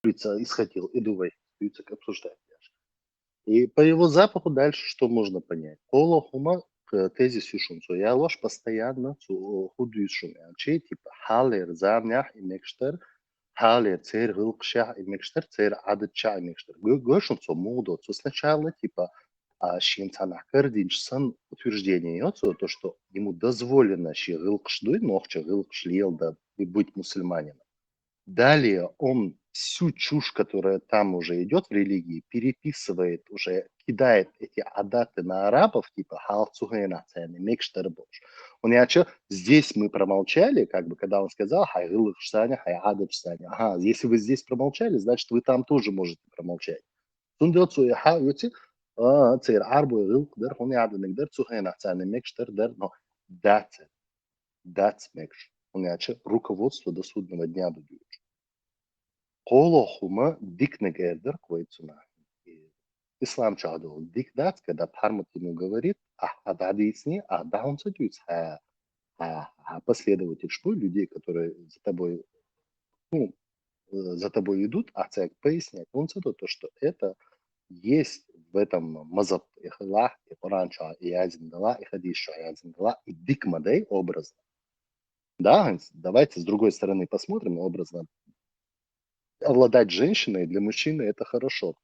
исходил, и думай, обсуждать. И по его запаху дальше что можно понять? Коло хума тезис юшун, so я ложь постоянно худу юшун. Типа халер замнях и мекштер, халер цер гылкшах и мекштер, цер адыча и мекштер. Гошун со мудо, сначала типа шимцанахкар динчсан утверждение, то, что ему дозволено ши гылкшдуй, нохча гылкшлил да быть мусульманином. Далее он всю чушь, которая там уже идет в религии, переписывает уже, кидает эти адаты на арабов, типа халцугенацены, мекштарбош. Он я что, здесь мы промолчали, как бы, когда он сказал хайгылых штаня, хайадыч штаня. Ага, если вы здесь промолчали, значит, вы там тоже можете промолчать. Тундет суеха, юти, цейр арбу гылк дер, он яды нигдер, цугенацены, мекштар дер, но that's мекш. Он я что, руководство до судного дня дадут. Қолохума дикнегердер квайцуна. Ислам чадо дикдат, когда Пармут ему говорит, ададисни, он садится, последователь что людей, которые ну, за тобой идут, цег пояснять, он то, что это есть в этом мазаб ихла, и Куранча, и Азиндала, и Хадиша, и Азиндала, и дикмадей образно. Да, давайте с другой стороны посмотрим образно. Обладать женщиной для мужчины это хорошо.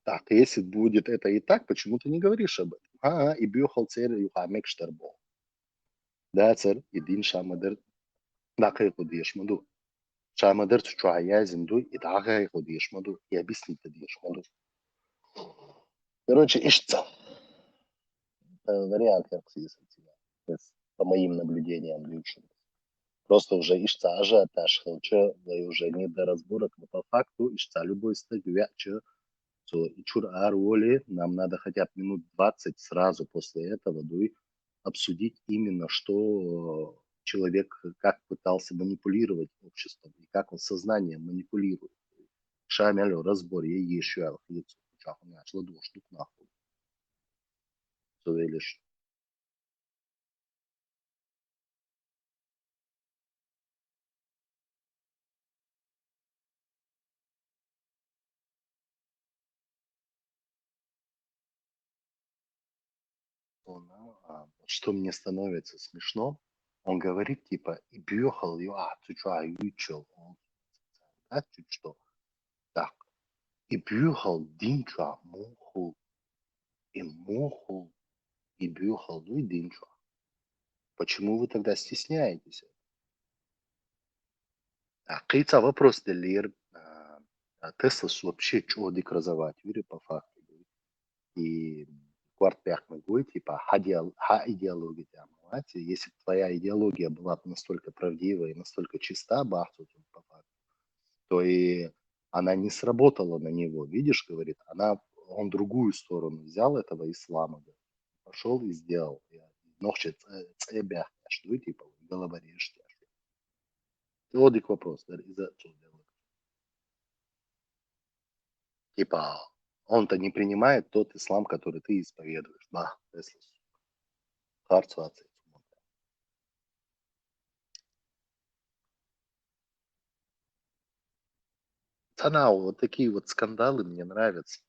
Так, если будет это и так, почему ты не говоришь об этом? И бюхал цер юхамек штербо. Да, цер, идин шамадер, дакай ходишь маду. Шамадер чуая зинду, и дакай ходишь маду. И объяснить ходишь маду. Короче, ишца. Вариант, как по моим наблюдениям личным. Просто уже ишца ажиотаж, хелче, да и уже не до разборок, но по факту ишца любой статью, и чур аруоли, нам надо хотя бы минут 20 сразу после этого обсудить именно, что человек как пытался манипулировать обществом и как он сознанием манипулирует. Шамялю разбор, я еще алхицу, чаху начала двух штук нахуй. Совелиш. Что мне становится смешно, он говорит типа и бьехал ее, ты что, ючел, да, чуть что. Так, и бьехал динча муху, и муху, и бьехал и динча. Почему вы тогда стесняетесь? Какие-то вопросы делир, Тесла вообще чего декразовать, по факту. И кварт пяхмы будет, типа, идеология там, понимаете? Если бы твоя идеология была бы настолько правдивая и настолько чиста, бахту, по факту, то и она не сработала на него. Видишь, говорит, он другую сторону взял этого ислама, говорит, пошел и сделал. Нохче цебя, что типа, головорежь. Вот вопрос, да, из-за чего делают. Типа, он-то не принимает тот ислам, который ты исповедуешь. Да, если харцуация. Танау, вот такие вот скандалы мне нравятся,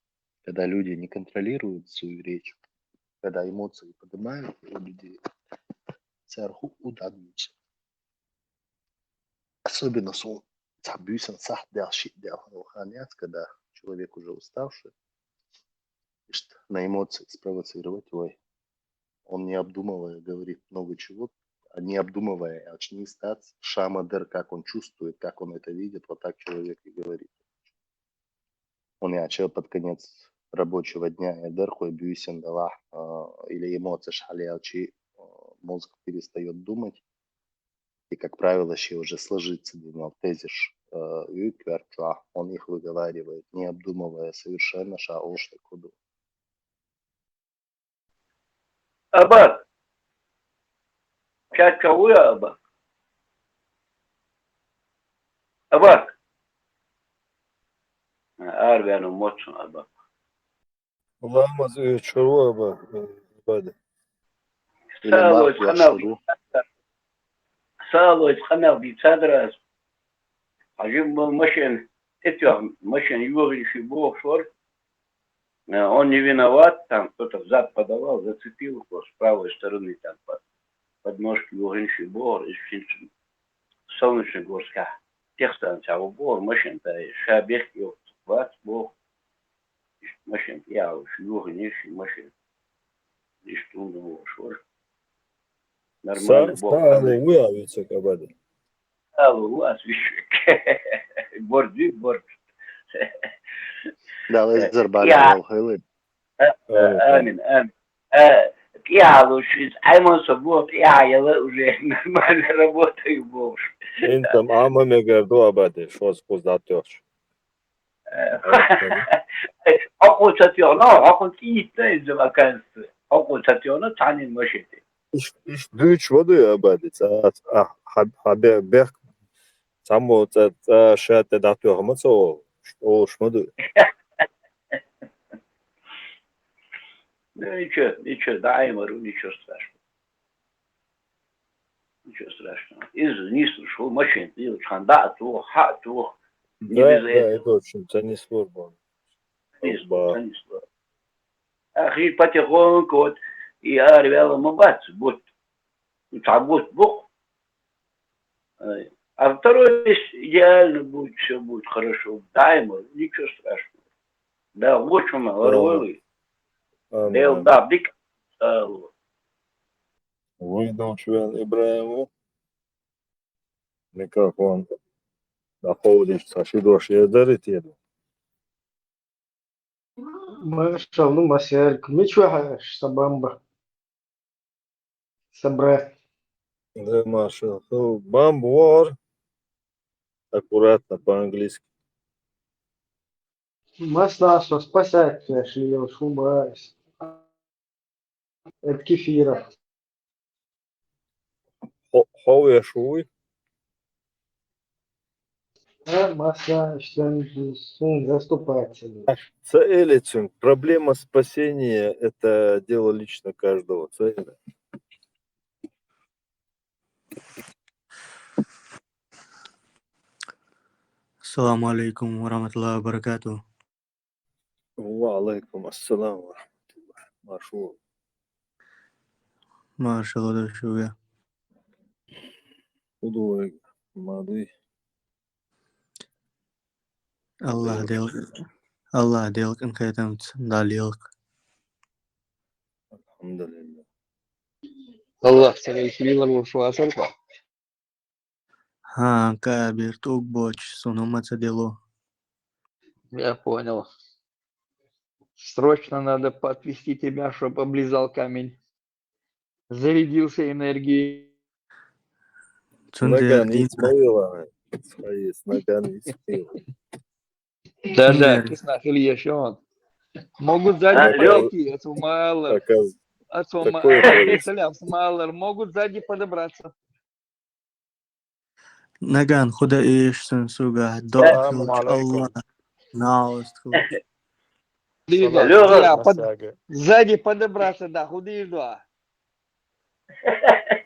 когда люди не контролируют свою речь, когда эмоции поднимают у людей, сверху удавить. Особенно Цабюсен когда человек уже уставший, на эмоции спровоцировать, он не обдумывая говорит много чего, не обдумывая, не стать шамадер, как он чувствует, как он это видит, вот так человек и говорит. Он я под конец рабочего дня дерхуй бюсен дала или эмоции шалячи, мозг перестает думать, и, как правило, еще уже сложится тезиш он их выговаривает, не обдумывая совершенно шаошный куду. Абак, как кого я абак? Абак. عارف أنا موتشن أبا والله ما زي شروع بعد سالوش خنا بيتادرس عجيب مشين Это машина юридический бог шор. Он не виноват, там кто-то взад подавал, зацепил его с правой стороны там подножки юридический бог, и солнечный горска. Техстанция у бог, машина-то шабех его, бог. Машина, я уж юридический машина. И что он его шор. Нормально бог. Стали виявиться, кабаде. Алло, у вас вещи. Борди, борд. Да, Азербайджан Я- алхайлы. Амин, амин. Я лучше, Аймон Собот, я уже нормально работаю больше. Интам амаме гарду абаде, шоз поздатёш. Ako satıyorlar, ako kitle de vakansı. Ako satıyorlar, tane maşeti. Иш дүүч воду абаде. Хабе бех само шате датёхмац о шмаду. Ну ничего, дай мару, ничего страшного. Ничего страшного. Из не слушал, машин, и ханда, то, ха, то. Не Да, без да, этого. это очень не сложно. Не слушал. Ахи потихоньку, вот, я ребята мабац, вот, вот, бог. А второй идеально будет, все будет хорошо. Дай мару, ничего страшного. Да, вот что мы говорили. Дел, да, бик. Выйдал член Ибраиму. Микрофон. Находишь, сашидош едарит еду. ما شاء الله مسائل مش سبامبا собрать. Да, Маша. Бамбуар. Аккуратно по-английски. Масло спасать, если я ошибаюсь. Это кефира. Хове шуй. А масло, что заступается. Целицин. Проблема спасения – это дело лично каждого. Цель. Assalamu alaikum warahmatullahi wabarakatuh. Ва алейкум ассалам ва рахматуллах. Машу. MashaAllah shuya. Удовой. Мады. Allah делк in kaitam dalilk. Алхамдулилля. Allah seni işliyor şu asıl. Ha, kabir тук боч, сунумаца дело. Я понял. Срочно надо подвести тебя, чтобы облизал камень. Зарядился энергией. Цундер Наган динка. Исмаила. Свои с Наган Исмаила. Да, Цундер. ты снахил еще он. Могут сзади Алло. подойти, Асумалар. Такое творится. Салям, Смалар. Могут сзади подобраться. Наган, худа иш сунсуга. Саламу Дохилч алейкум. Allah. Наост хилч. Алло. Сзади подобраться, да, худые два.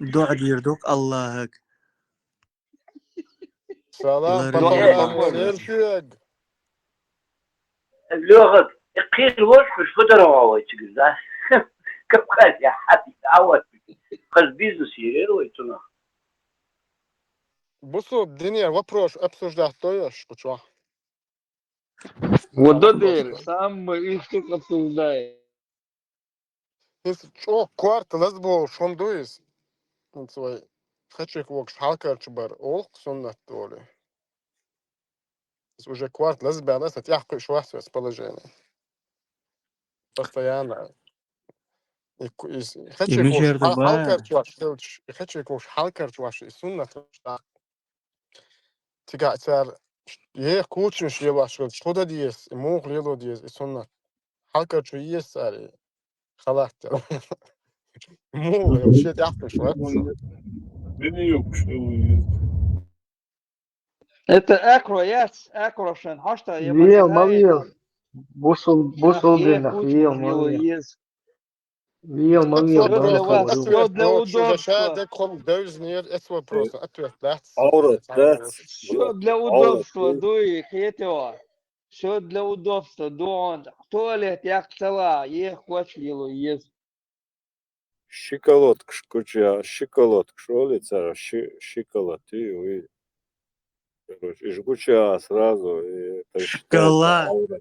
Дуадир дук Allah'ak. Salam Lari- papa. Serşid. اللغة قيل وش مش قدر هو يتجزاه. كم قال يا حبي تعود. قال بيزنس يريد ويتنا. Бусу, Денис, вопрос обсуждать стоишь, почему? Вот додер, сам их тут обсуждает. Если что, кварт, лазбо, шондуис. Свой. Хочу их вокс халкарч бар, олк суннат доли. Уже кварт, лазбо, нас от яхку швах расположение. Постоянно. Хочу Ими их черты вокс ба. халкарч ваш, хочу их вокс халкарч ваш, и суннат ваш. Тига, цар, е кучнуш е ваш, что да диес, мог лело диес, и суннат. Халкарч есть, цари. Халактер. Мог, вообще яхку швах. Это экро, yes, экрошен. Хашта, я Вел, мавел. Бусул дынах, вел, мавел. yes. Виел момент, Все да, для он вас, говорил. все для Шугаша, удобства. деком дövznir, ett вопрос. Ответ, that's Аура, that's, Все брат, для аура, удобства, дуй, хетева. Все для удобства, дуон. Туалет, як цела, е хочлилу, ез. шоколадка, шоколадка, что ли, цара, шоколад, и, короче, и жгуча сразу, и это считается Шоколад. аура.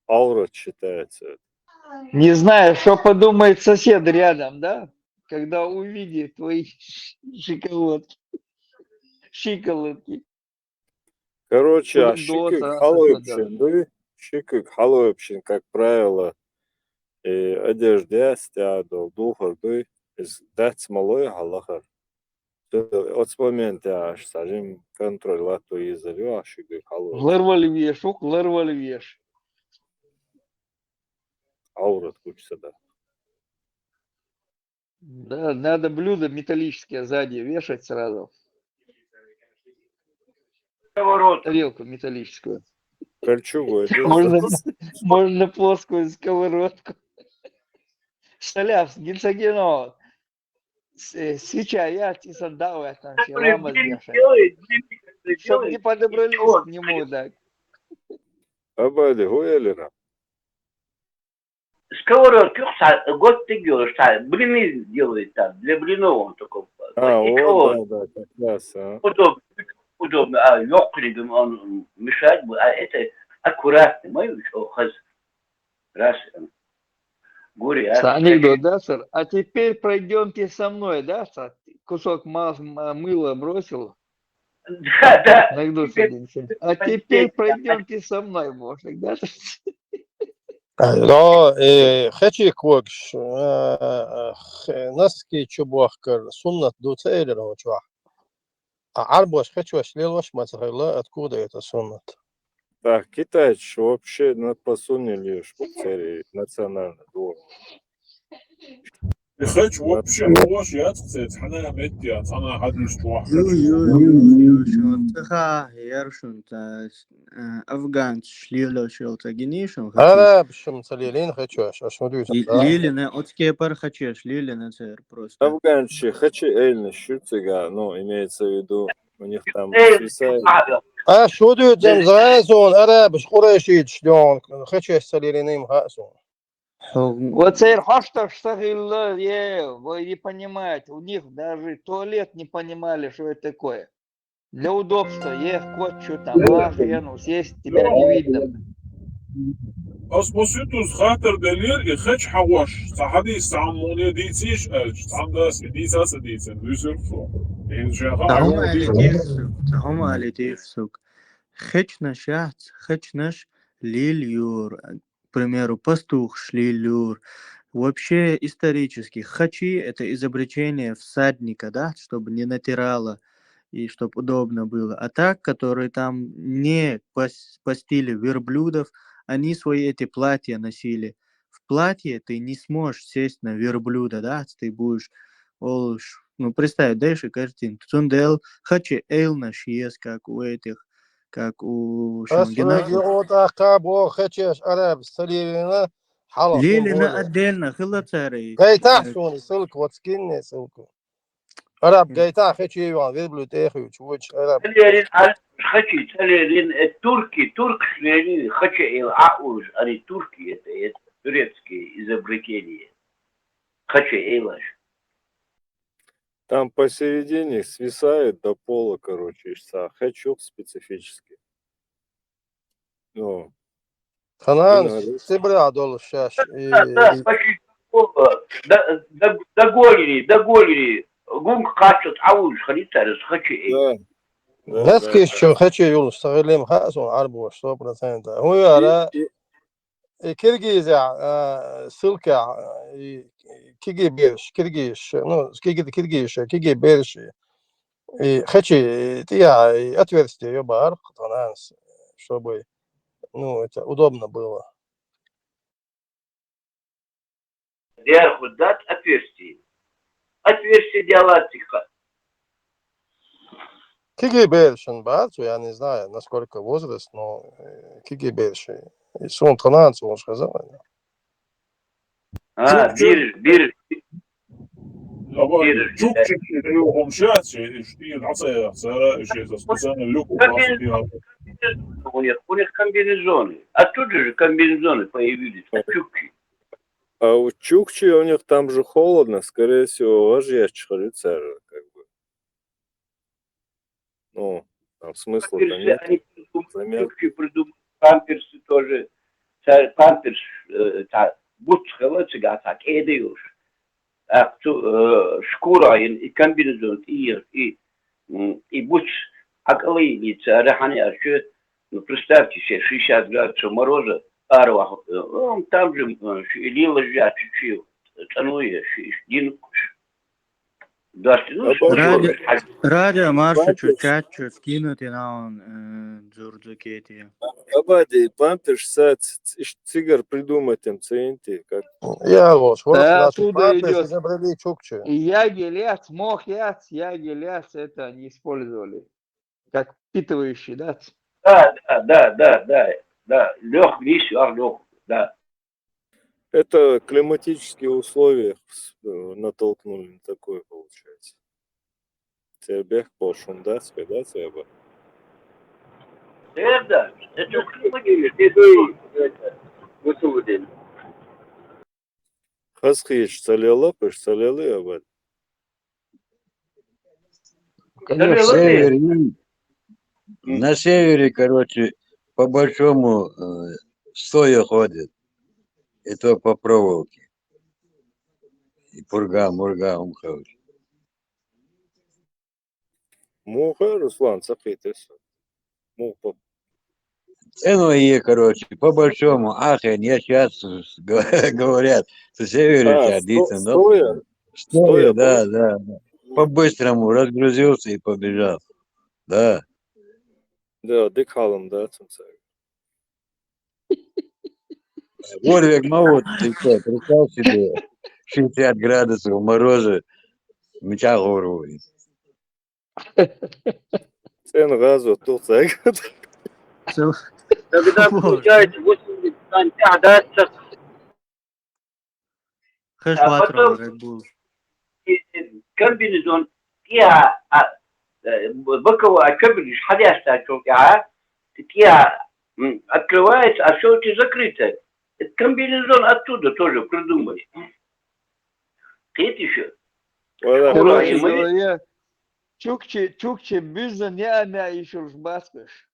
Аура считается. Не знаю, что подумает сосед рядом, да? Когда увидит твои шоколадки. Шоколадки. Короче, Доса, шикик халойпшин, как правило, и одежда стядал, духар, ды, из дать малой галахар. От с момента аж сажим контроль лату изолю, а шикик халойпшин. Ларвальвеш, ук ларвальвеш. Аурат куча, да. Да, надо блюдо металлические сзади вешать сразу. Сковородку. Тарелку металлическую. Кольчугу Можно, одежда. можно плоскую сковородку. Шаляв, гельсогенова. Свеча, я тисандава, там все лама вешать. Чтоб не подобрались к нему, да. Абали, гуэлера. Сковородку, год ты делаешь, блины делает там, для блинов он такой. Вот, да, как раз, а. Удобно, а легким он мешать будет, а это аккуратно, мой хаз, раз, горе, Анекдот, да, сэр? А теперь пройдемте со мной, да, сэр? Кусок мыла бросил. Да. Анекдот садимся. А теперь пройдемте со мной, Бошек, да? لا خشي كوكش نسكي تشبوخكر سنة دو تيلر وشوح عربوش خشوش ليلوش ما تغيلا откуда это суннат. Так, китайцы вообще посунули шпуцери национальный двор. يخرج وبشي هواش ياتخذ حنا مديات انا حدش واحد يو شونتها هيرشونتا أفغان شليلو شلتا جنيشون خشيش أنا بشم تليلين خشوش أشمدوش ليلنا أتكي بار خشيش лилина цер просто. Афганцы, хочу эльны, шутига, ну, имеется в виду, у них там свисает. شو دو دم زازون أنا بش قريشيد شلون خشيش تليلين خاسون. Вот царь Хаштов штагилла, вы не понимаете, у них даже туалет не понимали, что это такое. Для удобства, кот, что там, гену, съесть тебя не видно. أصبصيتوز خاطر دليل يخرج حواش صحدي يستعموني ديتيش ألج تعمداس ديتاس ديتن ليسرفو إن شاء هم على تيفسوك خشنا شات خشناش лилюр, к примеру, пастух шлилюр. Вообще исторически хачи – это изобретение всадника, да, чтобы не натирало и чтобы удобно было. А так, которые там не пастили верблюдов, они свои эти платья носили. В платье ты не сможешь сесть на верблюда, да, ты будешь, ну, представь, дальше картинку. Тундел хачи эйл наш есть, как у этих, как у шунгенов. أسرق أخاب وخشيش أنا بستليلين حلق ليلنا أدلنا خلا تاري. قيتاح شون سلك واتسكيني سلكو. أراب قيتاح خشي يوان ويبلو تيخي وش أراب. تليرين التركي ترك شليرين خشي العقوج أني تركي это турецкие изобретения. Хачи эйлаш. Там посередине свисает до пола, короче, хачок специфический. Ну, خنان سبرا دول الشاش. до голени. Гунг качут ауж, халитарис, хачи эйлаш. ناس كيشون خشي يقولوا استغلهم خاصون عربوا الصوب رسانتا هو على كيرجيزع سلكع كيجي بيرش كيرجيش نو كيجي بيرش خشي تيا отверстие يبقى خطناس чтобы ну это удобно было. Вверху дать отверстие. Отверстие делать тихо. Киги Бершин, бацу, я не знаю, насколько возраст, но Киги Берши. И сон 13, он сказал. Ha, bir Ama çok çeşitli komşular şey nasıl sonra şey специально люку у них комбинезоны. Оттуда же комбинезоны появились. Чукчи. А у Чукчи у них там же холодно, скорее всего, важьячих рыцарь, как бы. Ну, там смысла-то нет. Чукчи придумали памперсы тоже. Памперс, бутскала цигата, ediyor. Шкурayın, комбинезон, и буч акалыйница, раханя, ну, представьте себе, 60 градусов мороза, арвах, там же лило жать чуть-чуть, цануя, Радио маршу чуть-чуть скинуть и на он дзурдзукети. Абади, памперш сад, цигар придумать им центи, как... Я вот Да, наши оттуда памперсы идет. изобрели чукчи. Ягеляц, мохяц, ягеляц, это они использовали. Как впитывающий, да? Да, лег, лег, да. Это климатические условия натолкнули на такое, получается. Тербех по шундаской, да, Цеба? Да, это высудили. Хасхиш салела, пыш салелы, абад. Конечно. Север, на севере, короче, по большому соя ходит. И то по проволоке. И пурга, мурга, умхауч. Муха, Руслан, сахитес. Муха. Ну и, короче, по большому, я сейчас говорят, что севере садится. Стоя? Стоя, да. По-быстрому разгрузился и побежал. Да. Да, декалом, да, цунцай. Ворвик Маут, ты что, представь себе, 60 градусов мороза, меча гору. Цен газу, Турция. Тогда получается 85, да, Хэш А ватра потом- Red Bull. комбинезон فيها боковая кабель, ходящая чулка, такие открывается, а все это закрыто. Этот комбинезон оттуда тоже придумали. Это еще. Короче мы- говоря, Чукче бюза не амя еще жбаскаш.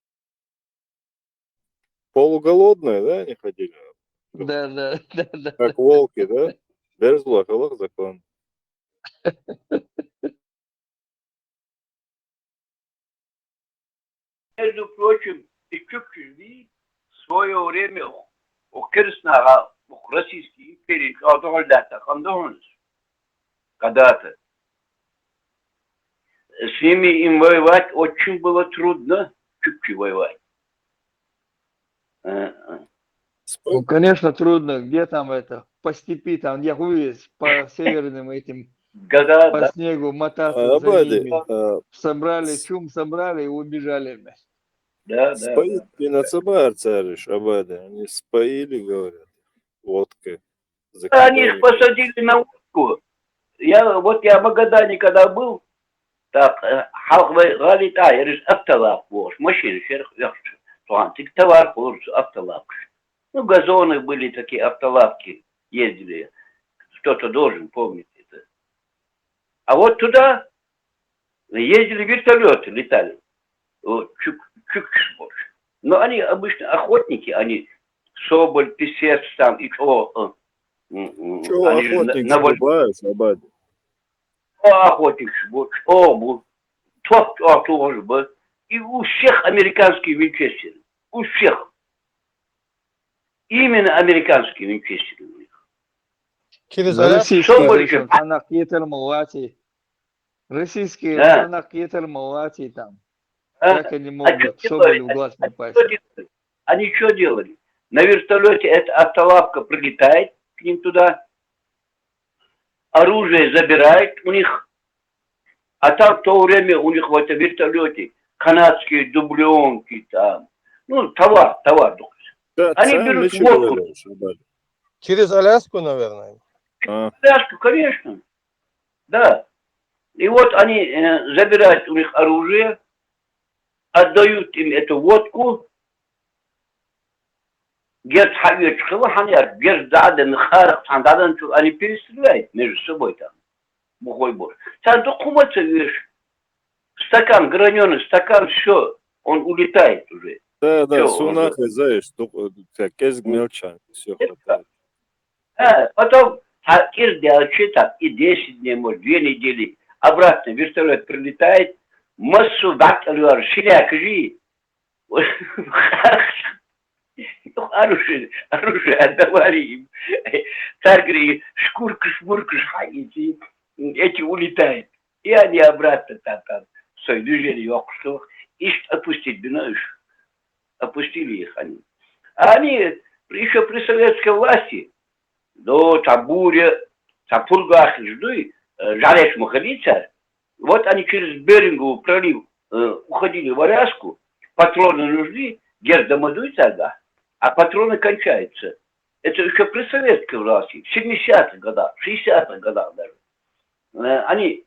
Полуголодные, да, они ходили? Да. Как волки, да? Без блокалах закон. Между прочим, и Чукчи в свое время у Кирснага, у Российской империи, когда-то. С ними им воевать очень было трудно, Чукчи воевать. Ну, конечно, трудно. Где там это? По степи, там, я вывез по северным этим, по снегу мотаться за Абади, ними. Собрали и убежали. Да. споить пинацабар цариш, Абади. Они споили, говорят, водкой. Они их посадили на водку. Я в Магадане когда был, так, говорит, я говорю, автолап, машины, товар положишь, автолап. Ну, газоны были такие, автолавки ездили. Кто-то должен помнить это. А вот туда ездили вертолеты, летали. Чукчи. Но они обычно охотники, они соболь, писец там и что. Чего охотник сбываешь, Абади? Охотник, тоже бы. И у всех американские винчестеры. У всех. Именно американские винчестеры у них. Через Российские, она Кетер Малати. Российские, Да. она Кетер Малати там. А? Как они А могут что соболь делали? в глаз попасть? Они что делали? На вертолете эта автолавка прилетает к ним туда, оружие забирает у них, а там в то время у них в этом вертолете канадские дубленки там, ну, товар. Да, Они сам берут лечи водку. говоришь, Абади. Через Аляску, наверное. Аляску, конечно. Да. И вот они забирают у них оружие, отдают им эту водку. Герц Хавьевич Хаваханяр, Герц Даден Харах, они перестреляют между собой там. Бухой бор. Там докуматься вещь. Стакан граненый, стакан, все. Он улетает уже. Да, Всё, сунах уже. и знаешь, кез мелчан, все хватает. Потом так и 10 дней, может, 2 недели. Обратно вертолет прилетает, массу бакалюар, шиляк жи. Оружие отдавали им. Царь говорит, шкурка, шхаете. Эти улетают. И они обратно там в свое движение Йокштов. И отпустить, знаешь, опустили их они. А они еще при советской власти, до Табуря, Тапургах, ждуй, Жареш Махалица, вот они через Беринговый пролив уходили в Аляску, патроны нужны, Герда Мадуй тогда, а патроны кончаются. Это еще при советской власти, в 70-х годах, 60-х годах даже. Они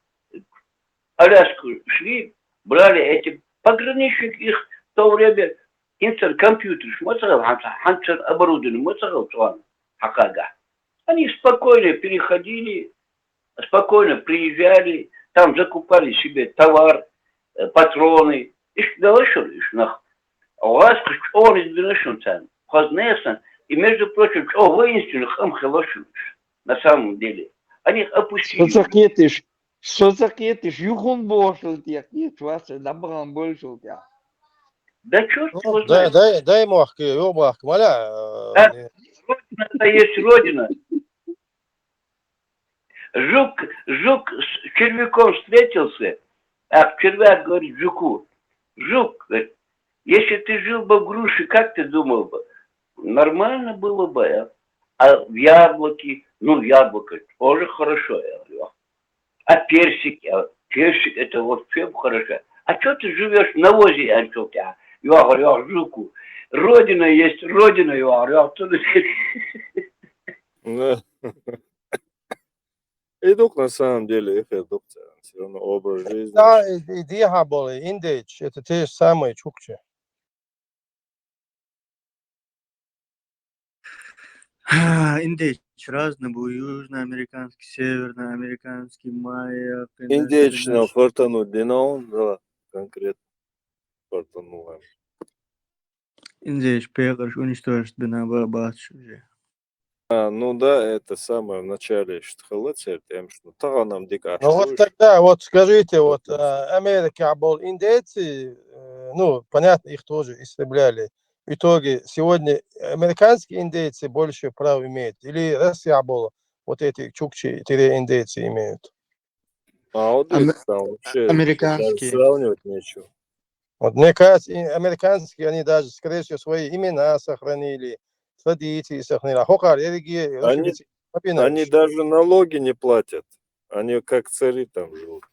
Аляску шли, брали эти пограничники, их в то время интеркомпьютер, хантер оборудование, они спокойно переходили, спокойно приезжали, там закупали себе товар, патроны. И, между прочим, воинственных на самом деле. Они опустили. Что закетиш, юхун бошел тех, нет, вас добром больше у тебя. Да черт его Да, знает. дай махки, ёбах, маля. Родина есть родина. Жук с червяком встретился, а червяк говорит жуку: жук, говорит, если ты жил бы в груши, как ты думал бы? Нормально было бы, а в яблоке, яблоко тоже хорошо, я говорю. А персик это вообще хорошо. А что ты живешь на возе, я говорю, жуку. Родина есть родина, я говорю, оттуда. Идут на самом деле, их идут, все равно образ жизни. Да, и диаболы, индейч, это те же самые чукчи. Индейч разный был, южноамериканский, северноамериканский, майя. Индейчного фортану Динон, да, конкретно фортану. Индейч пекарь уничтожить Бенаба уже. Ну да, это самое в начале, что халатся, тем, что того нам дико. Ну вот тогда, вот скажите, вот Америка был индейцы, понятно, их тоже истребляли. В итоге сегодня американские индейцы больше прав имеют? Или Россия была, вот эти чукчи-индейцы имеют? Вот это там вообще американские. сравнивать нечего. Вот мне кажется, американские, они даже, скорее всего, свои имена сохранили, традиции сохранили. А хокар, религии, они даже налоги не платят. Они как цари там живут.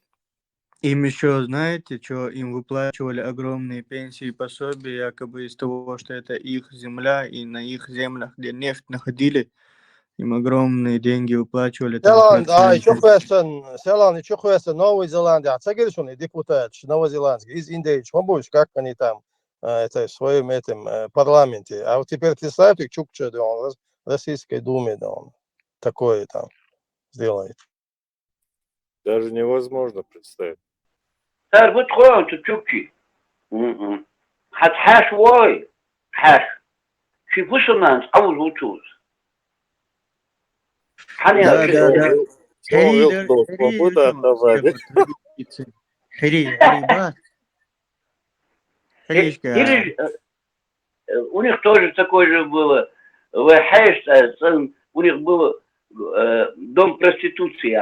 Им еще, знаете, что им выплачивали огромные пенсии и пособия, якобы из того, что это их земля, и на их землях, где нефть находили, им огромные деньги выплачивали. Еще хуясан, Новой Зеландии, а депутат новозеландский из Индии, помнишь, как они там в своем парламенте. А вот теперь представьте, чукча, да, он в Российской Думе, да, он такое там сделает. Даже невозможно представить. صار بتخون تشوكي حتحاش واي حاش شي فوسمان أول وتوز حاليا у них тоже такое же было. У них было дом проституции,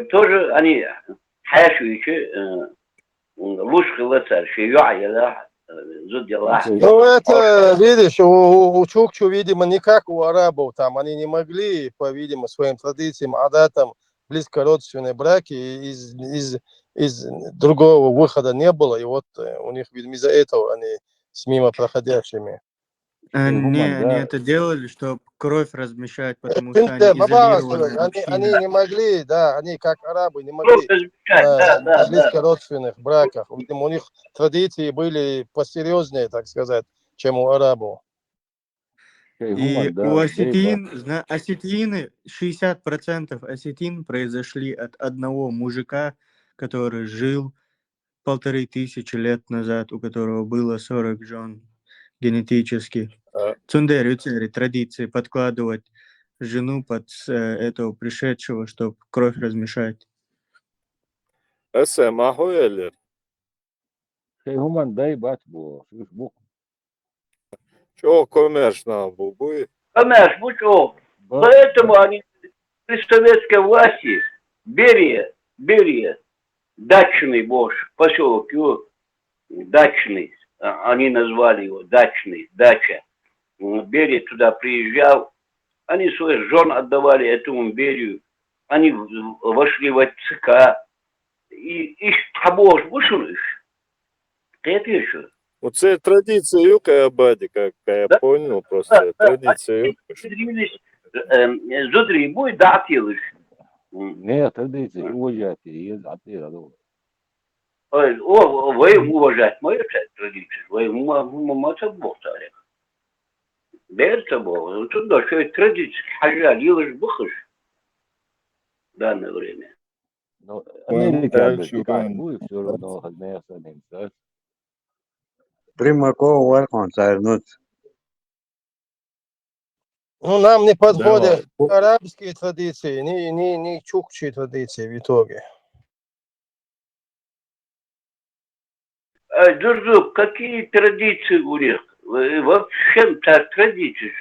тоже они Ну, это, видишь, у чукчу, видимо, не как у арабов там. Они не могли, по-видимому, своим традициям, адатам, близкородственные браки из другого выхода не было. И вот у них, видимо, из-за этого они с мимо проходящими. Гуман, Они да. это делали, чтобы кровь размешать, потому что Şimdi они baba изолированы они общины. не могли, да, они как арабы не Кровь могли размешать, да, в да, да. близкородственных браках. Видимо, у них традиции были посерьезнее, так сказать, чем у арабов. И Гуман, у да. осетин, осетины, 60% осетин произошли от одного мужика, который жил 1500 лет назад, у которого было 40 жен генетически. А, Цундери, традиции подкладывать жену под этого пришедшего, чтобы кровь размешать. Маhueler. Гуман, дай бать bu. Bu. Çok коммерчно был. Понимаешь, будь он. Bak, Поэтому они при советской власти Берия, дачный поселок его, дачный, они назвали его дачный, дача. Берия туда приезжал, они своих жен отдавали этому Берию, они вошли в ЦК, и их того ж вышел, это еще. Ну, це традиція юка абаді, как я Да? понял, просто традиція юка. Зудри, бой датилыш. ne tradisi uvažati i atira. Вы уважать мою традицию, вы мама Бог царя. Берется Бог, тут да, что традиция, хажа, делаешь бухаш в данное время. No, Vai Amerikā mutēļš bija tikai jūgan. būs, jo no neesanīgs, tas. Примакова варконца, ну, Ну, нам не подходят Давай. арабские традиции, ни чукчи традиции в итоге. Дурдук, какие традиции у них? Вообще традиции,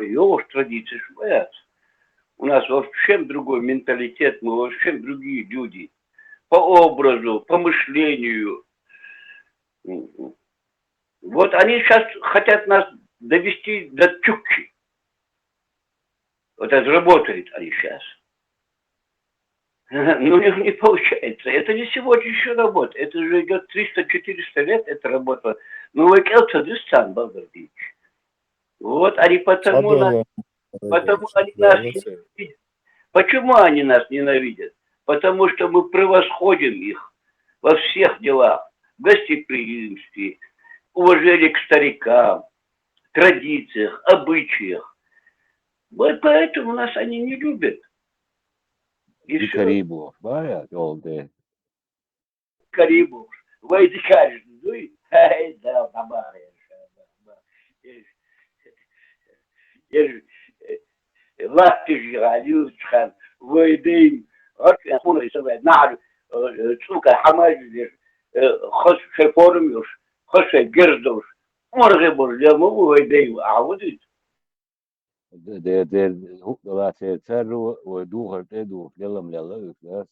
его традиции боятся. У нас вообще другой менталитет, мы вообще другие люди. По образу, по мышлению. Вот они сейчас хотят нас довести до чукчи. Вот это работает они сейчас. Но у них не получается. Это не сегодня еще работа. Это уже идет 300-400 лет, эта работа. Ну, вы Дистан, Балдардич. Вот они потому они нас ненавидят. Почему они нас ненавидят? Потому что мы превосходим их во всех делах. В гостеприимстве, уважении к старикам, традициях, обычаях. Вот поэтому нас они не любят. И все. Карибу, var yolda. Карибу. Vai de caras, não é? Não, tá bom. Lá تجي عليه تخان ويدين أكون يسوي نعرف تسوق حماج خش في فورم يوش خش في جردوش مرغي برجمه ويدين عودت De laat ze het zeggen, we doen het niet, we filmen het wel.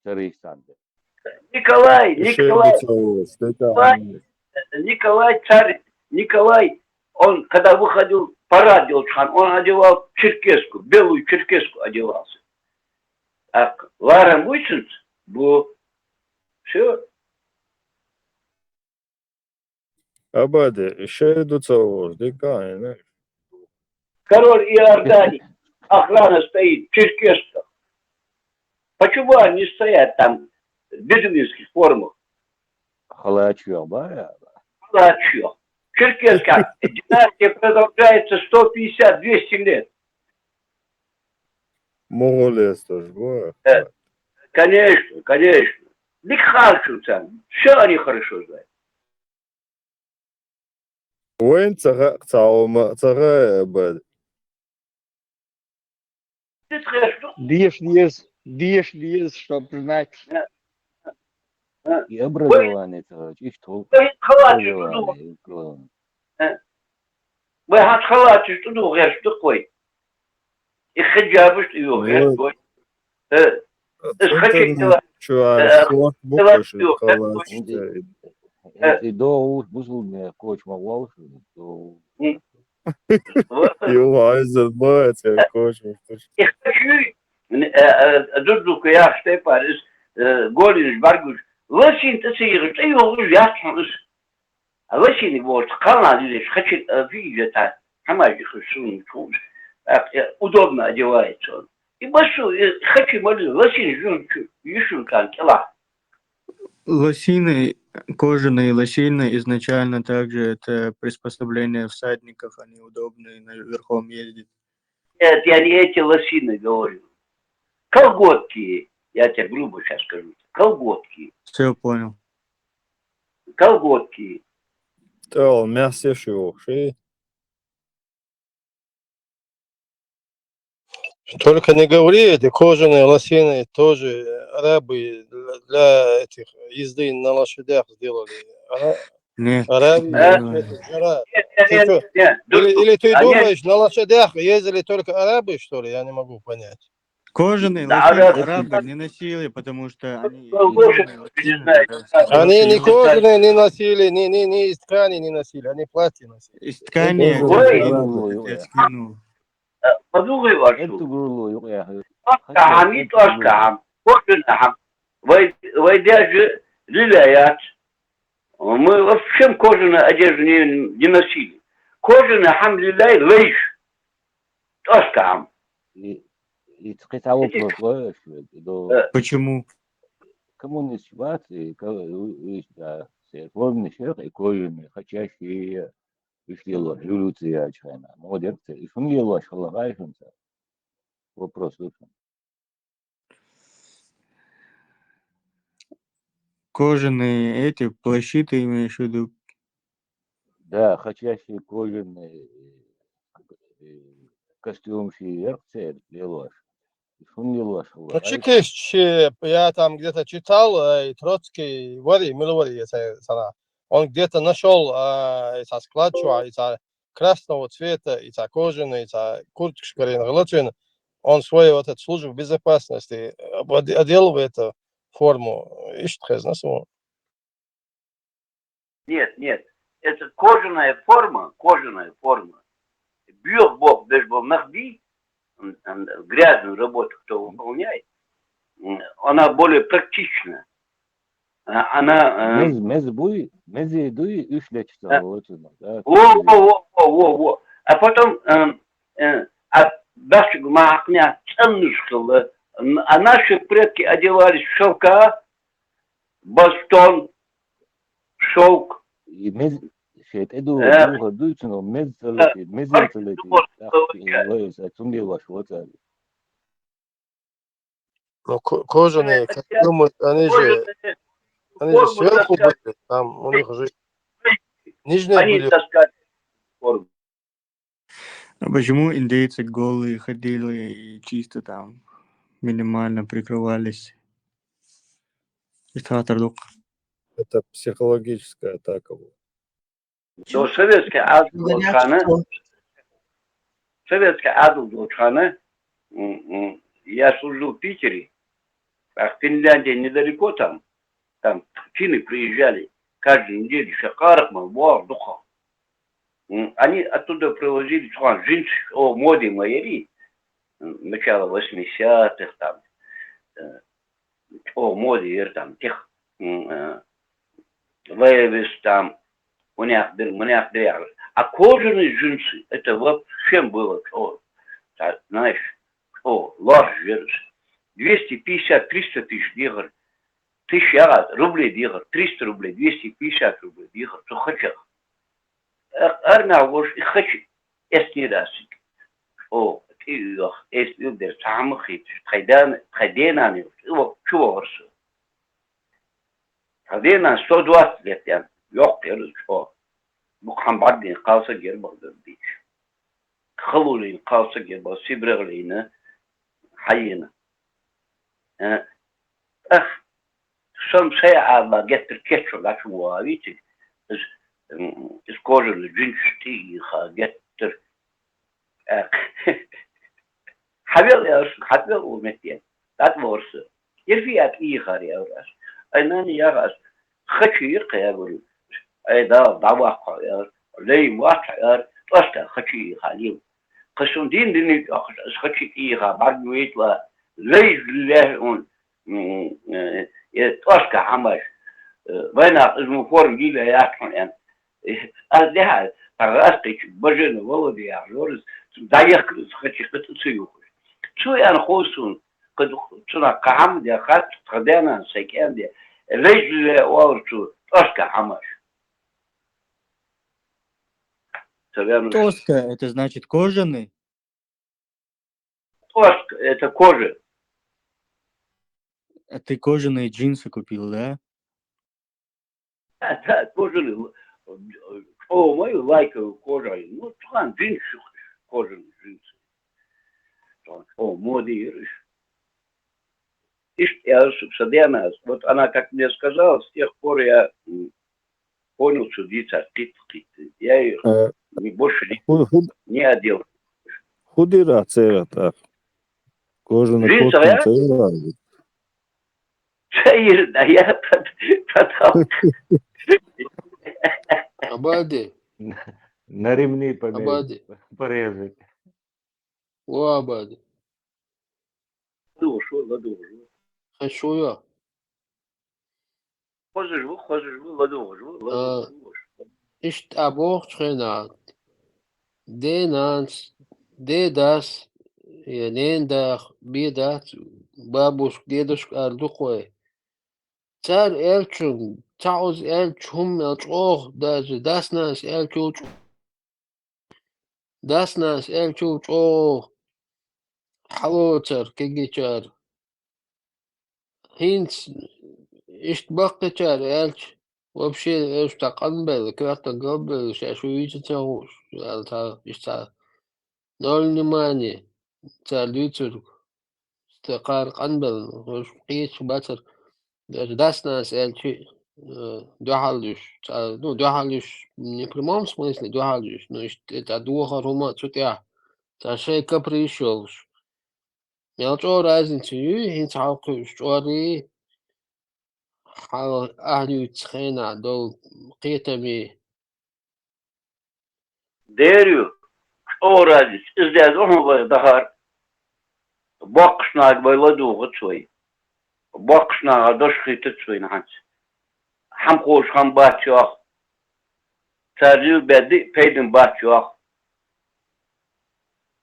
Царистанда. Николай, он, когда выходил, парад делал, он одевал черкеску, белую черкеску одевался. А Лара Мучинц был все. Абади, еще идут целого, дикая, Король Иордании, охрана стоит, черкеска. Почему они стоят там в бедуинских формах? Халачье, да? Халачье. Черкеска. Династия продолжается 150-200 лет. Монголия тоже была. Конечно, конечно. Ликхаршуца. Все они хорошо знают. Уэн цара Абади. Лишь, чтобы знать. И образование, и что? Образование. Вы халатишь, что думаешь, что такое? И хаджабы, что его. И до мусульман кочма волшеб, то... Его айзербайт, я кочма. Я хочу, дурдук, я штепарис, Горинш, Баргуш, Лосин, ты сигаешь, ты его ясность. лосины вот канал здесь хочет видеть, хамаji хушун чуж. Удобно одевается он. И большой, хочу молиться, лосины жун юшун канкела. Лосины, кожаные лосины изначально также это приспособление всадников, они удобные на верхом ездить. Нет, я не эти лосины говорю. Колготки, я тебе грубо сейчас скажу. Колготки. Все понял. Колготки. То мясо шуши. Только не говори, эти кожаные лосины тоже арабы для этих езды на лошадях сделали. Нет, Арабы, не это жара. Ты что, Нет, или ты они- думаешь, на лошадях ездили только арабы, что ли? Я не могу понять. Кожаные Да, лосины арабы- арабы не носили, потому что они Колготки, удобные не лосины. знаю, это Они ни всё кожаные не носили, ни из ткани не носили, они платья носили. из ткани я Кожаные тебе лосины. скинул, я тебе скинул. подумай во что. تقولوا يا أخي Хамид Оскам, Кожаным, войдя же лилаят, мы вообще кожаную одежду не носили. Кожаный хамлилай лейш. Оскам. يتقطع вопрос до Почему? коммунистации, формный шех и кожаный, хотящие ишли революция ачхайна. Молодец, и шумела шалагайшинца. Вопрос выше. Кожаные эти плащи ты имеешь в виду? Да, хотящие кожаные костюм шиер цель делаешь. Шумела Ну, шалагайшинца. Чекиш, я там где-то читал, и Троцкий, Миловари, он где-то нашел склад, красного цвета, кожаный, куртка, он свою вот эту службу безопасности одел в эту форму. Нет. Это кожаная форма. Бьет Бог, без Бог, нахди, грязную работу, кто выполняет, она более практична. Она... Мезбуй, мезидуй, üşleçte olacak. Во. А потом, наши махня ценнышкалы, а наши предки одевались в шелка, бастон, шелк. И мез, şeyt edu, duha duysun o mez salati, mezin salati. Сумел ваш вот. Ну, кожаные костюмы, они же сверху были, там у них уже нижние Они были. таскали форму. А почему индейцы голые ходили и чисто там минимально прикрывались? Это психологическая атака была. Но советская адл Долчана, я служил в Питере, а в Финляндии недалеко там финны приезжали каждую неделю, шакарахман, духа. Они оттуда привозили женщин, моды майори, начало 80-х, там, моды, там, тех, Левис, там, монях, а кожаные джинсы, это вообще было, знаешь, ларж джинс, 250-300 тысяч дигар, 1000 рублей дигар, 300 рублей, 250 рублей дигар, что хочешь. Армия вош и хочу, если расик. Если дер самых, хайдена, чего орсу. Хайдена 120 лет, я يوقع بقام بعدين قاصة جربا دي خلولين قاصة جربا سيبرغلين حينا some say I get the ketchup that's why is causing the drink tea get the حبيل ومتين that was يرفيات إيخاري أوراس أنني يغاس خشيق يا بلو أيضا ضواق يا لي واقع يا توسط خشيق عليهم قسم دين خشيق إيخا بعد ويت لا لي الله توسط عمش وين اسمه فورم جيل يا يعني أصلها تغاسطي بجن والله يا جورز دايق خشي خطيو شو يعني خوسون قد شنا قام دي خات خدانا سكان دي رجل ورشو أشكا عمش تبعنا Тоска, это значит кожаный? Ошка, это кожа. А ты кожаные джинсы купил, да? Это кожаный. О, мою лайковую кожу. Ну, там джинсы, кожаные джинсы. О, моды. Я садена. Вот она, как мне сказала, с тех пор я понял, что дитя кит. Я ее больше не одел. Худира цевета. Кожаный Джинсовая? костюм цевера. Шеир, да я потом. Абади, На ремни Абади, порезать. о Абади. Ладу. Хочу я. Хожу, ладу. Ишт абох чхенат. Денанс, дедас, янендах, бидат, бабушк, дедушк ардухой. Цар элчун, цауз элчум элчох, даже даснас элчуч. Даснас элчуч. Халоцар, кегичар. Хинц, ишт бактачар элч. Вообще, эш тақанбел, кверта гоббел, шашуица цауш. Алта, ишта. Ноль внимания. Цар дюцер. Стакар канбел. Хош қиет батер. Даже даснас элчи. Дуахалдуш. Ну, дуахалдуш не в прямом смысле дуахалдуш, но это духа рума цутя. Цашей капришолш. Мелчо разницу ю, хинц халкуш. Чуари. حال أهلي تخينا دول قيتمي Дерю, о разница, излез он дahar, бакшнаг байладу гыцой, бакшнага дошхи тыцой наханц. Хам кош хам бачах, царю беди пейден бачах.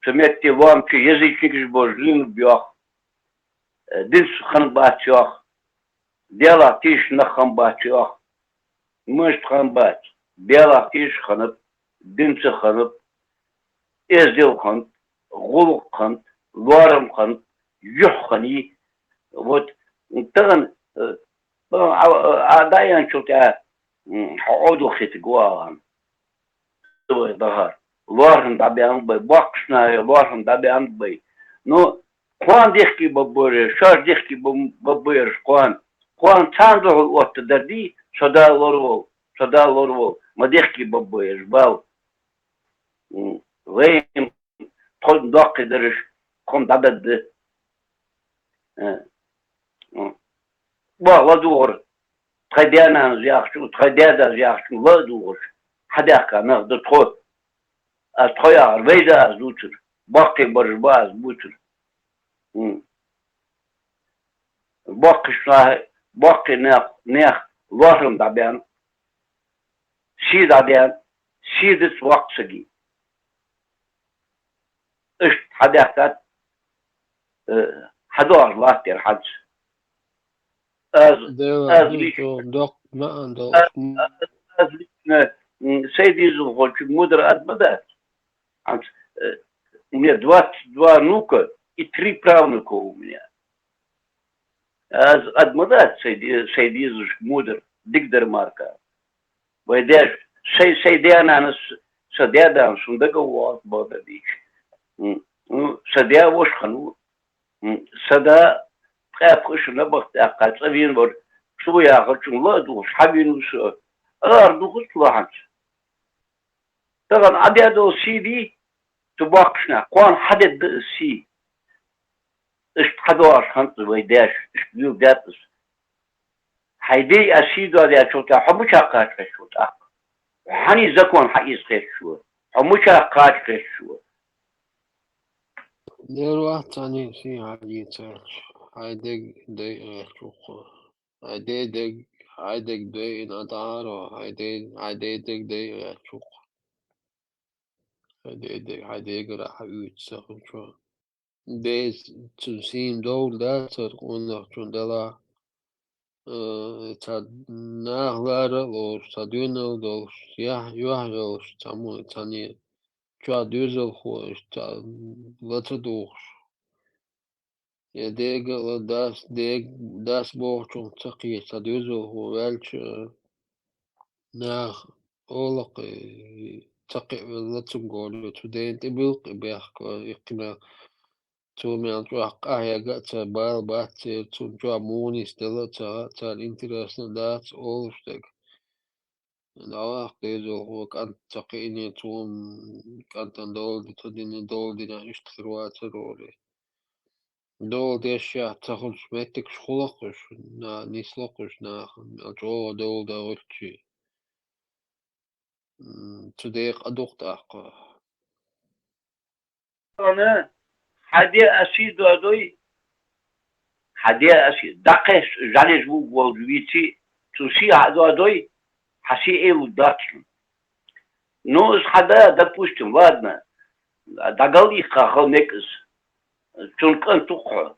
Сметти вам чи язычник ж божлин бях, динс хан бачах, дела тиш на хам бачах, мышт хан бач, бела тиш ханып, динс ханып, эздел ханып, غلق خنت لوارم خنت يح خني вот تغن عدايا شو تاع عودو خيت جوان ظهر لوارم دابي عم بي باقشنا لوارم دابي عم بي نو قوان ديخكي ببور شار ديخكي ببور قوان تاندو وقت دردي صدا لورو ما ديخكي ببور بال وين تقول داق درش كم دبد لا دور تخدينا زياخشو تخديدا زياخشو لا دور حدا كان نقدر تخو تخيا ريدا زوتر باقي برجباز بوتر باقي ناخ لارم دابيان شيدس وقت سجي إيش حداثات حدار لاتر حدث دوق ما عنده سيدي زوجي مدر أدبدات у меня 22 внука и 3 правнука у меня. Адмадат сейди зуж мудр дигдер марка. Вайдеш сейдиана нас садядан сундага вот бодадич. Садя вош хану. Сада قاش نبغت أقعد أبين بر شو يا أخي شو لا دوش حبين وش دوش لحنش طبعا عدي هذا سي دي تباقشنا قوان حدد سي إيش حدوار خنط ويداش إيش بيو جاتس هيدي أسيد هذا شو تا حمش أقعد شو تا حني زكون حقيس خير شو حمش أقعد خير شو ديروا تاني في عادي هيدق دق شوخ هيدق Haydi gidelim Adaro. Haydi gidelim ya çok. Haydi göre hayut sakın şu. Bez tüzim doğru da sarık onlar çundala. Ta nahlara olur, ta düğünler olur, ya olur, tamu tani. Çua düzel olur, ta latı doğur. Ya dege das borçun takıya ta düzel olur, velç nah olak takı latı golu, tu de bilk bek ikna. Tu men çua ahya gatsa bal batse tu çua munis dela ta interesan das oluştuk. لا قيزو هو كان تقيني توم كان تندول تديني دول دينا يشتغل واترولي دول دي أشياء تاخد شميتك شخلقش نا نسلقش نا جو دول دا ولشي تديق أدوق تاقا أنا حدي أسيد ودوي حدي أسيد دقش جالس بو بولويتي تسي ودوي حسي إيه وداتشن ну схада допустим ладно доголиха хонекс чулкан тухо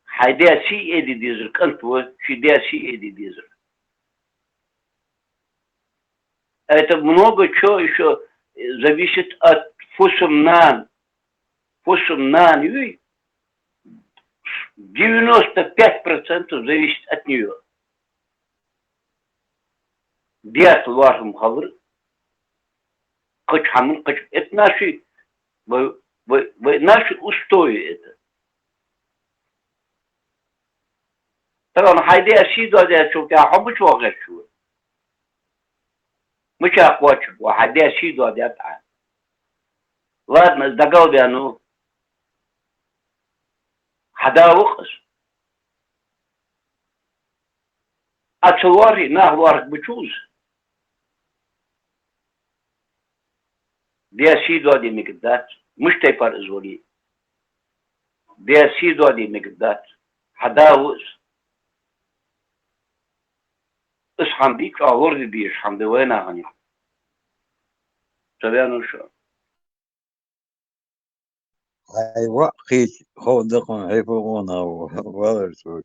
хайдя си эди дизер канту фидя си эди дизер это много чего еще зависит от фусумнан 95% зависит от нее диат ларм хавр это наши устои это. طبعا هيدي أسيد وده شو تعهم مش واقع شو مش أقوى شو وهيدي أسيد وده تعال لازم دقوا بيانو حدا وقص أتصوري نهوارك بتشوز دي أسيد وده مقدات مش تيبار إزولي دي أسيد وده مقدات حدا وقص اسحم بيك أورد بيش حمد وين أغني تبيانو شو أيوة خيش خو دقن حيفونا ولا شو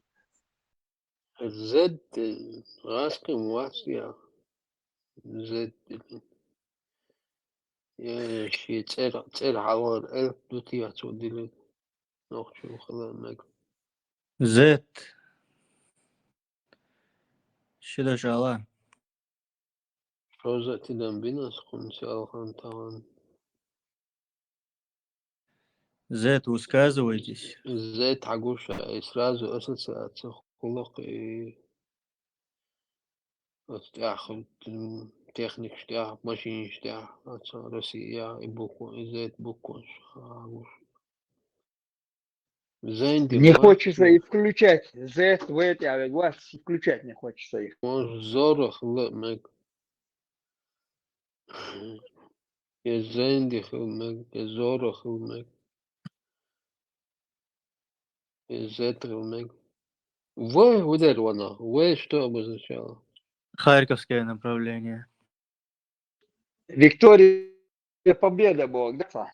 زد غاسكم واسيا زد يا شي تسأل حوار 1000 دوتي هتودي لك نوخشو خلا مك زيت شدا شغلان شو زت دم سخن سألخان طبعا زيت высказывайтесь. زيت حقوشة сразу ассоциация خلق استاخد техник штя машин штя отца Россия и букву и зет букву Зенди Не хочется мастер их включать. Z, в эти, а глаз включать не хочется их. может зорох мэг я зенди мэг я зорох мэг я зет мэг вот это она что обозначало Харьковское направление. Виктория Победа была, да?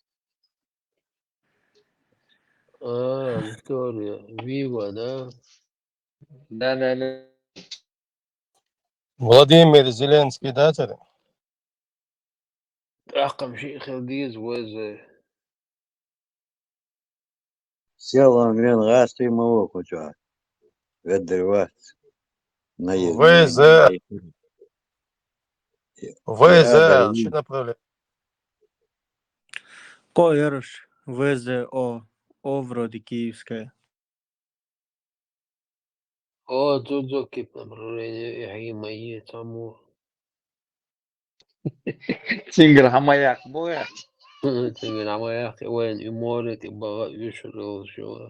Виктория Вива, да? Да. Владимир Зеленский, да, царь? رقم شيء خلديز وز سيلا من غاستي موكو جوا ведерват на ВЗ, что направление? Коерш, ВЗО, О вроде киевская. тут закип направление и мои тому Тингр Хамаяк, боя. تيجي نعمل يا أخي وين إمارة يبغى يشغل شو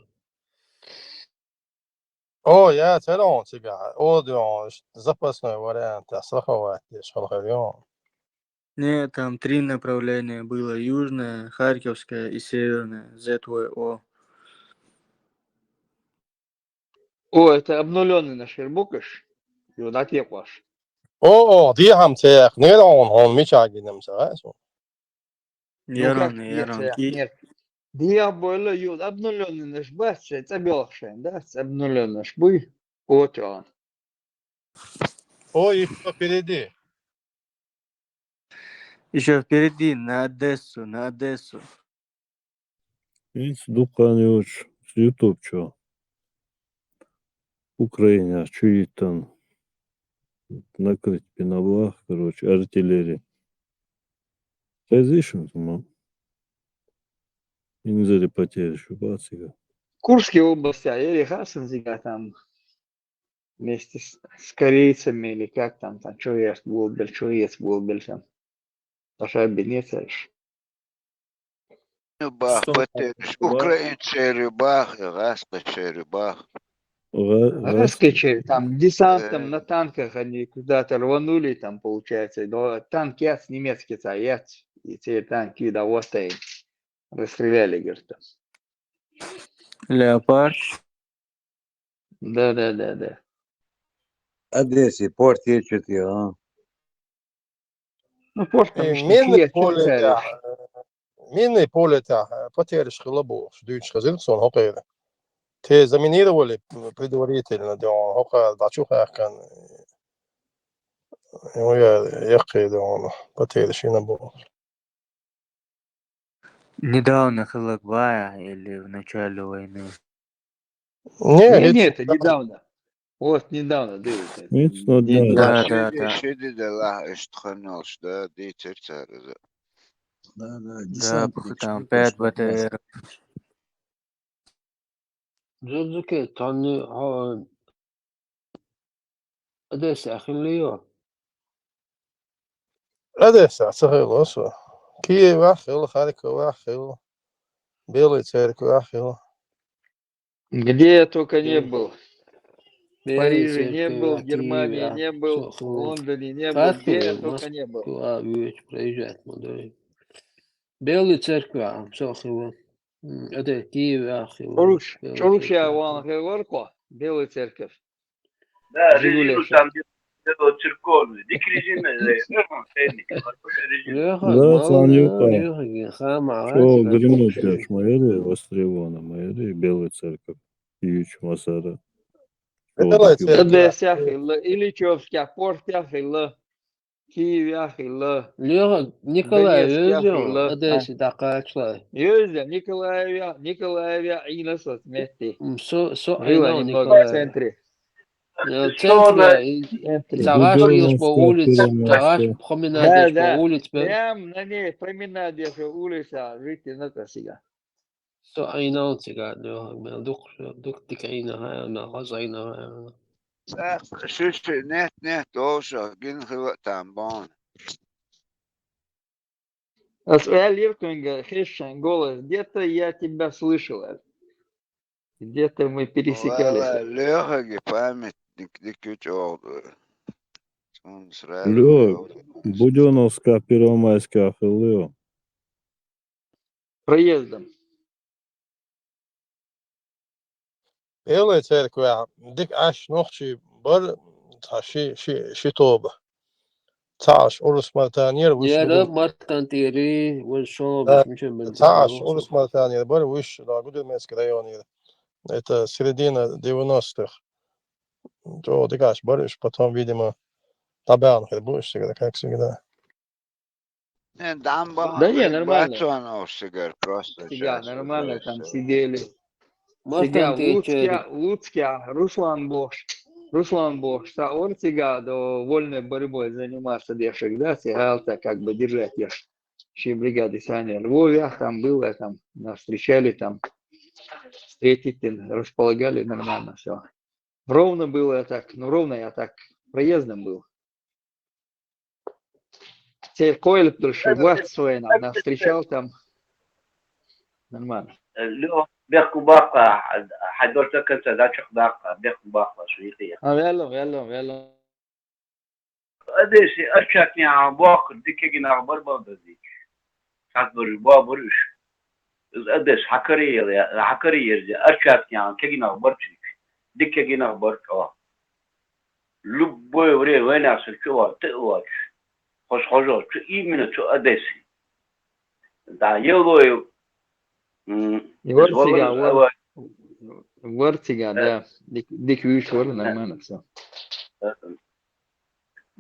Я целом тебя. Запасной вариант, страховать, шалхарем. Нет, там 3 направления было. Южное, Харьковское и Северное. ЗВО. О, это обнуленный наш Ирбукаш. يودات يقواش دي هم تيخ نيرون هم مش عاجبني مسا ну как يرون нет يرون كي нет Diabollo ют обнуленный наш бач, это белшин, да, обнуленный наш буй, вот он. О, еще впереди. еще впереди на Одессу. Видите, Дуканевич с YouTube что? Украина, что и там накрыть пеноблах, короче, артиллерия. Position, мам. И не зали потери, шубацига. Курские области, а Ери Хасензига там вместе с корейцами или как там что есть Булбель там. Паша Бенецеш. Рыбах, потеш. Украинцы рыбах, раскачай рыбах. Раскачали, там десантом на танках они куда-то рванули, там получается, но танк яц немецкий яц, и те танки да вот и расстреляли, говорит. Леопард. Да. Одессе порт ечет я. Ну, пошкам Минный поле потеряш хлебов, дюйч хазинсон хокейда. Те заминировали предварительно, да он хока дачуха кан. Я ехал, он потеряш и набор. Недавно Халакбая или в начале войны? Не, это недавно. Вот недавно, дивіться. Да. Шиди да ла эштханалш, да, дитер Да, там 5 БТР. Джорджике, Тони, Одесса, Ахиллио. Одесса, сахил, осо. Киев, Ахил, Харьков, Ахил. Белый церковь, Ахил. Где я только не был. В Белый Париже не был, в Германии Киев, не был, в Лондоне не был, где я только не был. Проезжать, молодой. Белый церковь, Сохова. Это Киев, Ахил. Чоруш я вам говорю, Белая церковь. Да, режим там где-то церковный. Дик режим, Что, Гремучка, Шмаэри, Востревона, Маэри, Белая церковь, Юч, Масара. Одесса, Ильичевский, Порт, Киев, Николаев, Одесса, Дакачлай. Юзя, Николаевя, Иносос, вместе. Было немного в центре. В центре. Тараш по улице, Тараш променад по улице. Прям на ней променаде улица, жители на Косига. So einer sogar, ja, durch die Kinder, nach Шиши, нет, тоже, гинхила там, бон. Левкинга, Хешан, голос, где-то я тебя слышал. Где-то мы пересекались. Лёхаги, памятник, дикють орду. Лё, Будённовская, Первомайская, Ахиллео. Проездом. Белая церковь, дик аш ночи бар, ши тоба. Таш, Урус Мартанир, виш. Я Мартантири, вышел, Таш, Урус Мартанир, бар, виш, на Гудерменский район. Это середина 90-х. То дик аш бариш, потом, видимо, табян, будешь всегда, как всегда. Да не, нормально. Сигар, просто. Сигар, нормально, там сидели. Сега Луцкий, Руслан Бош, он сега до вольной борьбой заниматься дешек, да, сигал-то как бы держать еще бригады Саня Львове, там было, там нас встречали, там встретить, располагали нормально все. Ровно было так, ровно я так проездом был. Теперь Койль, потому что власть своя нас встречал там нормально. بيحكوا باقة حضرتك كنت ذاك باقة بيحكوا باقة شو يخير يلا أديسي أشكني عن باقة ديك جينا بربا بديك حضر بابرش أديس حكري يرجع أشكني عن كجينا برشيك ديك جينا بركة любое время война сочувствовала, ты вот, хожу, именно что Одессе. Да, елою, Вертига, Вертига, да. Дик виш var нормально все.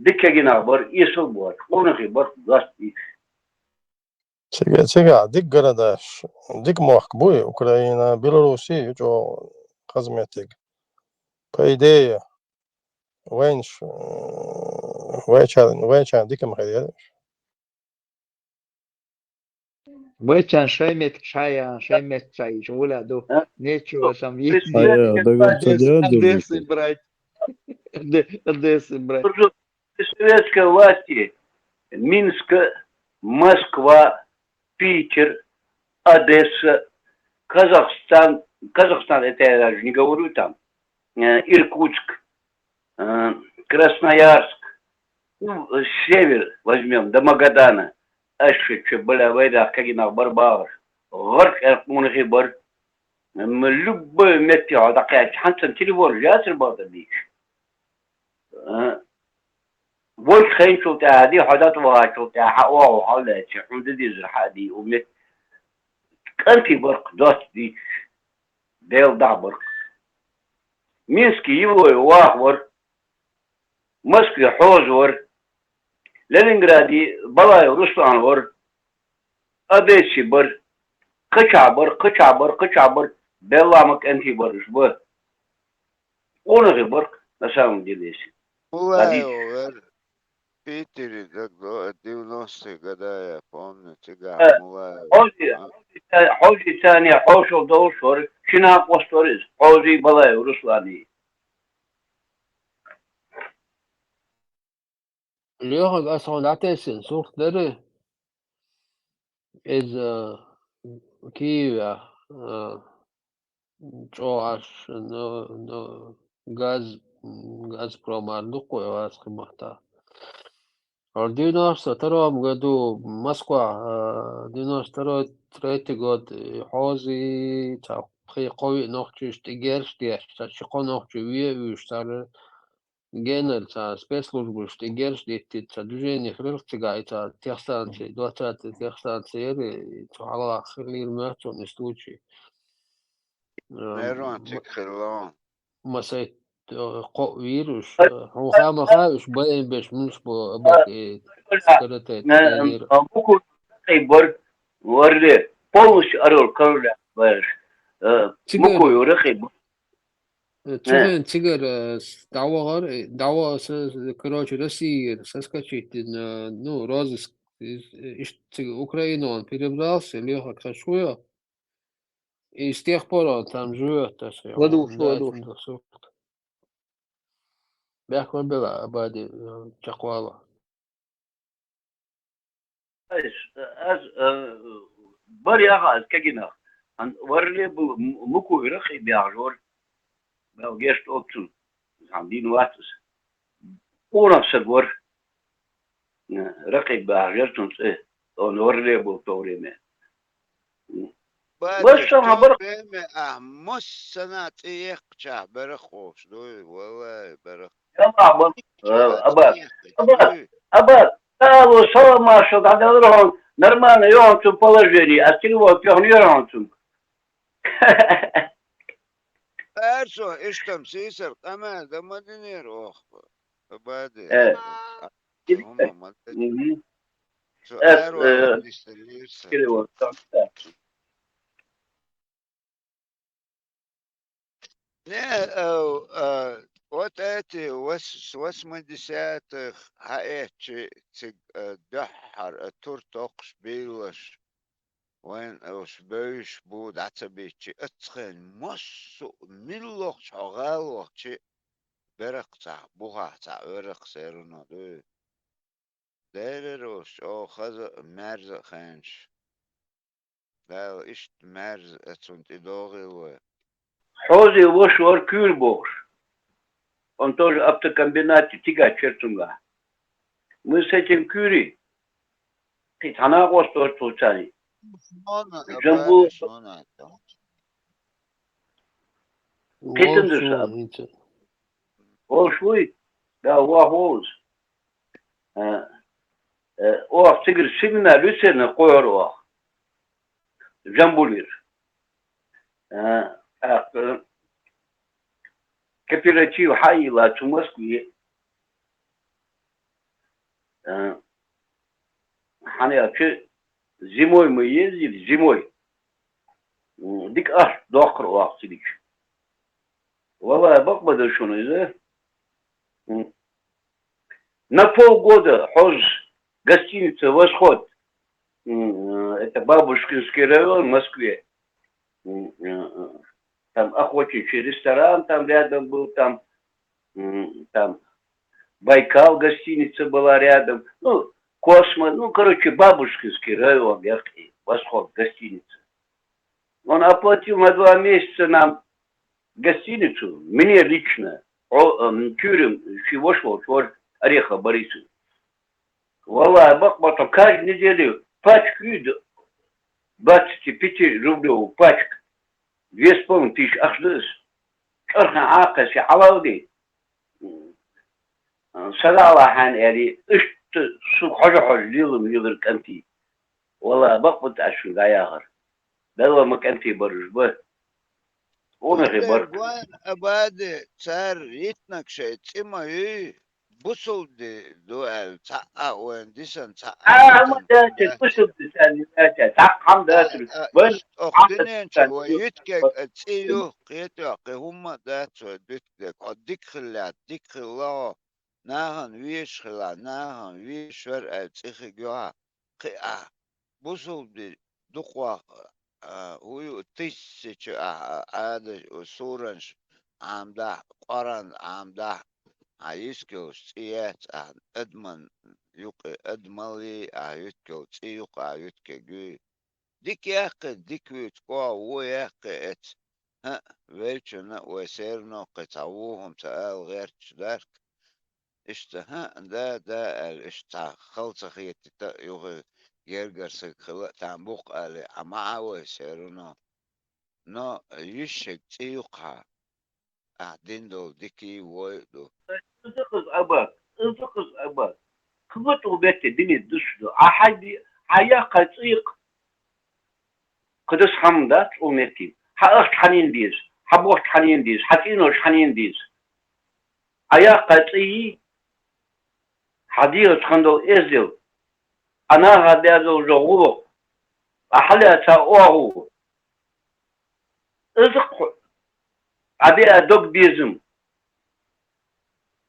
диккегина бар, исыл бар, онығы бар, газ иш. Сега, дик гарадаш, дик махбуй, Украина, Белоруссия, что хазметик. По идее, венчан, диком ходят. Вычан шемет чай, жуляду. Нечего там есть. Aya dagan sadya Одессы durdu. брать. Одессы брать. Советской власти, Минск, Москва, Питер, Одесса, Казахстан, это я даже не говорю там, Иркутск, Красноярск, ну, север возьмем, до Магадана, Аши, бля, война, Кагинах, Барбауэр, Горк, Эркмунахи, Бар, любое метео, такая, хантсан телефон, ясер бадабиш. وش خين شو تعادي حدث وهاشو تحقوا وحلا شحود دي زرحادي ومت كان في برق دوت دي ديل دا برق مينسكي يبوي واحور مسكي حوزور لينينغرادي بلاي روسلان ور أديسي بر قشعبر بلامك أنتي برش بر ونغي برق نساهم ديليسي Мулаева, в Питере, тогда 90-е годы, я помню, тебя Мулаева. حوزي ثاني حوشو دوشور شناق وستوريز حوزي بلاي ورسلاني Leon assoldatesin suhtları iz Kyiv çoğaş no Газпром ардуку вас хмахта. В 92 году Москва, 92-3 год حوزي تحقي قوي نوخش تجارش تشقو نوخش ويشتغل генерал спецслужбы штигерш дит движение хрыльцыга это техстанции 20 техстанции على خليل ماتون случай Нерван тикхелон. مسيت ويروش هو خامخاش باين باش مش باقي سكرتات يعني ممكن يبر ورد полностью орел короля باش ممكن يرخي تيجر دعوة короче России соскочить ну розыск из Украины он перебрался Леха Кашуя и с тех пор он там живет Воду. بيحكوا بلا بعد شقواله از بر يغاز كجنا ان ورلي مكو يرخي بيعجور بل جيشت اوتو عندين واتس ورا سبور رقي بيعجرتون ايه on ورلي بو توريمه بس انا بر مش سنة يقشع برخوش دوي والله برخ يلا أبد هذا صار ما شو قاعد يروحون نرمان يوم положение أستلوا فيهم يروحون أرسو إشتم سيسر أما ده ما دينير أخبر بعد هم ما دينير سو أروح ديستليرس не вот эти 80-х هايتشي دحر تورتوقش بيلش وين اوش بيش بود عتبيتشي اتخن مصو ملوخ شغالوخشي برقصع بوغاعتع ورقصيرنا دو ديروش او خز مرز خنش لا اشت مرز اتسونت ادوغي حوزي وش ور كول بوش он тоже автокомбинате тига чертунга мы с этим кюри ты тана госто тулчани жамбу кетендер ол шуй Да, голос. О, цигр симна люсена койро. Жамбулир. Кооператив Хайла в Москве. Вообще зимой мы ездили, зимой. Дик аж дохр вахтилич. Вала бакбада шуну из. На полгода хоз гостиница «Восход». Это Бабушкинский район в Москве. Там охотничий ресторан там рядом был, там Байкал гостиница была рядом. Ну, Космо, ну, короче, Бабушкинский район, Восход, гостиница. Он оплатил на 2 месяца нам гостиницу, мне лично, Тюрем, чего шло, Ореха Борисович. Валай, потом каждую неделю пачку 25 рублей пачка. 2500 أخذ شرخ عاقس حلاودي سلالة حان يعني إشت سوق حجح ليلم يدر كنتي والله بقبض أشون غياغر دلوا ما كنتي برج به ونغي برج وين أبادي صار يتنك شيء تسمى بوصل دوال تاع وين ديسن تاع ما داتل بسل دساني تعقم داتل وين أختنين شو يتكك تسيلو قيتو قهم داتو ديتك أديك خلا ديك خلا ناهن ويش خلا ناهن ويش ور تسيخ جوا قيا بوصل دقوا هو تيسش هذا سورنش عمدا قرن عمدا عايزكو سيات ادمن يوقي ادمالي عايزكو تيوق عايزكو جو ديك ياقي ديك ويتقوا هو ياقي ات ها ويتشنا وسيرنا قطعوهم تقال غير تشدارك اشتها دا اشتا خلطة خيتي يوغي يرجر سكلا تعمق على عماوي سيرنا نا يشك تيوقها قاعدين دول ديكي ويدو انتقص أباك خبطوا بيت الدنيا دشدو أحد حياة قطيق قدس حمدات ومتين حقشت حنين ديز حبوشت حنين ديز حتينوش حنين ديز حياة قطيق حديث خندو إزل أنا غادي جوغو أحلى تاوه ازق أبي أدوك بيزم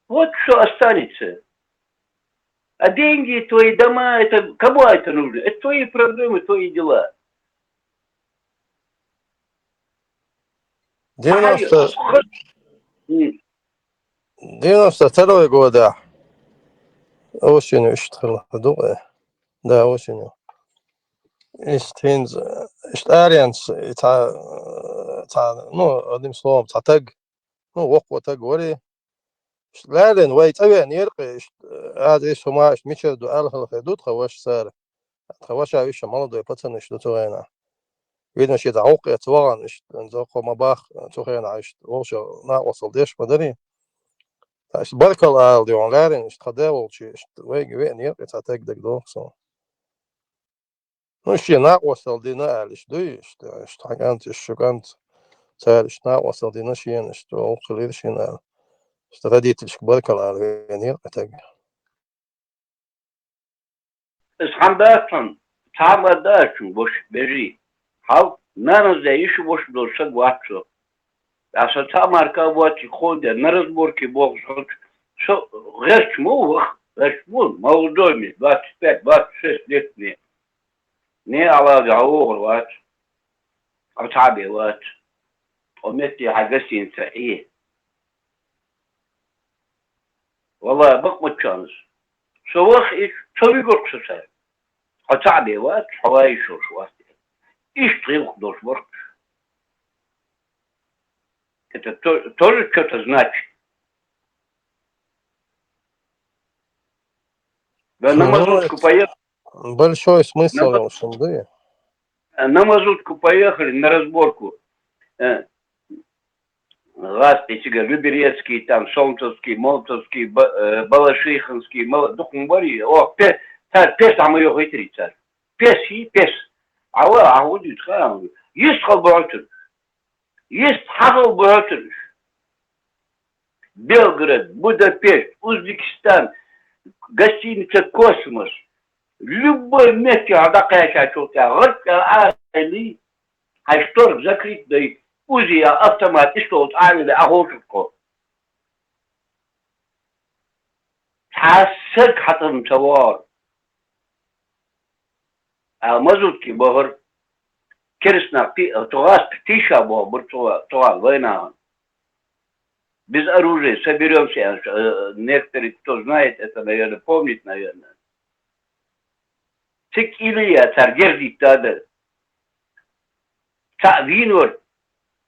вот что останется. А деньги, твои дома, это кому это нужно? Это твои проблемы, твои дела. 92 года. Осенью, что ли? Да, осенью. Альянс, ну, одним словом, таг, ну, вокво таг говори. لكن ويتأوي يرقي هذا إيش ما إيش ميشر دو أله الخدود خواش سار خواش عايش مرض يبطن إيش دوتوينا ويدنا شيء دعوق يتوغن إيش نزوق ما باخ توخينا عايش وش نا وصل ديش مدني إيش بركة الله ديون لارين إيش تداول شيء إيش ويجي وين يرقي تعتق دك دوخصو مش شيء نا وصل دينا إيش دوي إيش حاجات إيش شكانت سار إيش نا وصل دينا شيء إيش تو خليل شيء نا استفاديت إيش بركة الله يعني يرقي Ishandatın, tarladasın boş beri. Halk narız değişi boş bulsa guatso. Asa tamarka guatsi ходе, нараз борки бог что грешму, молодой, 25-26 лет мне. Не алага оғыр ват, артаби ват. Ометти хагасин саи. والله بقمتشانس سواخ إيش سوي قرص ساي هتعبي وقت حواي شوش وقت إيش تغيب دوش برق это тоже что-то значит. Да на мазутку поехали. Большой смысл в общем, да? На мазутку поехали на разборку. Gazeteci Lübiriyetski, tam Soltovski, Moltovski, Balashikhinski, Dukhmbari, o pes ama yok etriçer. Pes. Ahu diyor kan. Yisqal boğatır. Yisqal boğatır. Belgrad, Budapest, Uzbekistan, гостиница «Космос». Любой месте, али, хайшторг закрыт, да и узи автомат, и что, али, агошевко. حاسك حطم توار مازوتكي بهر كرسنا تغاز птиша бо туал война. Без оружия соберемся. Некоторые, кто знает, это, наверное, помнит, наверное. Цик Илья, царь держит тогда. Винор,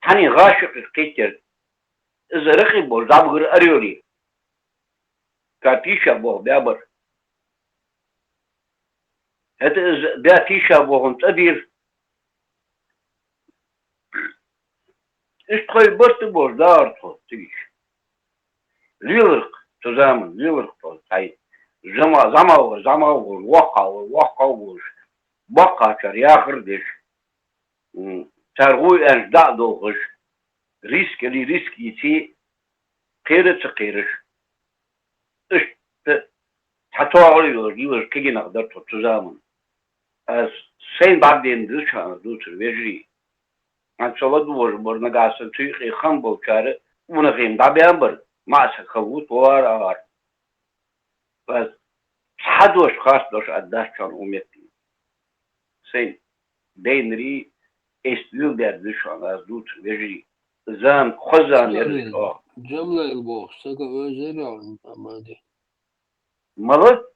они гашек кетер. Зарахи бол, забгр орели. Катиша бол, бябр. Это бятиша бол, он табир. Истой босты бол, да, арто, цигиш. Лилырк, тузамын, лилырк бол, тай. Замау, вақау, бақачар, яқырдеш. Тарғуй әнш дағдоғыш. Риск ети, қирыш. Үшті, татуағылы, лилырк, кеген ағдар тузамын. Sen bagden duşur vejri. Ançola duvar borna gasın tüyü xan bolkarı. Bunu qim da beğenbir. Masa kavut var ağır. Bas hadoş xasdoş addaşcan umetli. Sen beynri estlül derdi şu an az duşur vejri. Zan xozan yerdi. Cemle ilbo, saka özel alın amadi. Malı?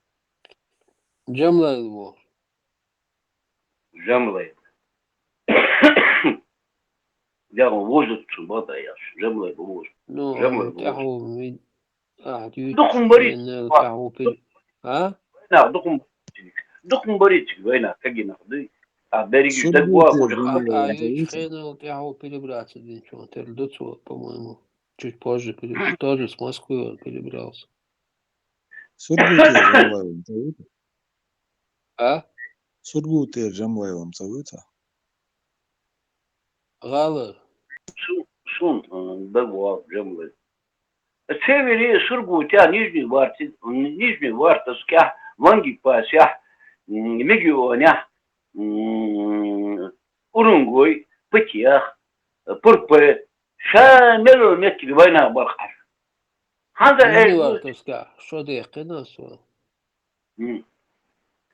Cemle ilbo. Жамлай. Я возит чубата яш. Жамлай боз. Ну, таху мид. Духум борит. Таху пил. А? На, духум борит. Война, кагина. А береги дагуа может. А Фенел таху перебраться ничего. Терлдуцу, по-моему, чуть позже тоже с Москвы перебрался. А? Сургутер Жамлайлом зовутся. Галы. Сун, дагуа, Жамлай. Севери Сургутя, Нижний Вартовскя, Вангипася, Мегионя, Урунгой, Пытях, Пурпе, Шамелу метки война бархар. Нижний Вартовскя, что ты киносу?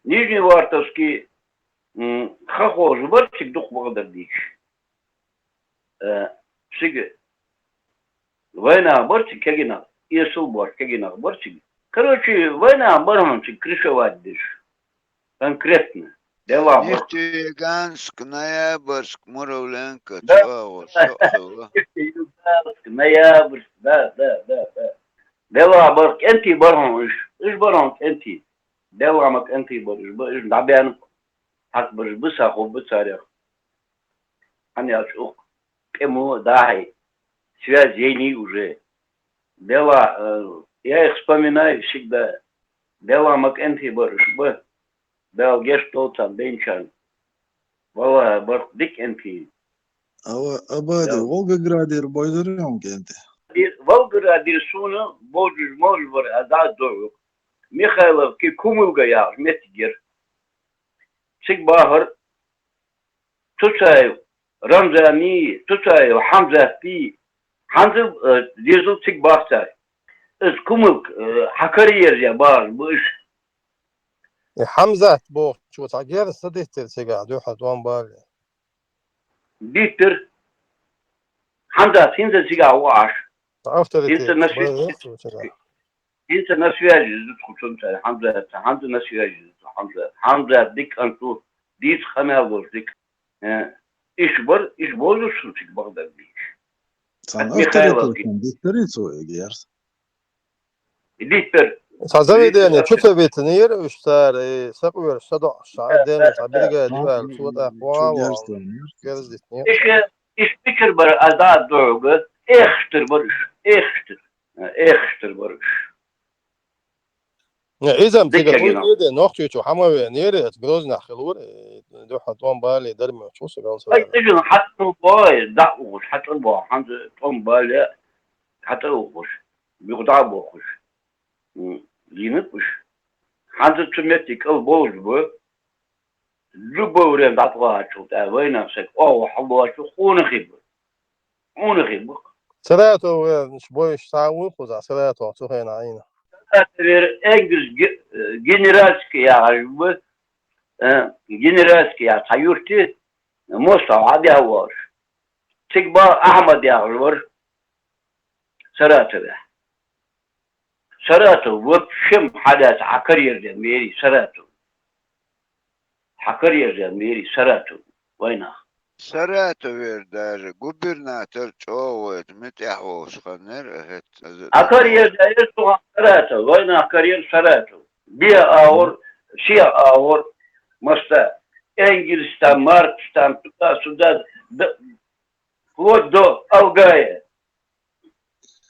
Нижний Вартовский хохож барчик дух благодардич. Шиге война барчик кегина, Иисус бар кегина барчик. Короче, война барманчик крышевать дышь. Конкретно. Дела. Нефтеюганск, Ноябрьск, Муравленко, Ноябрьск, да. Дела барк, энти барман, иш барман, энти. Девамок энти бориш, дабян хак бориш, бысаху, бысарях. Они ачух, кему дай, связь ей уже. Дела, я их вспоминаю всегда. Девамок энти бориш, дел гештолцан, денчан. Вала, борх, дик энти. Абади, Волгоградер бойдырым кенте. Волгоградер суну, божуж, может, азад дорог. Михайлов, ки кумылга яғ, метигер. Цик бағыр, Тучаев, Рамзани, Тучаев, Хамза Пи, Хамза дезу цик бағсар. Из кумылг, Хакарьер я бағыр, бұш. حمزة بو شو تعجير صديقتي سيقعد يوحد وان بالي Биттер, Хамза, синза сига уаш. عرفت Синза на связи, Хамза на связи, Хамза дик анту, дис хамел дик. İş bozulsun çık Bağdat değil. Sen авторитетом дикторицу егерс. Диттер. Сазавид يعني شو بيتنير وشتار سقوير صدع ساعدين سابيلجا دول صوت أقوى İş fikir bir azad doğru. Эхтер барыш. Эхтер барыш. إذا تيجي دكة تقول جنا. كده نوختي شو حما نيرة جروزنا خلور دو حطوان بالي درم شو سبعون أي سبعة تجن حتى باي دعوش حتى البا حتى توم بالي حتى وخش بيقطع بوخش ينقش حتى تمتك البوز بو جبورين دعوة شو تعوين نفسك أو حلوة شو خون خيب سرعته شبويش ساعة خذ سرعته سخين عينه أتبر إنجز جنرالسكي يا عجب جنرالسكي يا سيورتي مستوى عادي هواش تكبر أحمد يا عجب سراته وبشم حدث حكرير جميري سراته وينه سرعة ويردار губернатор чоует متحوش خنر حكرير جايرتو سراته وينه حكرير سراته بيا أور شيا أور مستا إنجلستان ماركستان سودان вот до Алгая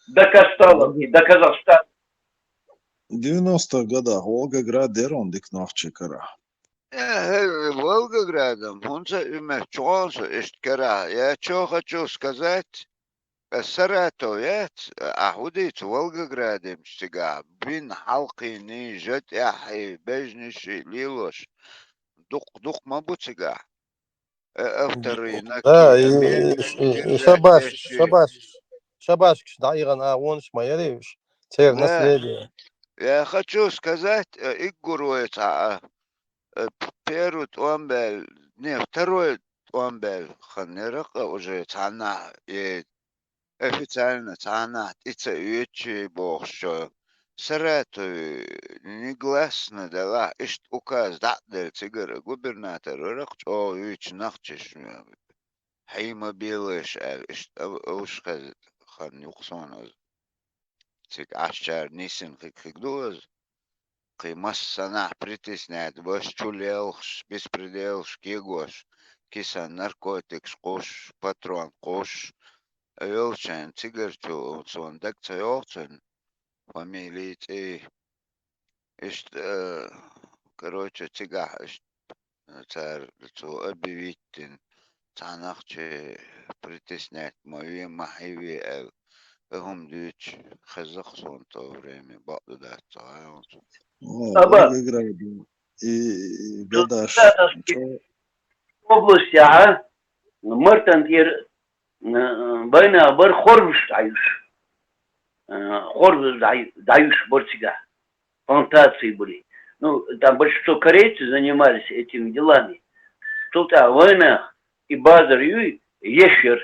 до Костоловки до Казахстана 90-х годах Волгоград дерон дик нахчикара. Волгоградом, он чонса ишткара. Я что хочу сказать, Саратов, ахудит Волгоградем стига, бин халки не жет яхи, бежниши лилош, дух мабутига. Вторые да накида, шабаш дайган вонш маяревш цер да, наследие я хочу сказать, игрует первый томбель, не, второй томбель, ханерка уже цана, и официально цана, это вечи бог, что Саратове негласно дала, ишь указ датдель цигара губернатор, ракчо веч нахчиш, хайма белыш, ишь ушка хан юксона, циг ашчар нисен хикдуаз. Кимас санах притеснять, восчулелш, беспределш, кигош, киса наркотикс, кош, патрон, кош, велчен, цигарчу, сон, декца елчен, фамилии ти, ишт, короче, цигах, ишт, цар, лицо, объявитель, цанахче, притеснять, мои махиви, هم дичь, хазах сон то время, баду да, цаянс. Волгоград и Гадаш. области مرتن بين بر خورش даюш борцига плантации были. Ну, там большинство корейцев занимались этими делами. Тут о войнах и базарью ешер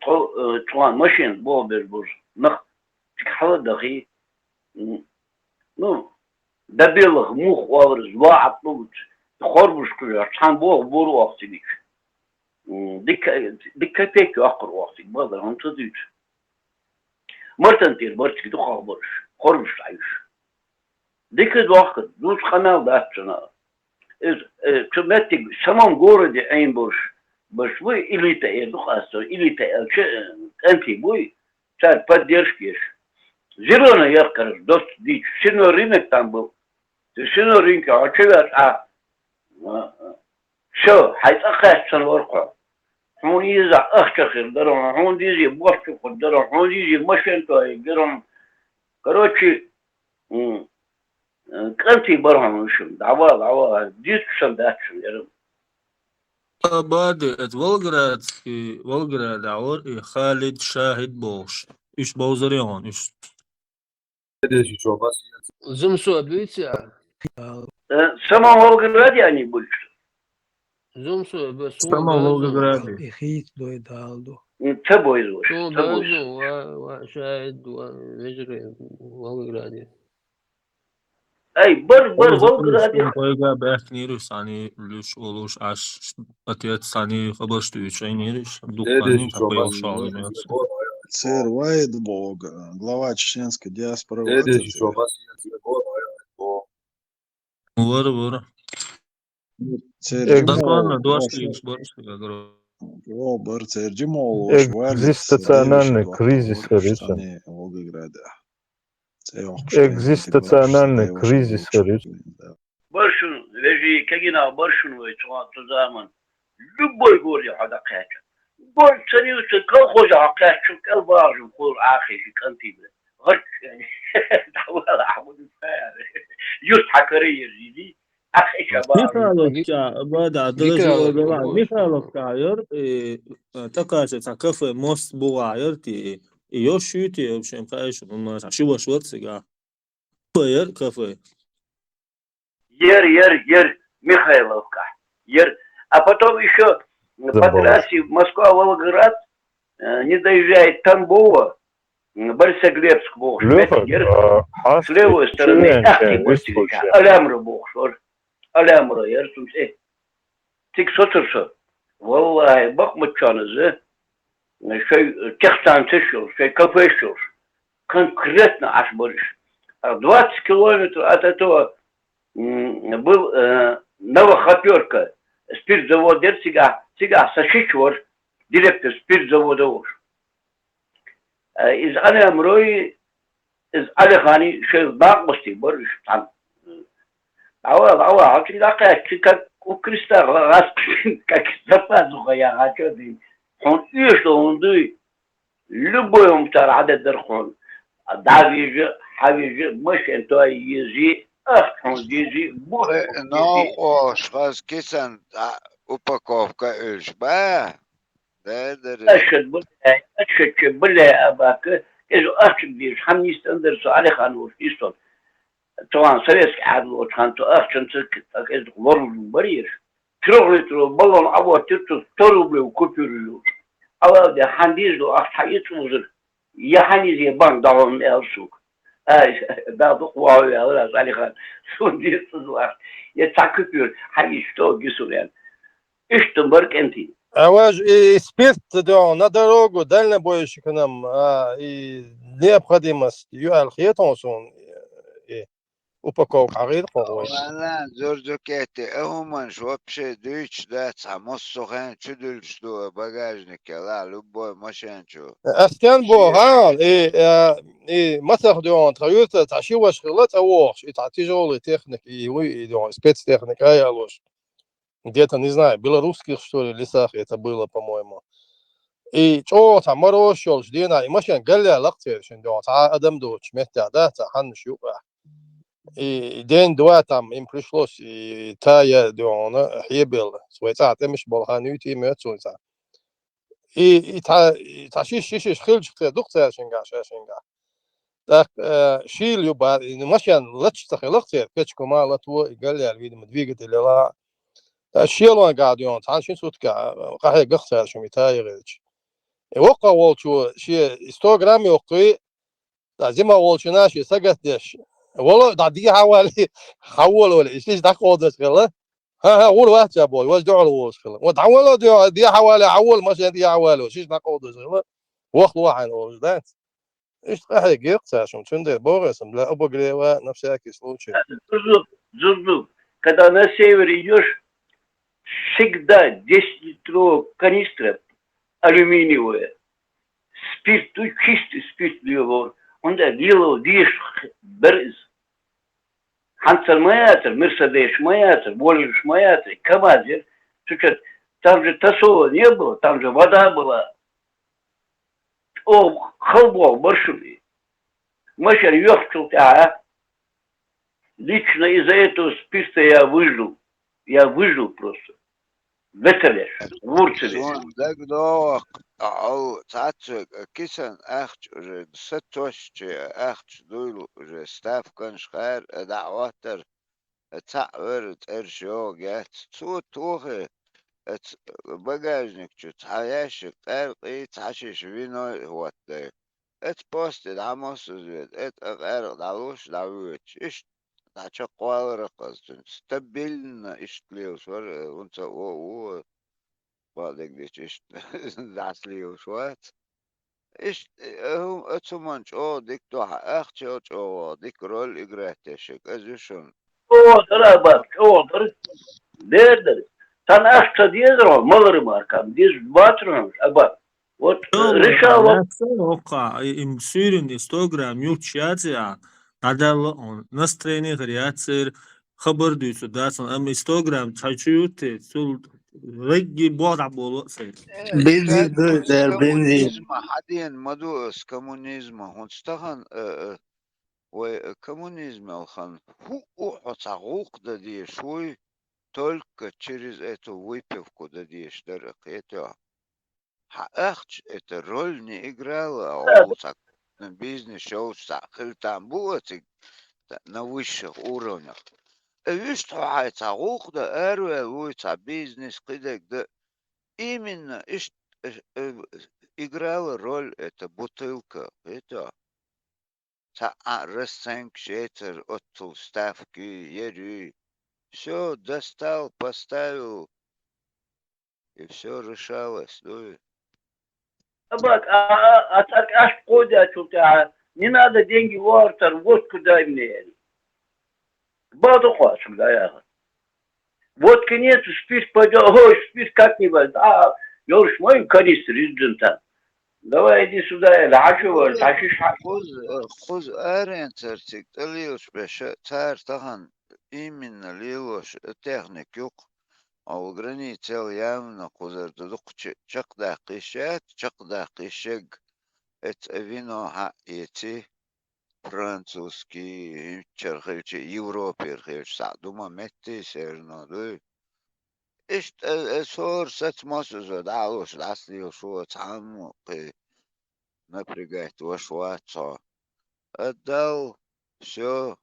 طوان ماشين بوبر بوز نخ تكحل دقي ну دبيلغ مخ وابرز واحد نوت خربش كل عشان بور وقت ديك ديك تيك اخر وقت بقدر هم تديت مرتن تير برتك دو خربش خربش عايش ديك الوقت دوش خنال داتنا از كمتك سمام غورد اين بوش باش вы элита эдукация, элита анти бой, царь поддержки. Зеленый ярко дост дичь, сильный рынок там был. Сильный рынок, а чего все, хайта хэстен ворка. Он из-за ахчахир, даром, он дизи бошку, даром, он дизи машинтой, даром. Короче, канти барам ушим, давал, дичь дачу, بعد Волгоград عور خالد شاهد بوش إيش بوزريون إيش Зумсу бюйца. Сама Волгограде они больше. Зумсу бесу. سما Волгоград بخيت دو دالدو. تبو يزوش. شو بازو وشاهد ويجري Волгограде. أي بر Волгограде. Волгоград بأخنيرش يعني ليش ولوش عش أتيت ثاني خبرش تيجي نيرش دكاني تبيع شغل Сэр Вайд Бог, глава чеченской диаспоры. ورا Сэр دكان Джумал, دوش تيجي برش تيجي О, Барцерджимол, ваш валит, Экзистенциальный кризис, штаны Волгограда. экзистенциальный кризис, برشون ویژی کگینا برشون وی تو زمان любой горе حداقات بول تريوس كل خوش عقاش شو كل باجو كل عاخي في كنتيبه غرق يعني ولا حمود الفار يضحك ريزي اخي شباب Михайловка, да, Михайловка, такая кафе мост бугайр ти ее шути в общем конечно ну шива шварцега кафе Ер Михайловка ер а потом еще по трассе Москва-Волгоград не доезжает Тамбова Борисоглебск бог с левой стороны Алямры бог Алямры ер сумсе тик сотершо والله بقمت كان شيء تختان تشوف شيء كافيه شوف конкретно аж больше 20 километров от этого был Новохоперка спиртзавод сега Сашичвор директор спиртзавода уж из Алямрой из Алихани шел бакмости больше там ава как у креста раз как запазуха я хочу он он дуй любой мтар عدد درخون داویج حویج مش انتو يجي اخون يجي ناقوش خاص كيسن упаковка اشباه اشد بلا اباك اذا اخد ديش حميست اندر علي خانوش يستون طبعا سريس عادو خانتو اخشن سكت اكيد ورن برير تروغلترو بالون ابو تيتو تروبلو كوبيرلو او ده حنديزو اخحيت وزر يا حنيزي بان داون السوق دا بقوا ولا علي خان سوندي صدوار يتاكبير حيشتو جسوريان اشتمبرك انتي Аваж и спирт на дорогу дальнобойщикам и необходимость юалхетонсон упаковка غير قوي. أنا زوجتي هم شو بشي دويتش ده تعمص سخن شو دلش دو багажник لا любой машин شو. أستيان بوهان и مسح دون تغيرت تعشيوش خلت أوش تعتيجولي техник и вы дон спецтехника я лож. Где-то, не знаю, белорусских, что ли, лесах это было, по-моему. И что там морозил, ждена, и машин галя лактер, что он адам доч, метя, да, хан шуба. И день-два там им пришлось, и тая, дона, хебел, свой цат, мش болханюти, мецунца. И ташиш хилж, дуктер, шинга. Так, шил юба, и машин лачтах лактер, печку мало то, и галя, видимо, двигатель ла. الشيلون قاعدون تعال شو سوتكا قاعد قصة شو متايرج وقع والشو شيء استوغرامي وقي لازم والشو ناشي سقطش والله دعدي حول ولا ايش داك ودس خلا ها اول واحد جابوا وزعوا له خلا ودعوا دي حوالي اول ماشي دي حوالي ايش داك ودس خلا وقت واحد وزدات ايش راح يقص شو تندر بورس لا ابو قريوه نفس هيك случай зуб когда на север идешь всегда 10 литровая канистра алюминиевая, спирт, чистый спирт львов, он да лилов диш берез. Хансер маятер, Мерседес маятер, Волиш маятер, Камазер, там же тасова не было, там же вода была. О, холбов большой. Машин ехал, лично из-за этого спирта я выжил просто. Ветелеш, вурцелеш. Так долг, цацик, кисан ахч уже сатошчи ахч дуйлу уже став коншхар дعватер цаверт эршо гет цу тухе багажник чуть хаяшик эрqi цашиш вино вот это постит амос это غير دعوش دعوش إيش عشان قوارق стабильно иштлиус var und so بعدك ديش إيش دعسليوس وات إيش هم أتسمنش ديك توح أختي ديك رول إجراتشك أزوشون ترى بس در Там авто дезро, малырмаркам, дез батрым, аба. Вот решал вопрос. Ока им сюрин Instagram ючаца надал настроение реакция خبر ديسو داسن ام Instagram تشيوتي سول رجي بوضع بولوسي بنزين شاد دو هونس دار بنزين كومونيزم حدين مدوس كومونيزم هونس تخن وكоммунизм الخن هو حصاغوق да دي شوي только через эту выпивку да дишь дырок это ахч эта роль не играла олсак на бизнес шоу сахил там было на высших уровнях. Видишь, что حصاغوق да эруэ луйца бизнес кидек да именно играла роль эта бутылка это расценк шейтер оттул ставки ери. Все достал, поставил, и все решалось. Ну, Абак, а так аж ходят, не надо деньги в артер, водку дай мне. Баду хочешь, да я. Водки нет, спишь, пойдем, ой, спишь как-нибудь. А, ёрш, мой канистр из там. Давай иди сюда, العشوة الحشيش خذ أرنتر تليوش باش تار تهان именно лилош техник юк ал границел явно кузер дудук чакда кишек эт вино ха эти французский черхичи Европе хич садума метти серно ду ишт сор сет масуза далош ласлио шо цаму напрягает вашу отдал все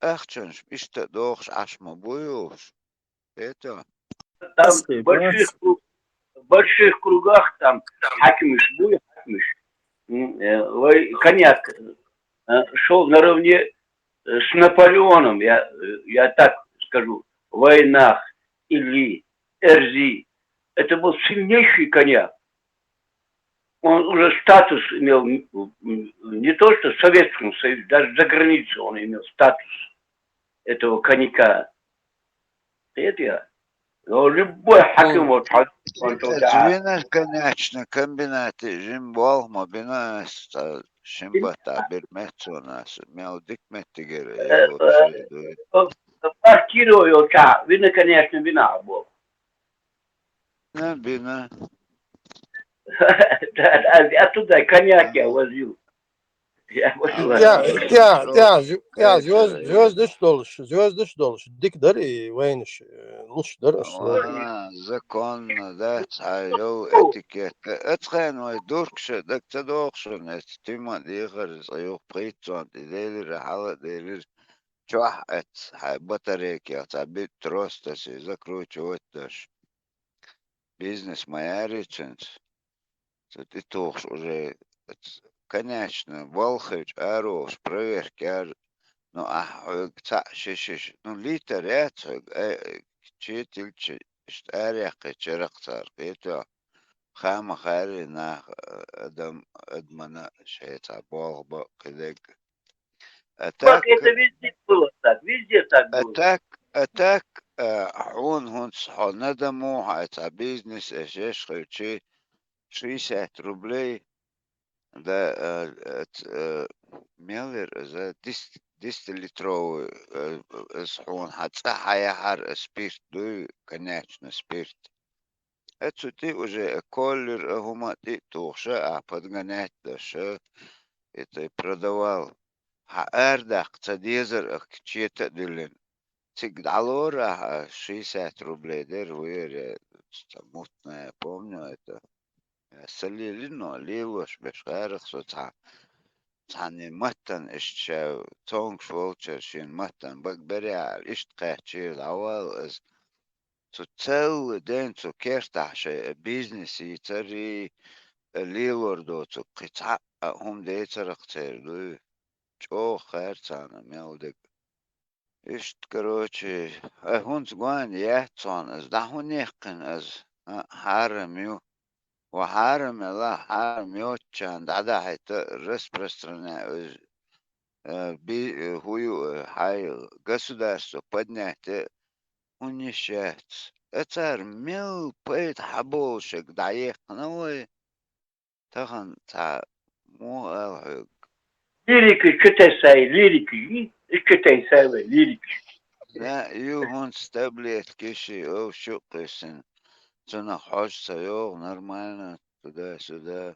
ахчанш ишта дохш ашма буюш это там в больших кругах там хакимиш, буй хакимиш. Коньяк шел наравне с Наполеоном, я так скажу, в войнах или Эрзи. Это был сильнейший коньяк. Он уже статус имел, не то что в Советском Союзе, даже за границей он имел статус этого коньяка. Это я. Но любой хаким вот звена, конечно, комбинаты жимбол, мобинас, шимбата, бермецонас, мелдик метигер, квартиру его вина, конечно, вина был. Бина. Оттуда коньяк я возил. звездыш долш. Дик дари вейниш, луч дар. Законно, да, царел этикет. Эцхен мой дуркше, дак цадокшен, эт тима дихар, заюх притсон, делир, хала делир. Чуах, эт батарейки, бит тростаси, закручивать бизнес моя реченц. Ты тохш уже, конечно, Волхович, Арош, проверки, ну, шиш, ну, литр, читильчи, اريق شرقتر قيتو خام خاري ناخ ادمنا شيء تابوغ بقلق Как это везде было так, везде так было. اتاك حون هون صحو ندمو هايتا بيزنس اشيش خيوشي 60 рублей да ميلر за 10-литровый صحون حتى حر спирт, ну, конечно, спирт. Это ты уже колер гумати туша, а подгонять даже это продавал. Эрдах цадезер чьето дилен. Цигдалора 60 рублей дер мутная, помню это. Солилино, лилош, бешгарах, соца. Тани маттан ишча тонг шволчер шин маттан багберял ишткачир авал از تو تل دين تو كيرتاح بيزنس يتري ليلوردو تو قطع هم دي ترقتير دو جو خير تانا ميودك اشت كروچي هونت قوان يهتون از ده هون يقن از حارميو وحارم الله حارم يوتشان دعدا حيث распространяю хую хай государство поднять уничать أتر مل بيت حبوشك دعيق نوي تخن تا مو أوحق Лирики читай, лирики, и читай сами, лирики. لا يوهون ستابليت كيشي أو شقسن تنا حوش سيوغ نرمانا туда-сюда.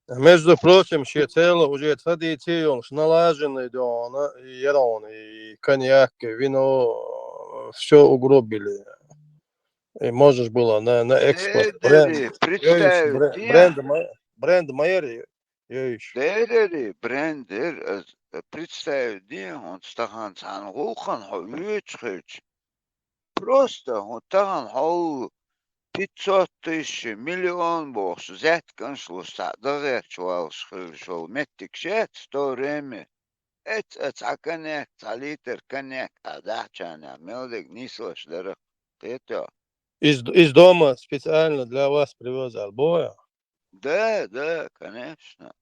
Между прочим, Щецело уже традицион, налаженный дона, и ярон, и коньяк, и вино, все угробили. И можешь было на экспорт. Дедери, представь, Бренд Майер, Дедери, брендер, представь, он стахан цан гулхан ховючхич. Просто он тахан хол 500 тысяч, миллион бокс, зет коншлуса, дагерчвал шхыршол, меттик шет, 100 время. Это коньяк, литр коньяк, а дачаня, мелдик нислаш, дырок. Это. из дома специально для вас привез Албоя. Да, конечно.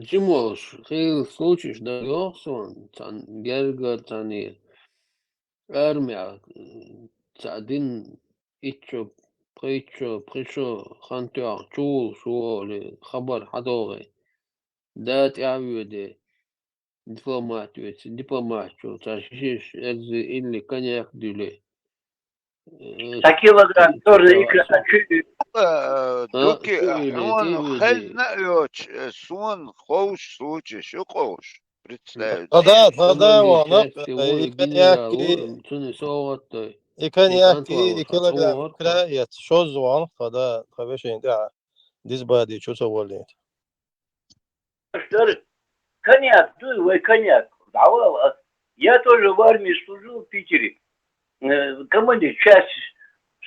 Тимош, ты слушаешь, да, Йохсон, Герга, Тани, армия, один, ичо, причо, хантер, чул, шуоли, хабар, хадоги, дат авиоде, дипломатию, ташишиш, экзи, или коньяк дюле. За килограмм тоже икра. Дуки, он хезна ёч, сон хоуш случай, шо хоуш. Представь. Да, он, и коньяк, и килограмм краец, что звон, когда вешаем, да, дисбади, что соволит. Коньяк, дуй, коньяк. Я тоже в армии служил в Питере. Команде часть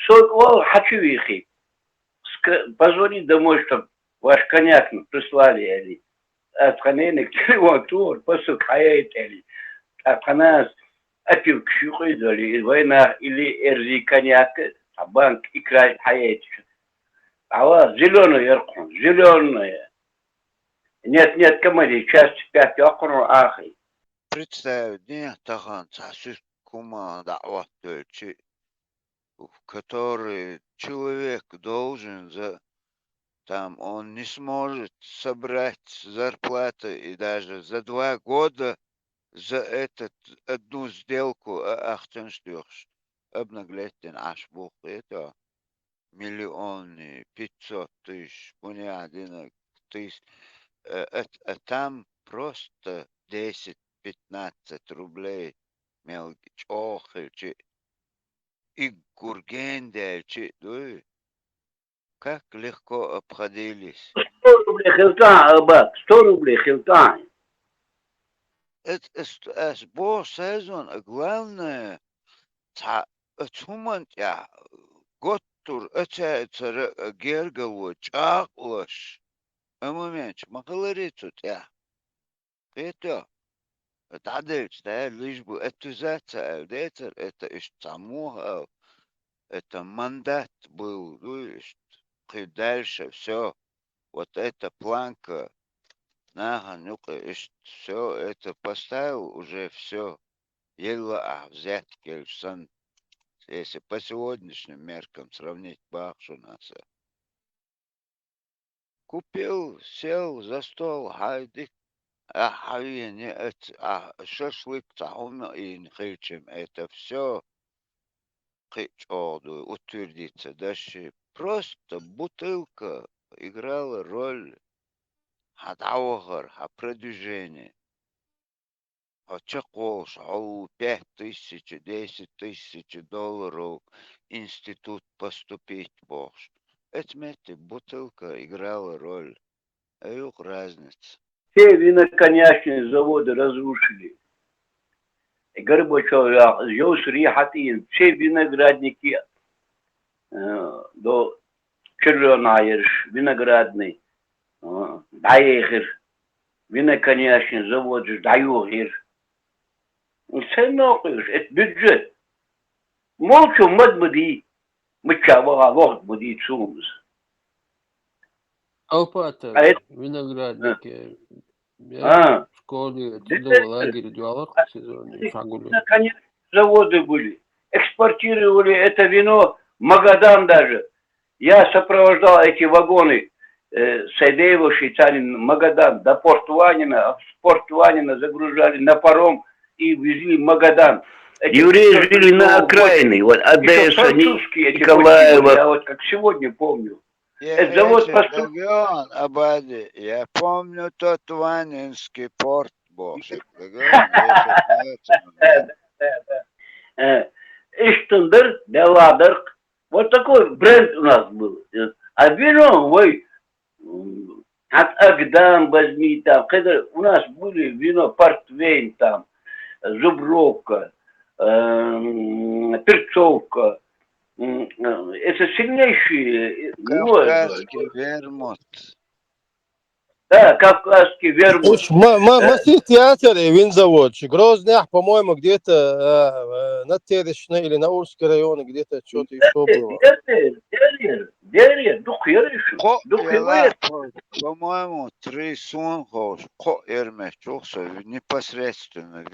40 хочу ехать. Позвони домой, чтобы ваш коньяк прислали. Отханенек телефон тур, после каяет. Отханас опил кшухой доли. Война или эрзи коньяк, а банк икра хаяет. А зеленый яркон, зеленая. Нет, команде часть 5 окно ахи. Представь, не тахан, цасюс кума дa'ват дольчи, в который человек должен там он не сможет собрать зарплату и даже за 2 года за одну сделку ахтенштюрш обнаглетен аж бух это 1 500 000 1 тысяч. Там просто 10-15 рублей мелкий охельчи и гургендельчи, да? Как легко обходились. 100 рублей хилтан, Абак, 100 рублей хилтан. Это сбор сезон, а главное, цумантя, готтур, это гергово, чаклаш. Момент, макаларицу тя. Это تعدلش ده ليش بو اتوزات الداتر это ايش самого это мандат был лишь и дальше все вот эта планка нага ну-ка все это поставил уже все ела взять кельсон если по сегодняшним меркам сравнить бахшу нас купил сел за стол хайдик حبيبي شاшлык и хичем это все утвердиться дальше просто бутылка играла роль о продвижении чекол 5000 10 000 долларов институт поступить боже это бутылка играла роль разница. Все виноконьячные заводы разрушили. Горбачев взял с Рихатин, все виноградники до Червонайрш, виноградный, Дайехер, виноконьячный завод, Дайохер. Все нахуй, это бюджет. Молчу мадмади, мчава, вахт мади цумз. Алпата, виноградники. Я в школе, в лагере, 2 сезона, шагули. Наконец, заводы были. экспортировали это вино в Магадан даже. Я сопровождал эти вагоны Сайдеева, Швейцария, Магадан, до порта Ванина, а с порта Ванина загружали на паром и везли в Магадан. Евреи жили на окраине, вот Одесса, Николаева. Я вот как сегодня помню. Это завод Регион, Абади, я помню тот Ванинский порт был. Иштендер, Беладер. Вот такой бренд у нас был. А вино, ой, от Агдам возьми там. Когда у нас были вино Портвейн там, Зубровка, Перцовка. Это сильнейшие. Кавказский вермут. Да, кавказский вермут. Массив театре, винзавод. Грознях, по-моему, где-то на Теречной или на Урский районе, где-то что-то еще было. По-моему, 3 сунхов, непосредственно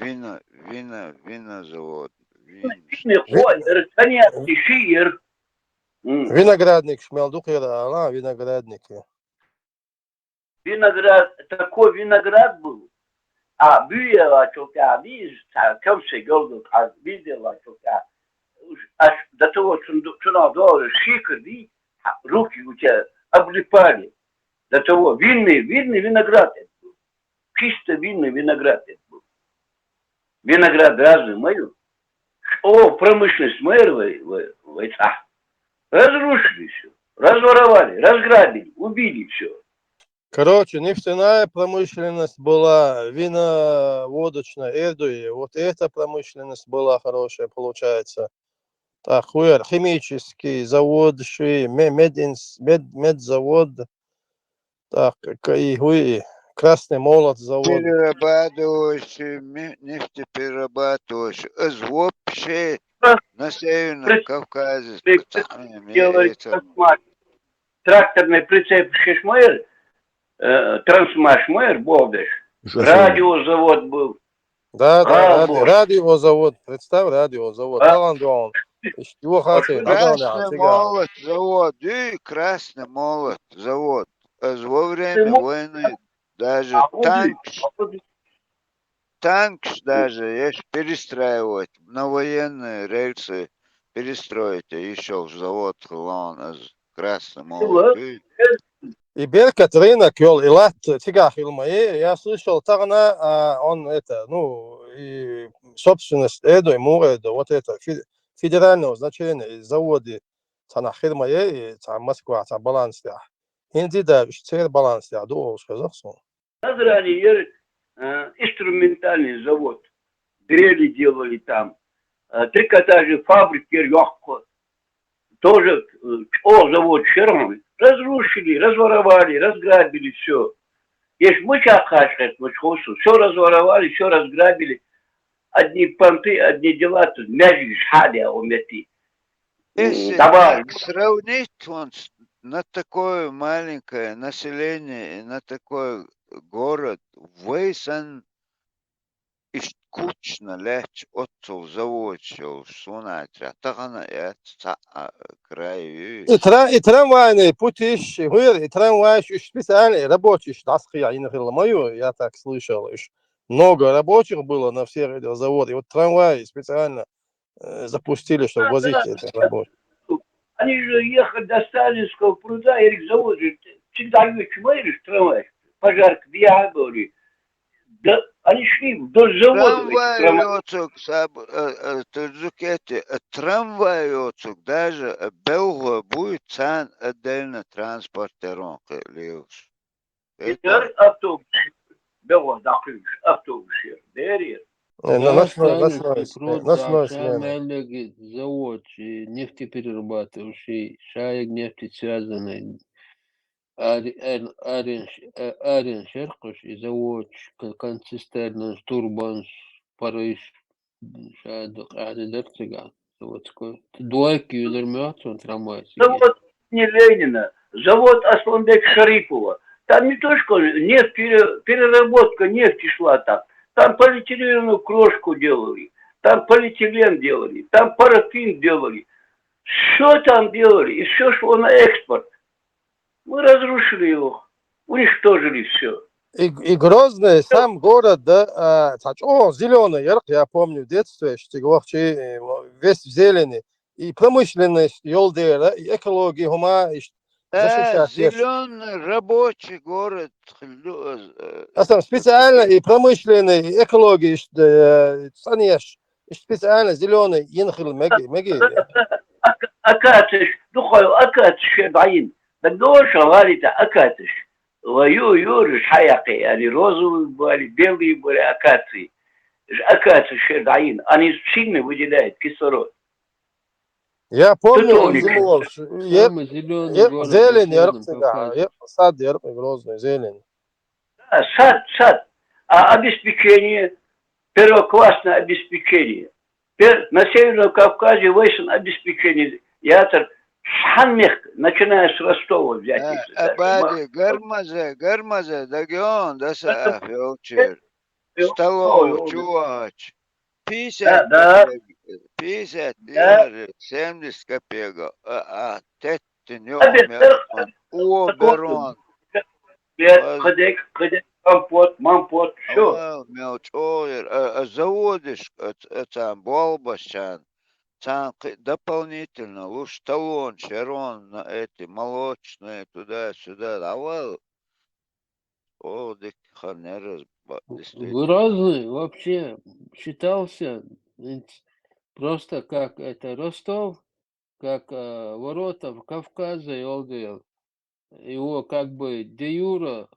винозавод. Виноградник, Шмелдухера, виноградники. Виноград, такой виноград был. А büyüyorlar çok ya. Biz kimse gördük, az bildiler çok ya. До того, что doğru шикарный, руки у тебя облипали. До того, винный виноград это был. Чисто винный виноград это был. Виноград разный мою. О, промышленность мэры, разрушили все. Разворовали, разграбили, убили все. Короче, нефтяная промышленность была, виноводочная, Эрдуи, вот эта промышленность была хорошая, получается. Так, химический завод, медзавод, так, и Красный молот завод. Перерабатывающий, нефтеперерабатывающий. Вообще на Северном Кавказе. Тракторный прицеп Шишмайр, Трансмашмайр, Болдыш. Радиозавод был. Да, радиозавод. Представь, радиозавод. Таландон. Красный молот завод. И Красный молот завод. Во время войны даже танк даже есть перестраивать на военные рельсы, перестроить еще завод Красный молот. И Беркат рынок, и лат, тигах илмае, я слышал, Тарна, он это, и собственность Эду и Муреду, вот это, федерального значения, заводы, на Хирмае, и Москва, баланс, Инди да, цер баланс, думал, сказал. Назрали инструментальный завод, дрели делали там, трикотажи, фабрики, легко. Тоже завод Черный. Разрушили, разворовали, разграбили все. Есть все разворовали, все разграбили. Одни понты, одни дела, тут мяжи, шаля, умети. Если так сравнить на такое маленькое население, на такой город, Вейсан скучно лечь отцов заводчиков, сунатра, тагана краю. И трамвайные пути, и трамвай специальные рабочие, я так слышал, много рабочих было на всех этих заводах, и вот трамваи специально запустили, чтобы возить это рабочих. Они же ехали до Сталинского пруда, и завод же всегда вечером трамвай, пожарка, я говорю. Да, они шли вдоль завода. Трамвайоцук даже Белго будет цен отдельно транспортером. Автобус. Белго, да, автобус. Берет. Завод нефтеперерабатывающий, шаек нефти связанный. Арен Шеркуш и завод концистерн Турбанс Париж Шадок Адерцега. Двойки юдермёт он трамвай. Завод не Ленина, завод Асланбек Шарипова. Там не только нефть, переработка нефти шла там. Там полиэтиленовую крошку делали. там полиэтилен делали, там парафин делали. Что там делали? И все шло на экспорт. Мы разрушили его, уничтожили все. И Грозный, сам город, да, о, зеленый, я помню, в детстве, что вообще весь в зелени. И промышленность, елдер, да, и экология, хума, защищать. Зеленый рабочий город. А там специально и промышленный, и экология, санеш, специально зеленый, янхил, меги. أكاتش دخلوا أكاتش بعين بدوش غالية أكاتش ويورش حيقي يعني روزو بالي بيلي بالي أكاتي أكاتش بعين أنا سيني выделяет кислород. Я помню, Тутовник. зимовал, Самый зеленый город зелень, на Северном Кавказе. сад, Грозный, зелень. Да, сад. А обеспечение, первоклассное обеспечение. На Северном Кавказе высшее обеспечение. Ятер шанмех, начиная с Ростова взять. Абади, гармазе, дагион, даса, фелчер. Столовый, чувач. 50 лир, 70 копеек. А ты не уберон. Ходек, компот, все. Мелчойер. Заводишь, это болбащан. Там дополнительно луж талон, шарон, эти молочные, туда-сюда. Давай. О, дик харнеры. Грозный вообще считался просто как это Ростов, как ворота в Кавказе, Олдел. Его как бы де юра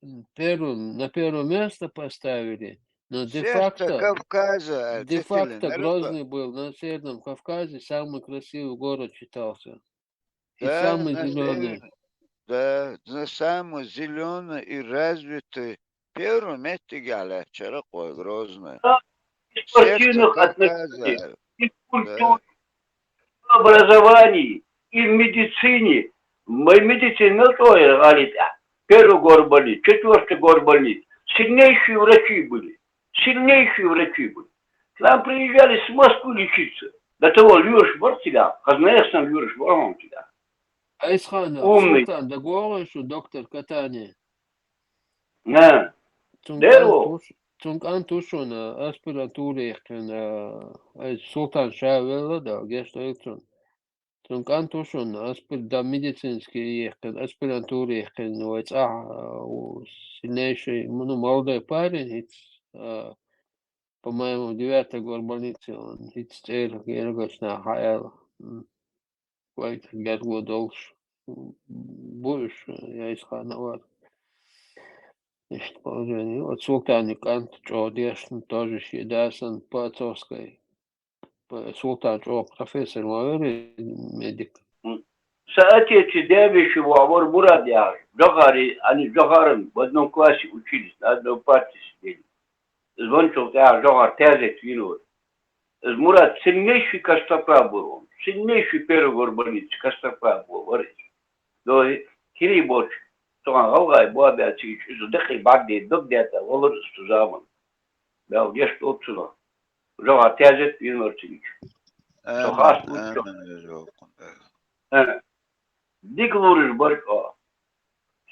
на первое место поставили, но Сердце Кавказа. де факто Грозный был на Северном Кавказе самый красивый город считался. И самый зеленый. Да, самый зеленый и развитый. Первый месте галя, Чаракой, Грозный. Спортивных отношениях, и в культуре, и в образовании, и в медицине. В медицине тоже говорит, первый год болит, четвертый год болит. Сильнейшие врачи были. К нам приезжали с Москвы лечиться. До того Люрш Бортига, Казнаевсан Люрш Бортига. Айсхан, Умный. Султан, договоришь, что доктор катания. Да. Цунк Антушун, аспирантуре, Султан Шавела, да, где что это? Цунк Антушун, да, медицинский, аспирантуре, сильнейший, ну, молодой парень, по-моему, 9-й год больницы, он на ХЛ. Quite get good also. Будешь, я исханавар. Значит, положение. Вот султаник Ант Чодешн тоже считается по-отцовской. Султан Чо профессор мой медик. Соотечи Девичи Вавор Мурад я. Джохари, они Джохаром в одном классе учились, на одной партии сидели. Звончил я Джохар Тязет виноват. Мурат сильнейший Каштапра был он. Сильнейший первый год больницы Каштапра был. Но Кири Боч, то он Алгай Буабиачич, Дехи Багди, Догдета, Волор Сузаман. Да, где что отсюда. Джохар Тязет виноват. Диглуриш Барка.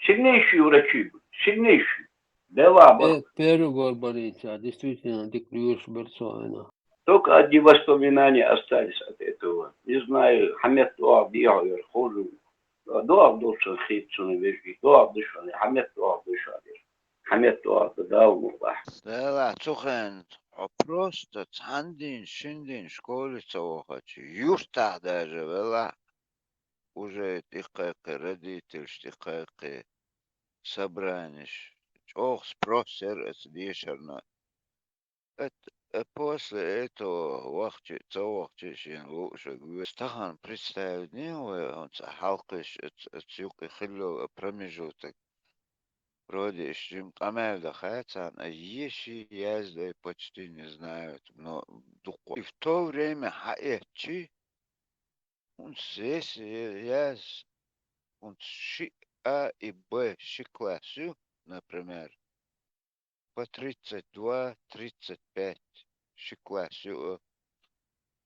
Сильнейшие врачи были. Сильнейшие. Дела. Первый год больницы, действительно, Диглуриш Барцовина. Только одни воспоминания остались от этого. Не знаю, Хамед Дуав Диагер, хожу. Дуав душан хитсуны вежги. Дуав душан, Хамед Дуав душан. Хамед Дуав дал мула. Да, цухен. Просто цандин, шиндин, школица охачи. Юрта даже вела. Уже тихайки родитель, тихайки собраниш. Ох, спросер, это вечерно. После этого вахчи, цавахчишин, лучше стахан представить не он халкиш, это хило промежуток. Вроде еще камер дахается, а ещё язды почти не знают, но и в то время хаячи, он здесь яз, он ши А и Б ши классу, например, по 32-35. شكلاسي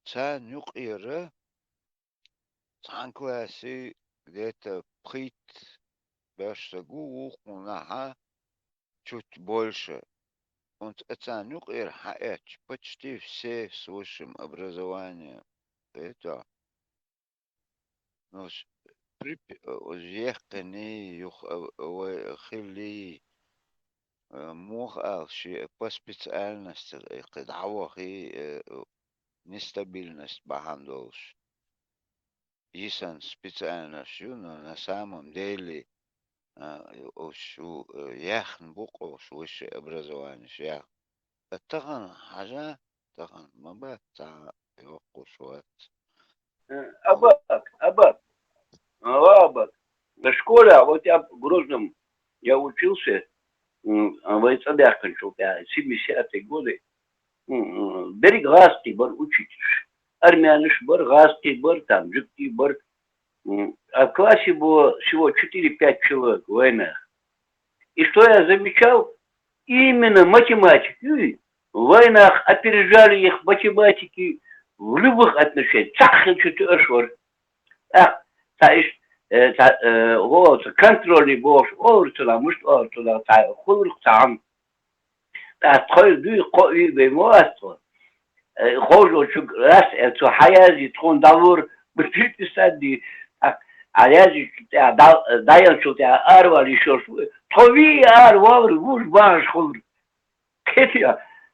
تان يقيرة تان كلاسي где-то прит бешсагу унаха чуть больше. Und это нюкер хаэч почти все с высшим образованием. Это ну ехкани юх хили мох алши по специальности кдавахи нестабильность бахандолш. Исан специальностью, но на самом деле яхн буквош высшее образование ях. تغن حاجة تغن ما بتاع يوقف شوية Абак, на школе, вот я в Грозном, я учился, в ИЦД кончил, 70-е годы. Берег Гаский бар учитель. Армяныш бар, Гаский бар, там, Жидкий бар. А в классе было всего 4-5 человек в войнах. И что я замечал? Именно математики в войнах опережали их математики в любых отношениях. Вот, контрольный бог, орцела, муж орцела, хулур там. Такой дуй кои бемоаство. Хожу чук раз, это хаязи тхон давур, бутити сади. Аязи даян чута арвал еще. Тови арвал, вуж баш хулур.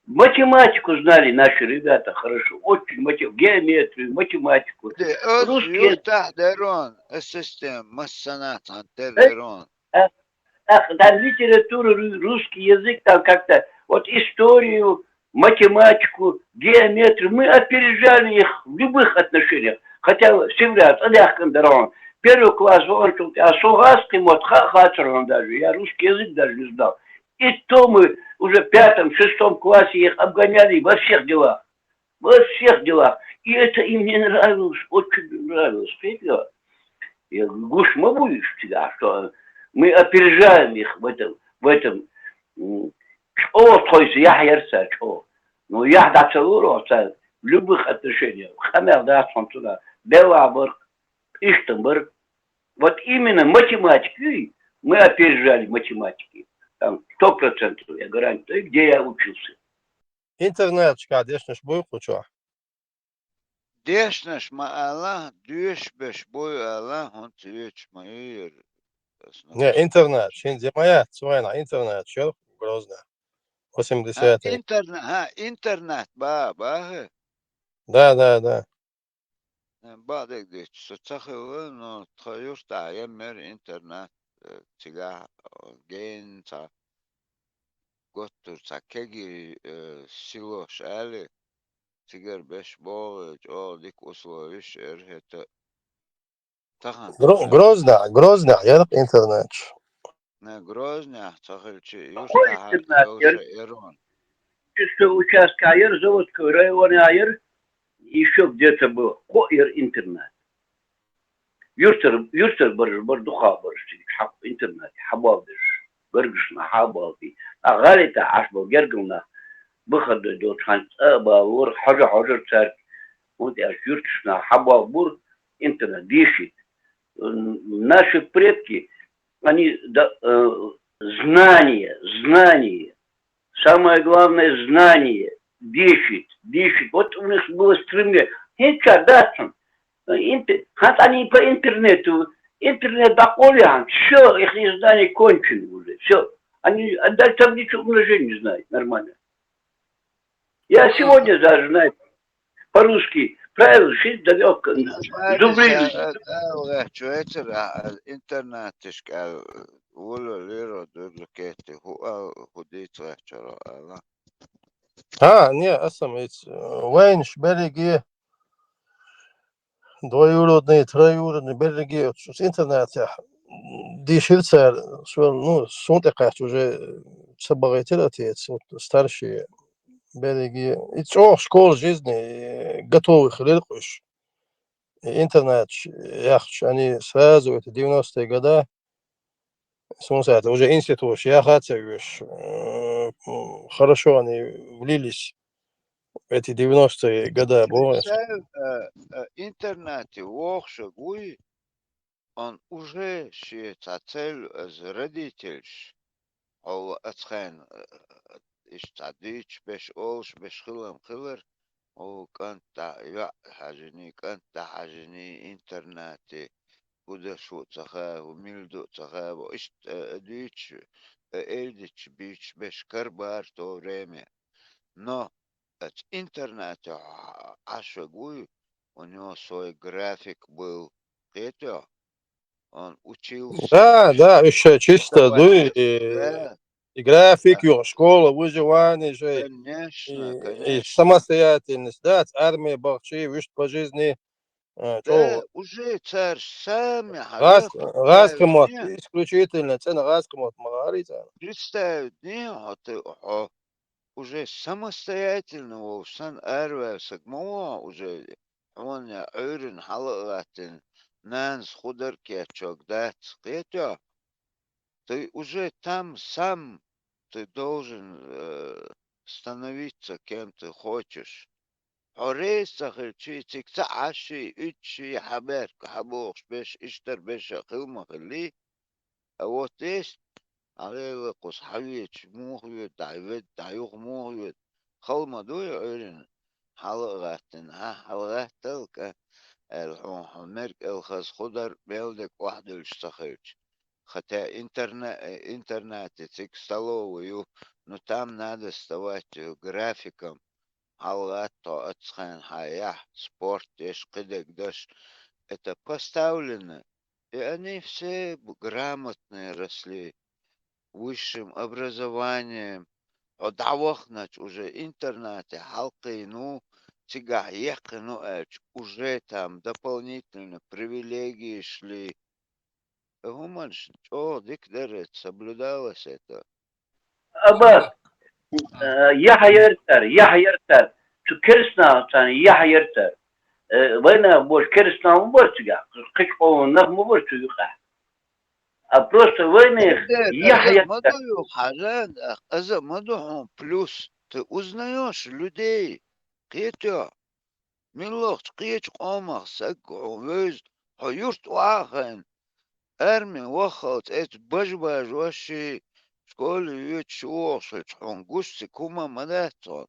Математику знали наши ребята хорошо, очень геометрию, математику. Русские тахдерон, систем, массанат, антерлерон. Там литература, русский язык, там как-то, вот историю, математику, геометрию, мы опережали их в любых отношениях. Хотя всегда, первый класс, он а сугаский мод, даже, я русский язык даже не знал. И то мы уже в 5-6 классе их обгоняли во всех делах. Во всех делах. И это им не нравилось, очень нравилось. Я гуш мабуешь всегда, что мы опережаем их в этом. То есть я ярца, но я дацелуру в любых отношениях. Хамер дацон туда, Белабор, Иштенберг. Вот именно математики мы опережали математики. Там 100%, я гарантирую, где я учился. Интернет, конечно, бой кучу. Дешнаш маала, дюш беш бой ала, он твич маир. Не, интернет, şimdi моя, своя интернет, что Грозно. 80-е. Интернет, ба. Да. Бадек дич, соцахил, но тхаюш таемер интернет. Тига ген та готтур та кеги сило шали тигер беш бог о дик условиш это тахан Грозно, я интернет. не Грозня тахилчи юшта юша Ирон. Чисто участок Айр, заводской район Айр, еще где-то был Коир интернет. Юстер бардуха барышти حق интернет حبابش برجشنا حبابي أغالي عاش بجرجنا بخد دوت خان باور حاجة صار وانت يرتشنا حبابور интернет дишит. Наши предки, они знание, самое главное знание, дишит. Вот у них было стремление. Они по интернету, интернет доколе, все, их знания кончены уже, все. Они дальше таблицу умножения не знают нормально. Я сегодня даже знаю по-русски правило 6 далеко. Интернет, Уло лиро дурлукети, худить вечора, Не, асамец. Вайнш береги. Двоюродные, троюродные береги. С интернета. Диширцер, сунтекать уже собогатели, старшие береги. И школ жизни готовых лиркуш. Интернет, они сразу, это 90-е годы. Это уже институт, я хочу, хорошо они влились эти 90-е годы, помнишь? Интернете вохша гуи, он уже считается цель из родителей. Ол ацхайн иштадич беш олш беш хилам хилер. Ол канта я хажини интернете. Куда шо цаха, умильду цаха, ишт дич эльдич бич беш карбар то время. Но от интернета ашагую, у него свой график был. Это он учился Да, еще чисто, ну Да, и график, и школа, выживание же, конечно, и конечно. самостоятельность, да, армия, бахчи, выше по жизни, Да, то уже царь сами халях раскомот, исключительно цена раскомот, магарita. представь дни, уже самостоятельно вовсан арве сагмова уже он я урин халатин нанс худар кечок дат скетя. Ты уже там сам ты должен становиться кем ты хочешь. Орейсах читик цаши ичи хабер кабош беш иштер беш хилмахли. А вот есть عليه قوس حبيت موهيت دايفيد دايوخ موهيت خلما دوي عيرين حلقاتن حلقاتلك المرك الخاص خضر بيلدك واحد الشتخيش хотя интернет тик столовую, но там надо вставать графиком халато ацхан хая спорт ешкидек даш это поставлено и они все грамотные росли высшим образованием, одавахнач уже интернете, халкы, ну, тига, ну, уже там дополнительно привилегии шли. Гуманш, диктарет, соблюдалось это. Аббас, يحيرتر شو كرسنا تاني يحيرتر وين بوش كرسنا مبرتجا قيك أو نغ مبرتجا просто وين يحيرتر أزا مدوحهم плюс ты узнаешь людей قيتو من لوقت قيت قومك سقعوا ويز حيورت واخن أرمي وخلت بجبج وشي школе ведь слушать, он густи кума манетон.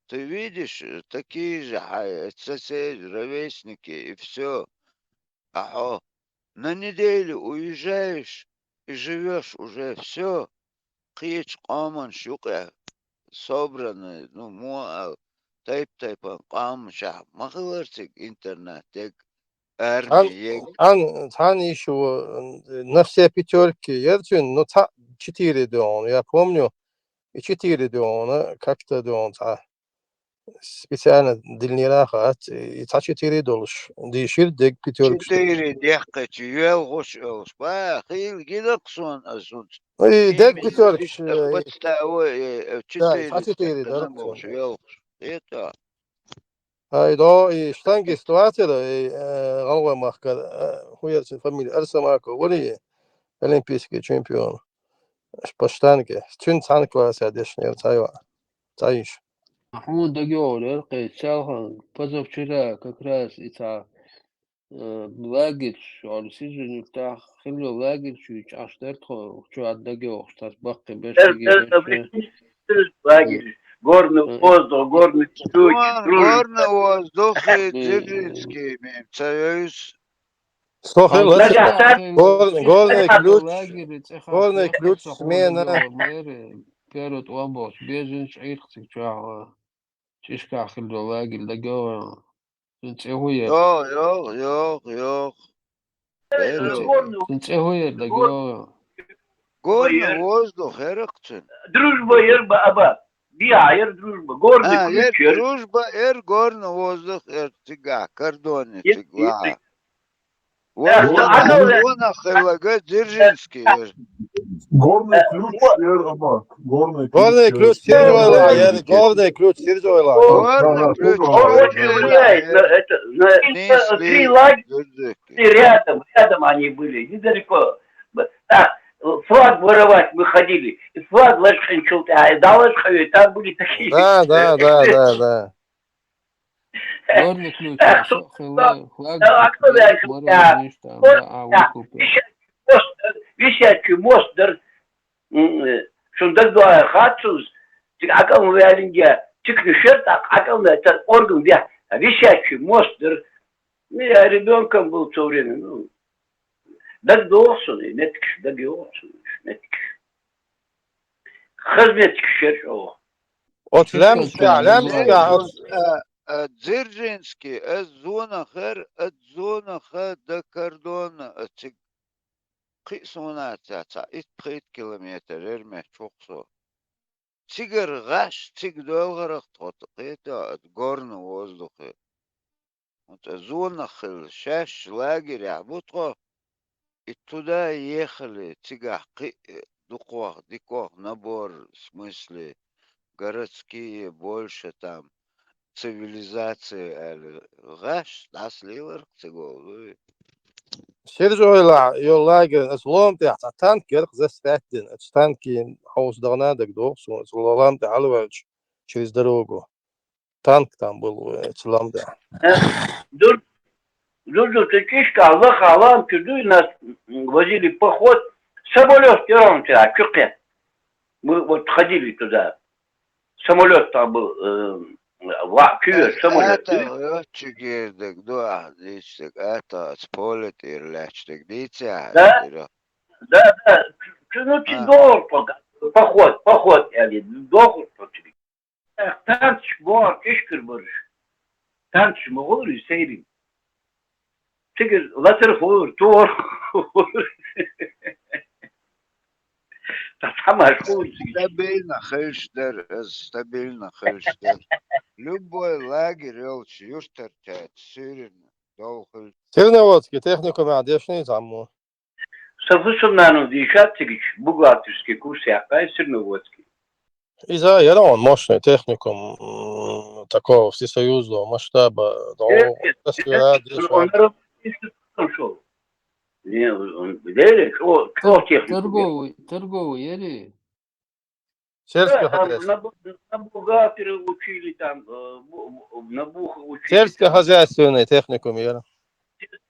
Ты видишь, такие же соседи, ровесники и все. А на неделю уезжаешь и живешь уже все. Кич каман шука собраны, ну муал тайп кам шах. Махлартик интернет, армия. Ан еще на все пятерки, я ну 4 дон, я помню, и 4 дона, как-то дон, специально дельнирахат, и 4 доллар, дешир дег пятерки. 4 дехкачи, елгош, ба, хил гидаксон азут. И дег пятерки. Подставой 4 да. Это. Да, и штанги ситуация, и голова махка, хуярцы фамилия Арсамако, вони олимпийский чемпион. По штанге. Чун цанква сядешнер цаиш. Махмуд договор, Чалхан, позавчера как раз лагерь, он сижу так, хило лагерь, чуть аж дертхо, что от договор, что бахка бешки. Горный воздух, горный ключ, горный воздух и Дзержинский, союз. Горный ключ, смена. Перед обоз, беженч, ирхтик, чишка хило лагерь, договор. Горный воздух, эректин. Дружба, ерба, аба. Биайер дружба, горный ключ. Дружба, горный воздух, тига, кордоны, тига. Вон хилага Дзержинский. Горный ключ, аба. Горный ключ, Сержой главный ключ, Сержой Горный ключ. Он очень влияет на 3 лагеря рядом они были, недалеко. флаг воровать мы ходили. И флаг лашхенчил, а да лашхаве, там были такие. Да. Горный ключ, а флаг А кто берет, дальше? мороженое там, да, а выкупил. Висячий мост, шундагдуая хатсус, акал вялинге, чикнешер так, акал это орган вя, висячий мост, я ребенком был в то время, ну, дагдосон, нетикш, дагиосон, нетикш. Хазметик шершо. От Лемска, Дзержинский, от зона хер, от зона ха до кордона, قسمنا تعيد بخيت كيلومتر ارمي شوقسو تيجر غاش تيج دولغرق تقيتا تقورن ووزدقي انت زون خل شاش لاجر يعبطقو اتودا يخلي تيجا دقوة ديكوه набор в смысле городские больше там цивилизации غاش تاسليلر تيجو Sergio'yla yollarga slom tagt tank gerq zastatden танки хаусдагна так доксу слолам та алвач через дорогу танк там был сломда Дур, ты кишка, Allah Аллах, чудой нас возили в поход. Самолет первым вчера, чуке. Мы вот ходили туда. Самолет там был, самолет. Это летчик girdik, да, летчик, это с поля ты летчик, дитя. Да. Ну, доллар поход, я говорю, доллар получили. Танч, бор, кишкер борыш. Танч, могу ли сейрим? Тигр, латер хор, тор. Стабильно хельштер. Любой лагерь, юртертет, сирен, долхель. Терноводский техникум адешный заму. Софусумнану дишатсигич, бухгалтерский курс япай Серноводский. И за он мощный техникум такого всесоюзного масштаба. Он институтом шел. Он Торговый, или? На бухгалтера учили там, на буха учили. Сельскохозяйственный техникум, Ера.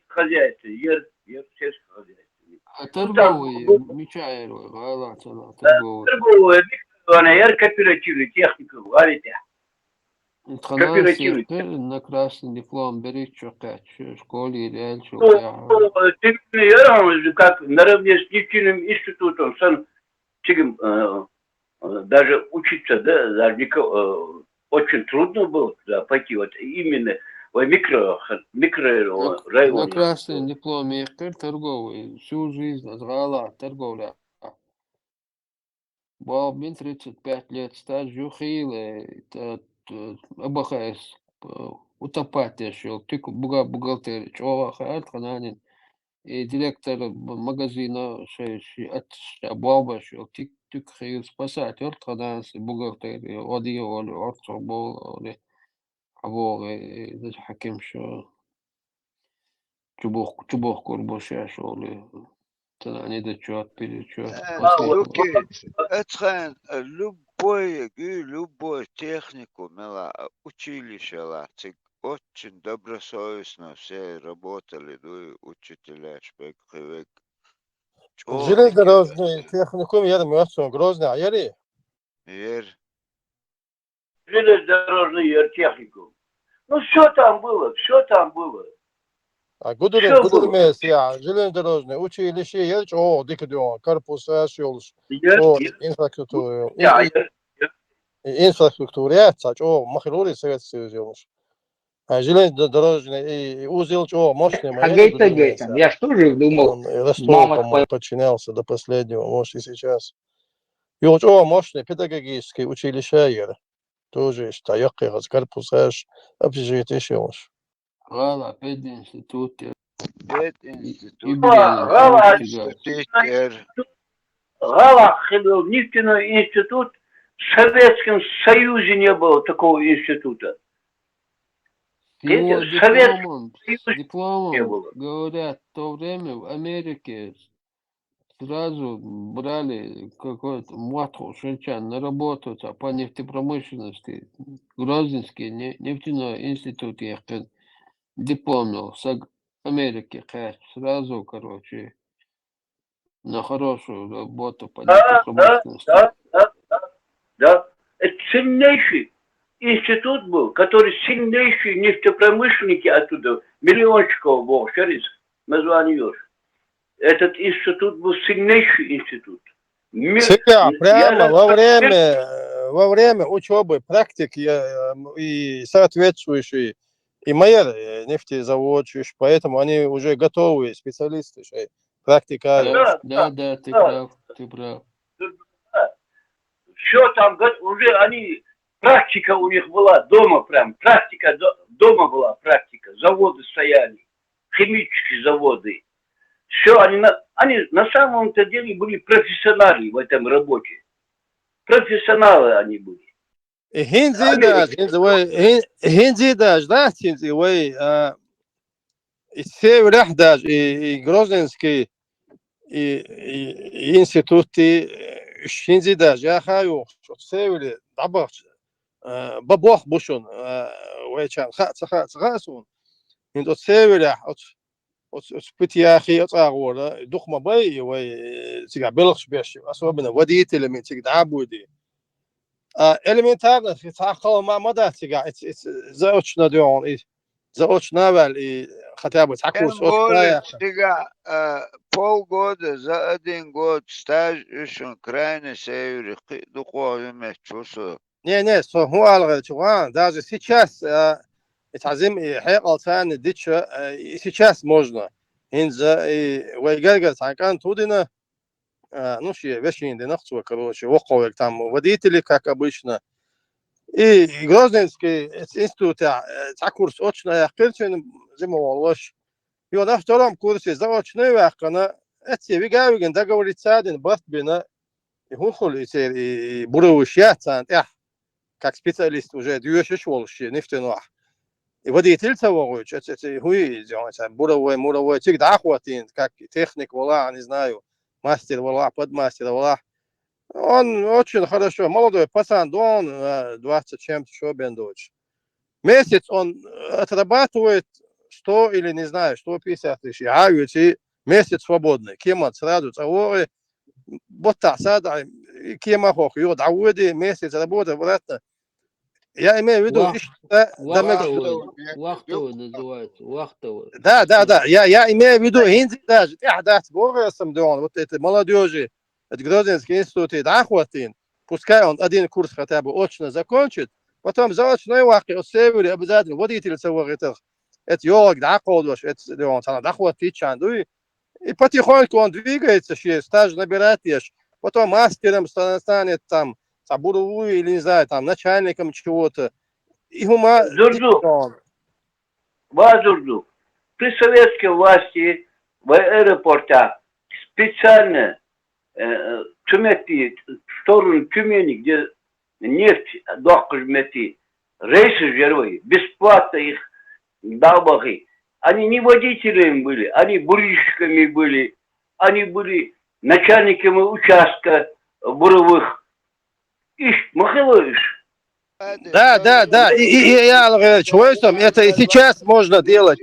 Хозяйство, сельскохозяйственный. А торговый, мечаевый, торговый. Торговый, кооперативный технику, говорите. Кооперативный. На красный диплом берите, что в школе или что. Как наравне с нефтяным институтом, даже учиться, да, даже очень трудно было туда пойти, вот именно в микрорайоне. На красном дипломе торговый, всю жизнь отгала торговля. Был мне 35 лет стаж, юхиле, обахаясь, утопать еще, тільки бухгалтер, чого хаят хананин, и директор магазина, баба, что тільки хил спасать, от хананс, бухгалтер, оди, орцо был, або, даже хаким, что чубох курбоша, что ли. Они дочет, перечет. Любой технику, училище, очень добросовестно все работали, учителя, шпек. Железнодорожный техникум, Ера, мертвым, Грозный, а Ери? Железнодорожный техникум. Ну, все там было. А Гудермес, железнодорожное училище, Ерч, дикадион, корпус, шолш, инфраструктура. Инфраструктура, махилури Советский Союз, Елш. А железнодорожный, узел, мощный, Я что же думал, Ростов, по-моему, подчинялся до последнего, может, и сейчас. Елш, мощный педагогический училище, Ера. Тоже, стояк, корпус, общежитие, Елш. Гала, пединститут. Гала, нефтяной институт. В Советском Союзе не было такого института. Дипломом, говорят, в то время в Америке сразу брали какой-то матку Шенчан на работу по нефтепромышленности. Грозненский нефтяной институт ехал, дипломил с Америки, сразу, короче, на хорошую работу по Да, да, нефтепромышленности. да, да, да, да. Это сильнейший институт был, который сильнейшие нефтепромышленники оттуда, миллиончиков был, через название. Этот институт был сильнейший институт. Себя прямо Я во время учебы, практики и соответствующие, и майор нефтезаводчик, поэтому они уже готовые специалисты, практикают. Да, ты прав, ты прав. Все там уже они, практика у них была дома прям, практика дома была практика, заводы стояли, химические заводы. Все, они на самом-то деле были профессионалы в этом работе. Профессионалы они были. Хинзи даже, да, Хинзи, и Север даже, и Грозненский, и институты, Хинзи даже, я хаю, что Север, дабах, бабах бушон, вайчан, хасун, и тот Север, от спитьяхи, от агора, духма бай, и тига белых шбеши, особенно водители, ми тига дабуди. Элементарно, تعقل مع مدى تقع заочно ديون заочно вали хотя бы такую Тем более, полгода за 1 год стаж еще крайне севере, духовно чувствую. не هو чуван, даже сейчас تعزم حقل ثاني ديتش сейчас можно инза и ويجرجر كان тудина ну что вещи не нахцу короче وقوك там водители как обычно. И Грозненский институт, курс очная, кырчен зимовалош. И он на втором курсе заочный вахкана, эти вигаwigen договориться один бастбина, и хухули и буровущаться, как специалист уже движешь волши, нефтяной. И водитель того, эти хуи, буровой, всегда хватит, как техник вола, не знаю, мастер вола, подмастер вола. Он очень хорошо, молодой пацан, он 20 чем-то, что бендуч. Месяц он отрабатывает 100 или, не знаю, 150 тысяч. А ведь месяц свободный. Кема сразу цаворы, вот так, сада, кема хох, его давуди, месяц работы, обратно. Я имею в виду... Вахтовый называется, вахтовый. Да, я имею в виду, хинзи даже, да, сбором, вот это молодежи, это Грозненский институт, да, хватит. Пускай он один курс хотя бы очно закончит, потом заочный вахт, от севера обязательно водитель цего это йог, да, колдош, это он там, да, хватит чанду, и потихоньку он двигается, стаж набирает, потом мастером станет там, сабуровую или, не знаю, там, начальником чего-то. И ума... Вазурду. При советской власти в аэропортах специально Тюмени, в сторону Тюмени, где нефть дохожмети, рейсы жировые, бесплатно их долбахи. Они не водителями были, они бурильщиками были, они были начальниками участка буровых. Иш, Махайлович. Да. И я говорю, это и сейчас можно делать.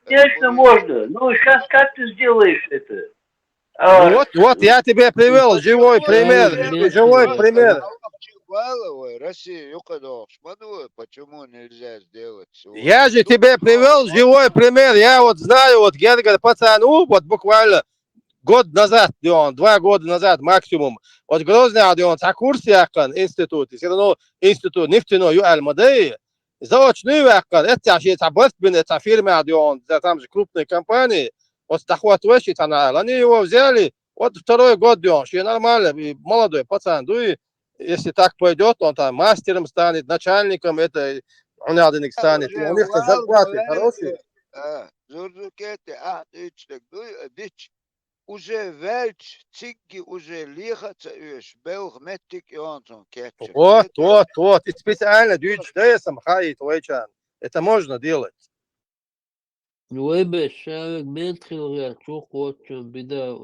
Конечно, можно. Но сейчас как ты сделаешь это? Вот я тебе привел живой пример. Россия, почему нельзя сделать сегодня? Я же тебе привел живой пример. Я вот знаю, вот Гергер пацану, вот буквально год назад, 2 года назад максимум, вот Грозный, он на курсе институт, все равно институт нефтяной Аль-Мадей, заочный вакан, это это фирма, там же крупные компании, вот захватывающие, они его взяли, вот 2 год, все нормально, молодой пацан, если так пойдет, он там мастером станет, начальником, это он станет, и у них зарплаты хорошие. Уже вельч, цигги уже лихаться, белх метик и он кетчер. Вот, и специально дюйчдесом хаит вайчан. Это можно делать. Ну, шарик метрил, я чухот, беда.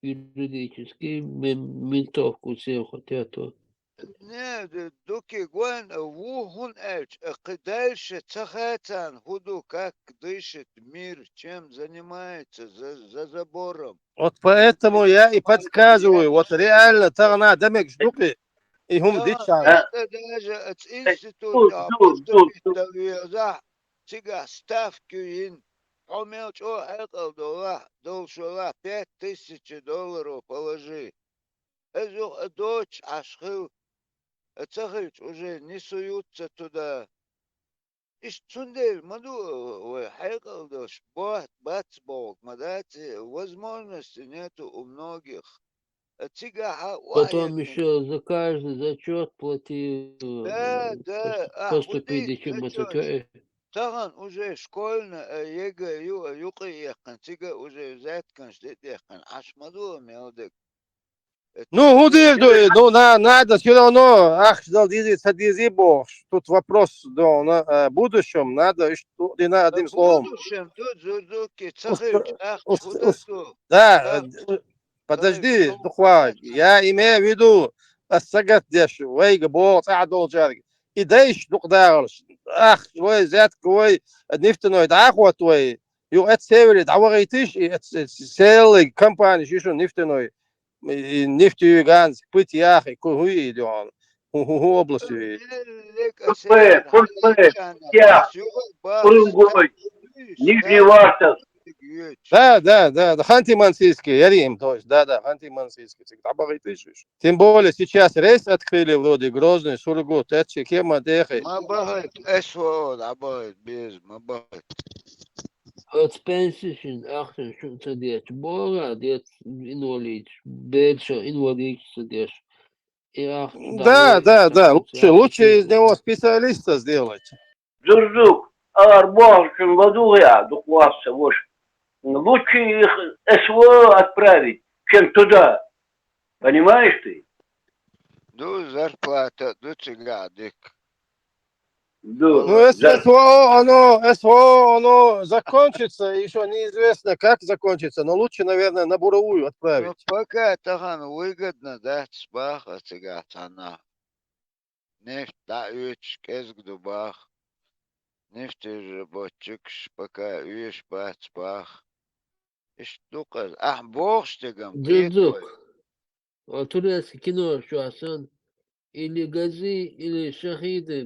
юридически ментовку все хотят. Не, дуки гуан вухун эльч, дальше цахатан худу, как дышит мир, чем занимается за забором. Вот поэтому я и подсказываю, вот реально, тагна дамек ждуки, и хум дичан. Это даже от института апостолов тига ставки ин. Умел что это долшила $5000 положи. Это дочь ашхил. Цахич уже не суются туда. Иш цундель, маду, хайкал дош, бацбог, мадати, возможности нету у многих. Тига Потом еще за каждый зачет плати да, поступить, чем это. Таган уже школьно, ега юқи яқан, тига уже заткан, что яқан, ашмаду мелдек. Ну, гудир, ну, надо все равно, ах, садизи бог. Тут вопрос, да, на будущем, надо, что, одним словом. Будущем, тут зурдуки, цахич, ах, Да, подожди, духва, я имею в виду, السقط ديش ويق بوط عدول جارق إديش دق دارش أخ وي زات كوي نفتنو يدعقوا توي يو أتسير دعوغيتش سيل كمباني شيشو نفتنو نفتو يغانز بيت يا أخي كو هوي ديون هو области. Нижний Вартов. Да, Ханты-Мансийский, Ярим, то есть, да, Ханты-Мансийский, тем более сейчас рейс открыли вроде Грозный, Сургут, это Кема, Дехи. Мабахат, СВО, Абахат, без Мабахат. Отспенсишн, ахтен, что делать? Бора, делать инвалид, больше инвалид сидишь. Да, лучше из него специалиста сделать. Зурдук, арбошен вадуя, духваса, вош. Лучше их СВО отправить, чем туда. Понимаешь ты? Ну, зарплата, ну, цыгадик. Ну, СВО, оно закончится, еще неизвестно, как закончится, но лучше, наверное, на буровую отправить. Ну, пока Таган выгодно, да, цбаха, цыгатана. Нефть, да, кеск дубах. Нефтеработчик, пока уешь бацбах. И штука, бог штегам. Дудук. Турецкий кино, что асан. Или газы, или шахиды,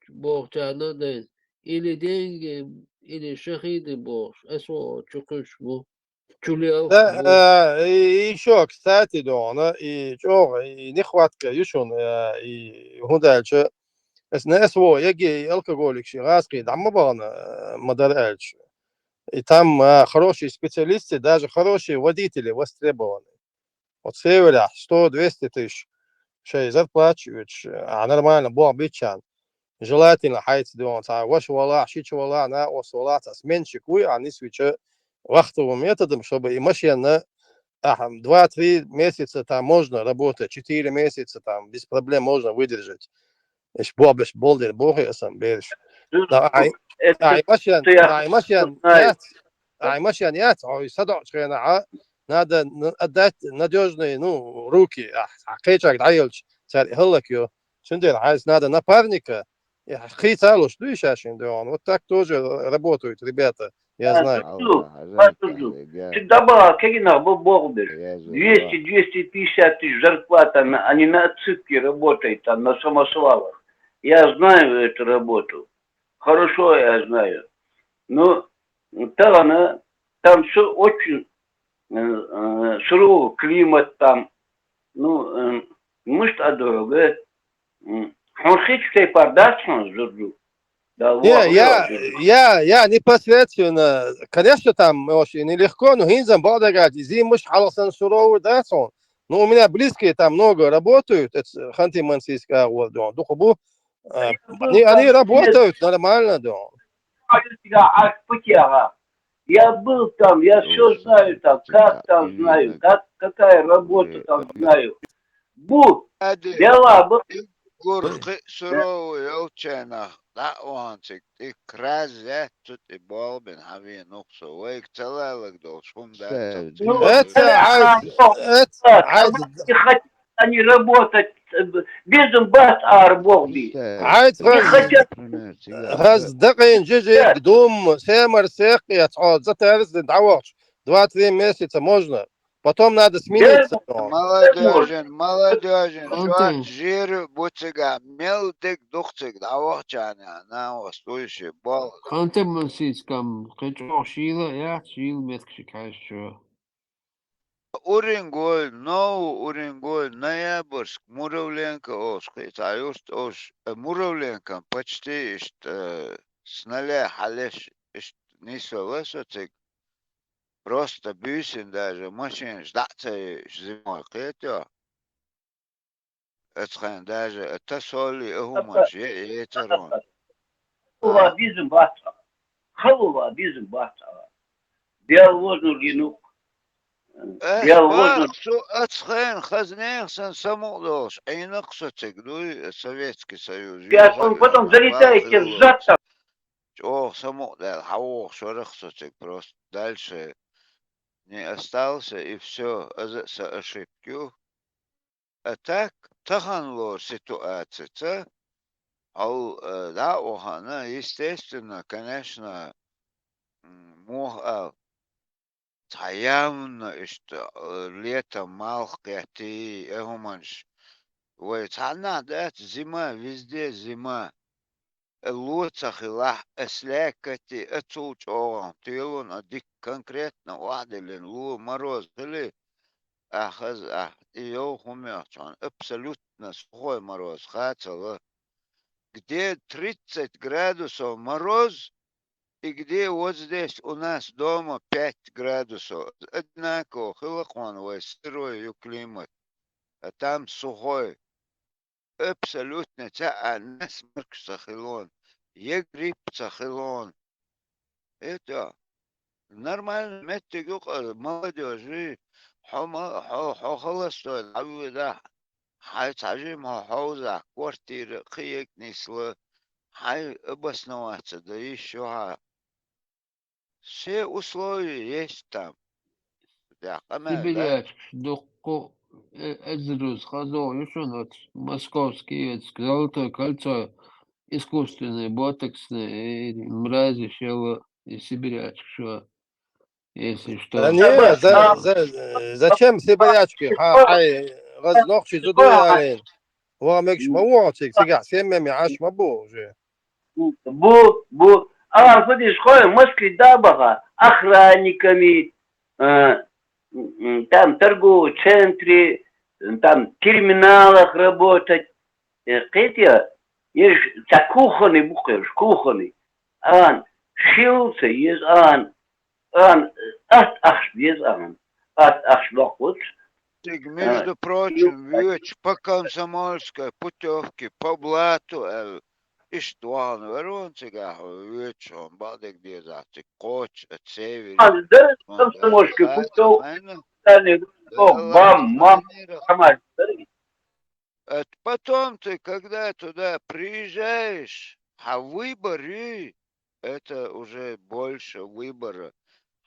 бог надо. Или деньги, или шахиды, бог. СВО, чукуш, Да, и еще, кстати, да, и нехватка, еще, и дальше. на СВО يجي алкоголик ширазский, там модеральч. И там хорошие специалисты, даже хорошие водители востребованы. Вот севера 100-200 тысяч. Шей зарплачивают, а нормально, бог бичан. Желательно хайц дон, ваш вала, шич вала, на ос вала, сменщик вы, они свеча вахтовым методом, чтобы и машина 2-3 месяца там можно работать, 4 месяца там без проблем можно выдержать. إيش بوابش بولدر بوخي أصلا بيرش. ماشيان يات أو يصدق شينا надо отдать надежные руки. حقيقة عيلش صار يهلك يو شندير عايز надо напарника. خيتالو что еще عشان دون. Вот так тоже работают ребята. Я знаю. Добавок, какие боборбиш. 200-250 тысяч зарплата, они на отсыпке работают, там на самосвалах. Я знаю эту работу. Хорошо я знаю. Но там все очень суровый климат там. Может, дорого. Он хочет тебе продать, Зурду. Я непосредственно, конечно, там очень нелегко, но гинзам балдагать, зимуш халасан суровый, да, сон. Но у меня близкие там много работают, это Ханты-Мансийская область, Духобу. Они работают нормально, да. Я был там, я все знаю там, как там знаю, какая работа там знаю. Дела был. Суровый, Олчена. That one cik krāzē, tu ti bolbin havien ukso, vajag целēlak dol šum dētam, cik Ну, Это عايز не хотят они работать без бас арбоби. عايز Не хотят. غاز دقين جيجي قدوم семер сех я цод за терс дawach 2-3 месяца можно. Потом надо смениться. Молодежен, Антон. шот жир буцига, мелдик духцик, давахчаня, на услыши, бол. Хантем Мансицкам, Хачо Шила, я Шил Меткшикашо. Уренгой, Уренгой, Ноябрьск, Муравленко, Союз, Муравленко, почти, с нуля, халеш, не солосоцик, просто бюсин даже, машин ждаться зимой, это даже, это соли, это рон. Халула bizim basa. Халула bizim basa. Белвозну гину. Белвозну. Ацхен, хазнехсан, самолош, айнаксоцик, ну, Советский Союз. Потом залетаете в сжато. Самолет, шорохсоцик, просто дальше не остался, и все, ошибки. А так, таханло ситуация, да, она, естественно, конечно, мог таявно, что летом малхкати, эхуманш. Ой, цана, да, зима, везде зима. Луцахила, эслякати, эцуч оған, тюлун, адик конкретно, ваделин, мороз, или, ее хумячан, абсолютно сухой мороз, хацала. Где 30 градусов мороз, и где вот здесь у нас дома 5 градусов. Одинаково, хилахвановый, сырой климат, а там сухой. Абсолютно, насморк сахилон, грипп сахилон. Это нормально, метигук, молодежи, холостой, да, хай цажим, хауза, квартира, хиек несло, хай обосноваться, да еще все условия есть там. Да, Сибиряч, Духко, Эзрус, Хазо, Юшонот, Московский, Золотое кольцо, искусственные, ботоксные, мрази, шело, и Сибиряч, что, если что. Не, зачем сибирячки? Хай, разнохчи зудуялин. وامكش موعتك سجع سمم عاش مبو بو فديش خوي مشكلة دابغة охранниками там торговые центры, там терминалах работать. Кстати, есть кухонный бухаешь, кухонный. Шился есть есть лохот. Между прочим, ведь по Комсомольской путевке, по блату, Иштван, Воронцега, ведь он бадек где за коч, от севера. Да, Комсомольской путевке, потом ты, когда туда приезжаешь, а выборы, это уже больше выбора.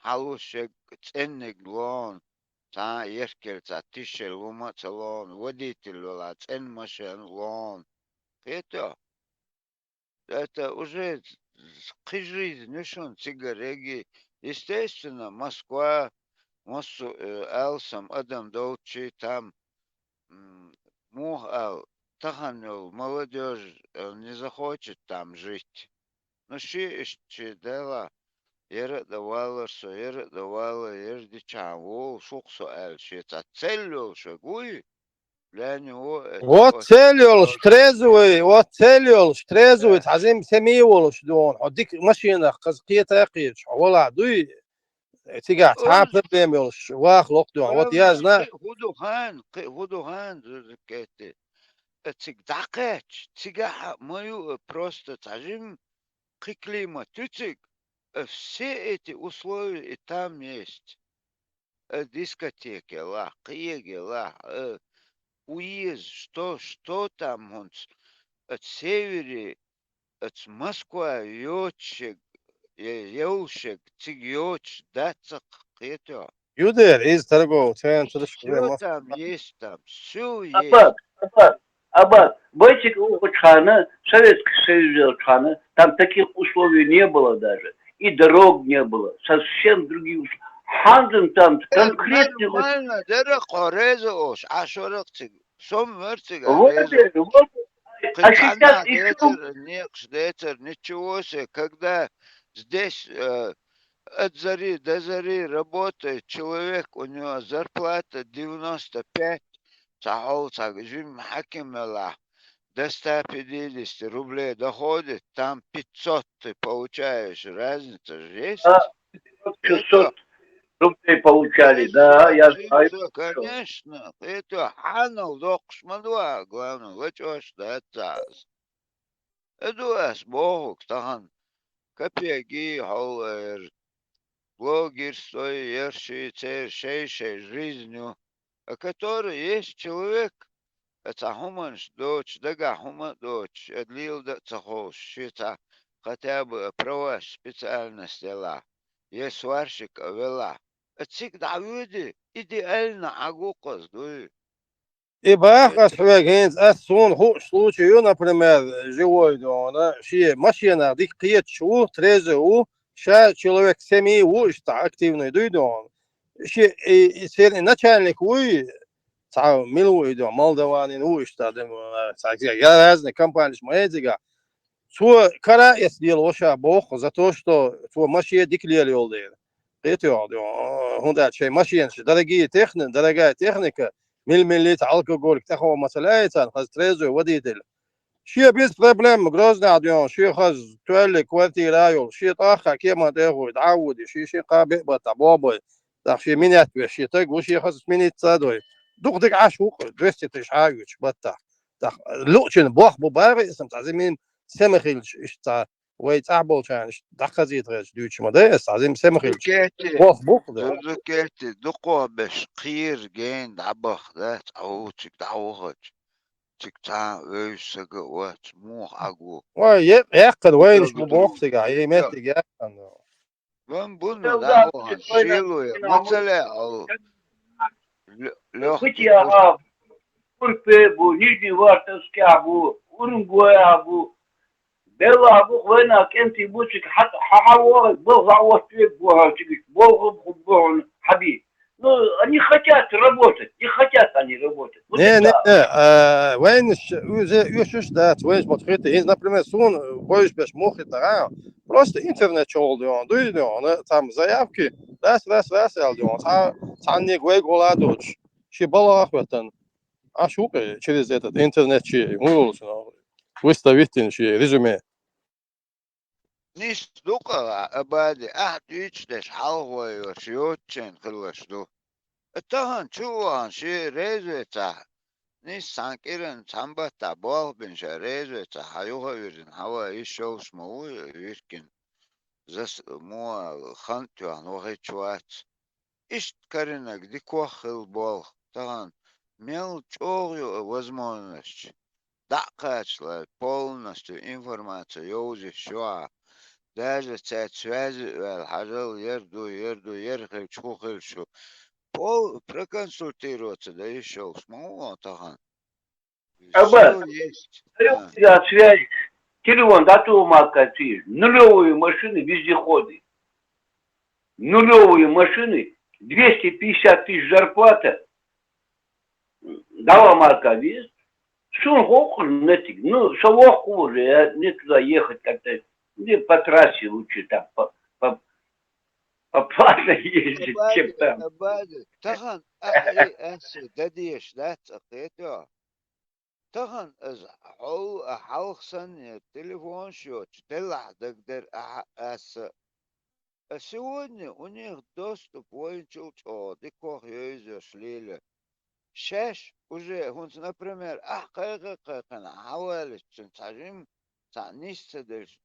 Халушек, ценник лон. Та ешкельца, тише лума целон, водитель вела, цен машин лон. Это уже жизнь, нишон цигареги. Естественно, Москва, Элсам, Адам Долчи, там, Таханел, молодежь не захочет там жить. Ну, что дела? Давала, дичавол, шуксо эльшица, целью шагуй, для него это... Вот целью трезвый, عظيم سميول شدون عديك ماشينا قزقية تاقيش ولا دوي تيجا تعب بيميولش واخ لقدون вот я знаю Худухан, зукете, цигдакач, цига мою просто тажим климат, тюцик. Все эти условия и там есть. Дискотеки, киеги, уезд, что там, от севера, это Москва, йотчик, елшик, цигёч, дацак, это. Юдер из торгового центра, Все там есть, там, все есть. Аббат, Байтик Ухачхана, Советский Союз Чхана, там таких условий не было даже. И дорог не было. Совсем другие условия. Ханзен там конкретный... Нормально, дера хореза ош, ашоракцик, сом мерцик, Вот, ареза. вот. А сейчас Кычана, еще... детер, ничего себе, когда здесь от зари до зари работает человек, у него зарплата 95, цахол цах, жим хакимела, до 150 рублей доходит, там 500 ты получаешь, разница же есть. 600 рублей получали, да, я знаю. Конечно, это ханал докшмадва, главное, вот что это. Это богу, стахан, копейки, холлер, блогерство, ерши, цершейшей жизнью, который есть человек, это хуманш дочь, дага хума дочь, отлил да цахош, щита, хотя бы права специальность дела, есть сварщик вела. Это всегда люди идеально агукос, дуй. И бах, швегенц, сон, случаю, например, живой, машина, дикиет шу, трезе у, ща человек семьи у, что активный, дуйдон. И начальник уй, милуй, молдаванин уй, что я разные компании, моедига. Свой кара я сделал оша бог за то, что свой машина диклели олдер. Это он машин, дорогая техника, миллилитр алкоголь, такого масляется, хазтрезу водитель. Ши без проблем, грозный адьон, ши хаз туалет, квартира, ши таха, кема деху, дауди, ши кабе батабобой. Так ши менять, ши так, ши хаз сменить садой. Дух дик ашук, 200 тысяч агюч, бата. Так, лучин бог бубари, сам тазимин семахил, что ويت أعبول كان دخزيت غير ديوش مدرس عظيم سمخيل بوخ بوخ ده دردكيتي دقوه بش خير جين دعبخ ده تعوتك دعوهج تك تا ويسك وات موخ أقو يأكد وين شو بوخ سجع يمت جا وين بنا دعوهن شيلو مثلا أو Быть я Урпе, Нижний Вартовский, Урунгой, Бела война كانت يبوشك حتى حوار بلغة وفيك بلغة حبيب. Ну, они хотят работать, не хотят они работать. Вот не, وين شوش دات وين متخيط إيه например сун боюсь без мухи тара просто интернет чол дион дуй дион там заявки раз дион цанни гой голадуч ши балах ватан а шука через этот интернет чи мулс выставить чи резюме نيش دوكا أبادي أحد ليش حلوة وشيوتشين خلوش دو التهن شوان شي ريزويتا نيش سانكيرن تنبتا بوغ بنشا ريزويتا حيوها ويرن هوا إيشو سمو ويركن زس مو خانتوان وغيتشوات إيش كارينك دي كوخل بوغ تهن ميل чогью возможность дакать полностью информацию юзи шуа даже цвет связи хажал ерхел чухел шо пол проконсультироваться да еще смогу тахан все есть связь телефон дату макати нулевые машины вездеходы нулевые машины 250 тысяч зарплата дала марка виз ну шалох уже не туда ехать как-то где по трассе лучше там по платно ездить, чем там. Тахан, дадиш, да, это. Тахан, халхсан телефон счет, тела, дагдер, сегодня у них доступ воинчил, дикох ее шлили. Шеш уже, например, хавали, цажим, цанисца дальше.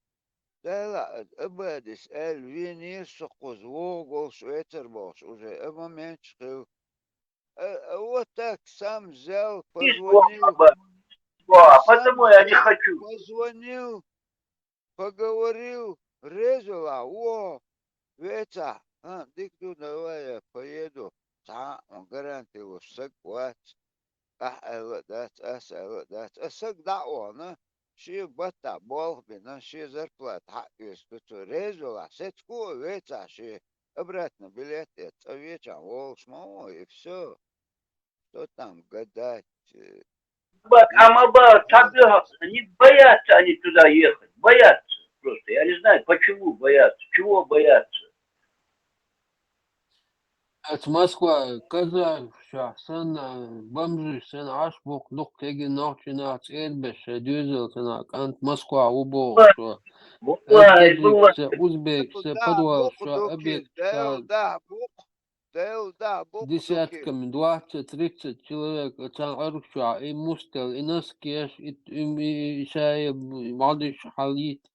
Да, أبادس الفينير سقوز وغوش ويتربوش уже момент что вот так сам взял позвонил потому я не хочу позвонил поговорил, резала, Ветя, дикду давай я поеду. Он гарантировал, согласен. Всегда он, ши бата болбина, ши зарплат, резала, сетку, Ветя, ши обратно билет, это вечером, волшмау, и все. Что там гадать? Они боятся они туда ехать. Боятся просто. Я не знаю, почему боятся. Чего боятся. Это Москва, Казань, sen bamjı, sen aç bokluk tegi nakçinat elbeş, düzel sen ant Moskva ubo şu. Tadjik, se Uzbek, se Подвал, şu объект, десятками, 20-30 человек, это аркша, и мустел, и наскеш, и шаеб, молодежь халит,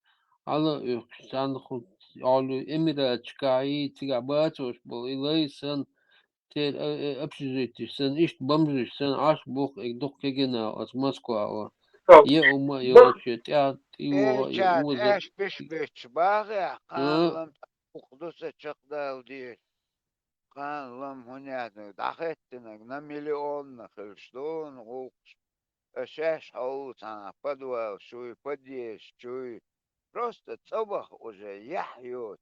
على إحسان خد على إمرأة كاي تجاباتوش بول إليسن تير أبشجيتي سن إشت بمجش سن عاش بوك إقدوك كجنا أس مسكوا يا أما يوشيت يا يو Elçat, يو eş beş bağı, kanlım kudusa çıktı diye. Kanlım hünyatı, dahettinek, na milyonla hırçlığın, шеш аутана, подвал, шуй, подъезд, шуй. Просто цобах уже яхьют.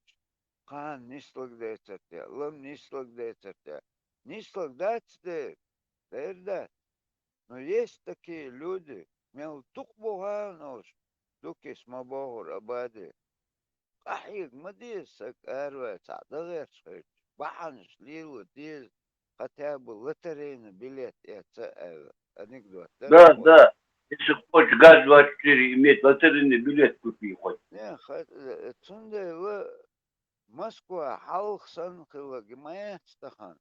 Хан не слагдается те, лом не слагдается те. Не слагдается те, но есть такие люди, мел тук буганош, туки смобогу рабади. Ахик мадисак арва, цадагершич, баханш лилу диз, хотя бы лотерейный билет, это анекдот. Да. Если хочешь ГАЗ-24 иметь лотерейный билет, купи хоть. Не, цунде Москва, халксан гимаятстахан.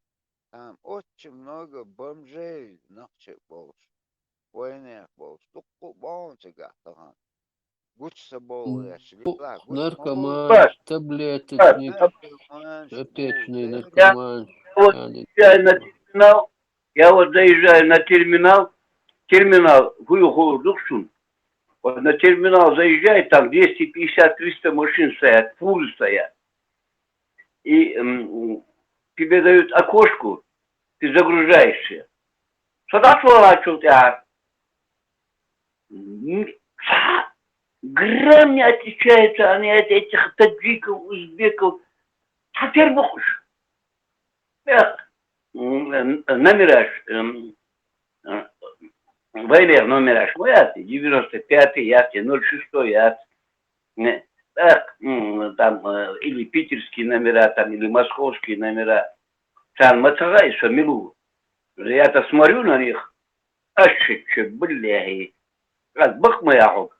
Там очень много бомжей нахче болш. Войнах болш. Туку бончига тахан. Гучса бол я шлила. наркоман, таблеточник, аптечный наркоман. Я вот заезжаю на терминал Хуюху-Дукшун. Вот на терминал заезжает, там 250-300 машин стоят, фуры стоят. И тебе дают окошку, ты загружаешься. Сюда сворачивал тебя. Грамм не отличаются они от этих таджиков, узбеков. Теперь бухуш. Номераж. Вайлер номераж мой, 95-й, 06-й, там или питерские номера, там, или московские номера. Там мацагай, что милу. Я-то смотрю на них, ашичи, бляхи. Бах моя хок.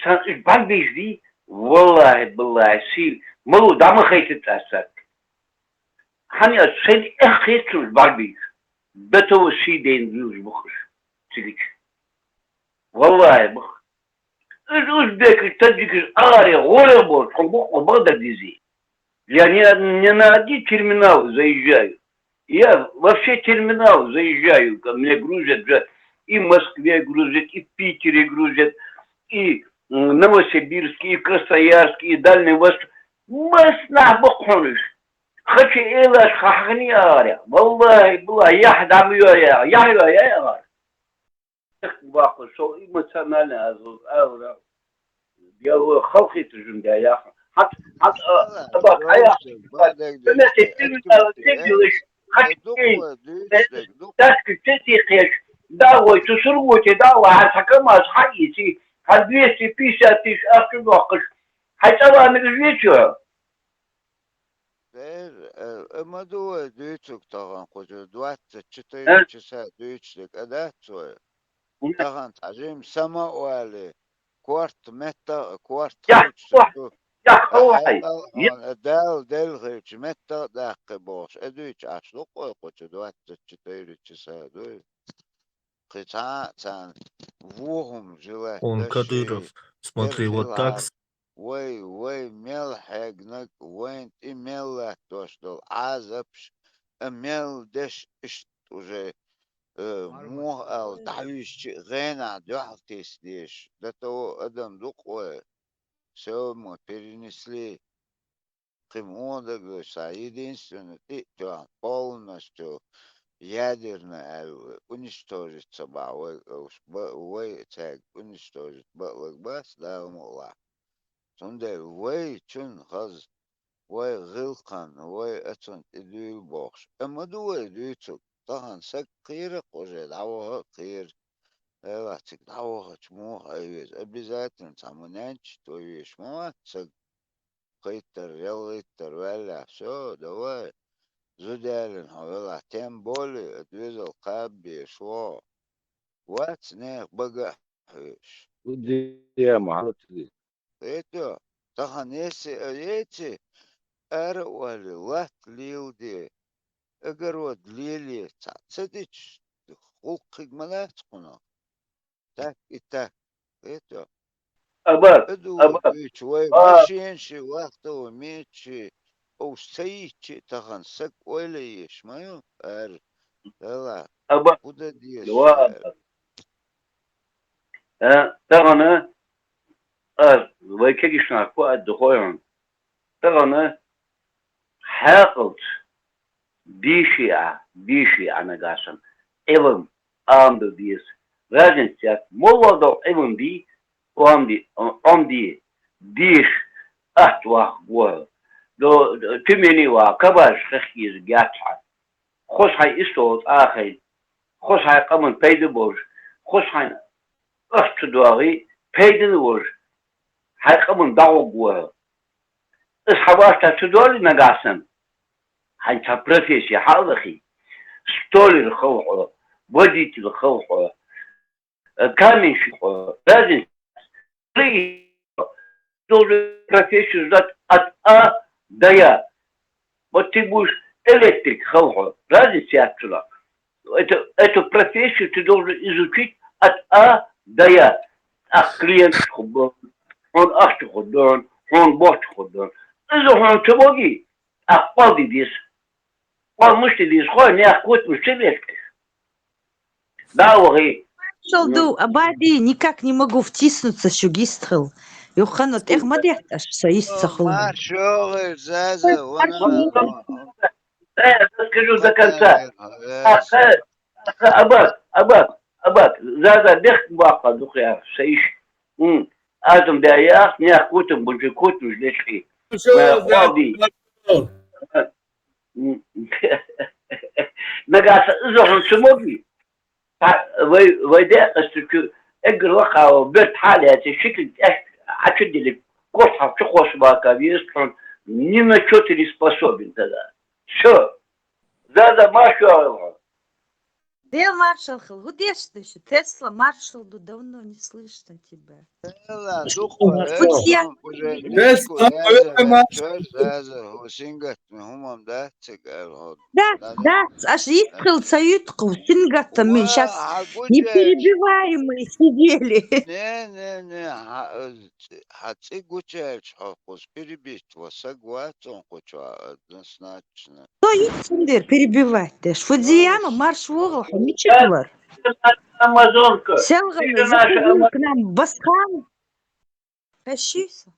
Сан иш бальбежди, валлахи, сил. Малу дама хейтит асак. Hani sen ehretsun barbij. Beto si den views bukhus. Silik. Wallahi bukh. Uzbek, таджик, ари, горе бот, бада дизи. Я не на один терминал заезжаю. Я во все терминалы заезжаю, ко мне грузят же. И в Москве грузят, и в Питере грузят, и в Новосибирске, и в Красноярске, и Дальний Восток. Масна бухонуш. خشي إيلاش خحني آريا والله يحد يا غار باقي شو إيموشنال أزوز أورا يا خلقي تجون يا حتى أبغى حياة سمعت تقولش خشي تاسك تسيقيش داوي تسروتي داوي حسكما صحيتي هدويتي بيساتيش أخذ وقش حتى من الفيديو Мадуа дүйцük таган кожу 24 часа дүйчлük адатсой. Таган тажим сама уали. Кварт мета кварт хучу. Дел гыч мета дакы бош. Эдүйч ашлык кой кожу 24 часа дүй. Кыца цан вогум желать. Он Кадыров, смотри, вот так. وي ميل حقنك وين إميل توصل عازبش إميل دش إشت وجه مو أو تعيش غينا دوحتيس ديش ده تو أدم دوق все мы перенесли к Модагуса. Единственное, ты полностью ядерное уничтожится, уничтожить бас, да, мула. Тунде, чун хаз, гилкан, этон идуил бокс. Дуэ дуйцук, тахан сак кира коже, давоха кир. Элатик, давоха чмуха, обязательно самонянч, то вещь, мама, сак китер, елитер, валя, все, давай. Зудялин, вела, тем более отвезал кабби, шо. Вот снег багаешь. Судья, молодцы. Это, тахан, если эти, эрвали, лат лилди, огород лили, цадич, хулкиг манатскуно. Так и так. Это, Абак, чувай, а, машинши, вахтово, мечи, стоичи, тахан, сак ойля ешь, мою, لا абак, куда дешь? تغنى ويكيشنا كوا الدخوين تغنى حاقلت بيشي أنا قاسم إبن آمدو ديس راجن سيات مولدو إبن دي وآمدي ديش أحتواق بوه دو تميني وكباش خخيز جاتحا خوش هاي استوت آخي خوش هاي قمن بيد بوش خوش هاي أفتدوغي بيد بوش هاي قمن دعو بوه إس حواشتا تدولي نقاسم هاي تبرفيسي حالخي ستولي الخوحة وديتي الخوحة كامين شيخة لازم دولي بروفيسي ذات أتأ دايا وتبوش электрик خوحة لازم سياتلا эту профессию ты должен изучить от А до Я. Клиент خبر он خدان он باش خدان إذا هم تبغي أقاضي ديس مش ديس خوي نأخذ مش электрик да وغي Шалду, абади никак не могу втиснуться, шугистрел. Юханот, мадят аж саисцахл. ما شغل زازا وانا скажу до конца. أباك زاد دخ باقة دخيا سيش آدم داياخ نأخذ بجكوت مش ليش فيه ما قاضي نقاس إذا سموكي ويدا استكو اقر وقع وبرت حالي الشكل عشد لك كوسها تخوش باكا بيسترون نينا что-то не способен тогда. Все. Зада маршал. Где маршал? Где что еще? Тесла, маршал, давно не слышно тебя. Да, аж искрыл саютку, сингата мы сейчас неперебиваемые сидели. Не, хацигучач хокус перебить вас согласен, хочу однозначно. Что Ицендер перебивать? Фудзияма марш вогл, ничего. Амазонка. Селгана, заходил к нам Басхан. Тащися.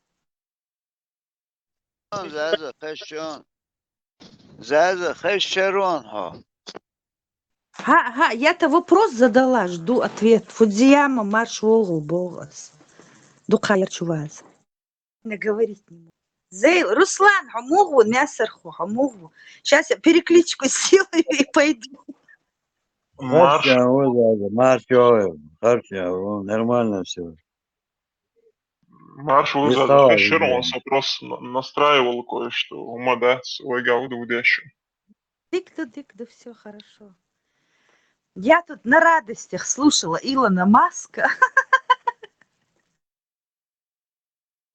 Заза хэшерон, Я-то вопрос задала, жду ответ. Фудзияма марш вогл богас. Духайр чуваз. Наговорить не могу. Зейл, Руслан, хамугу, Нясарху, хамугу. Сейчас я перекличку сделаю и пойду. Марш, нормально все. Марш вызад Хэшер, он вопрос настраивал кое-что. Умадать, ойгауду удещу. Дик-да, все хорошо. Я тут на радостях слушала Илона Маска.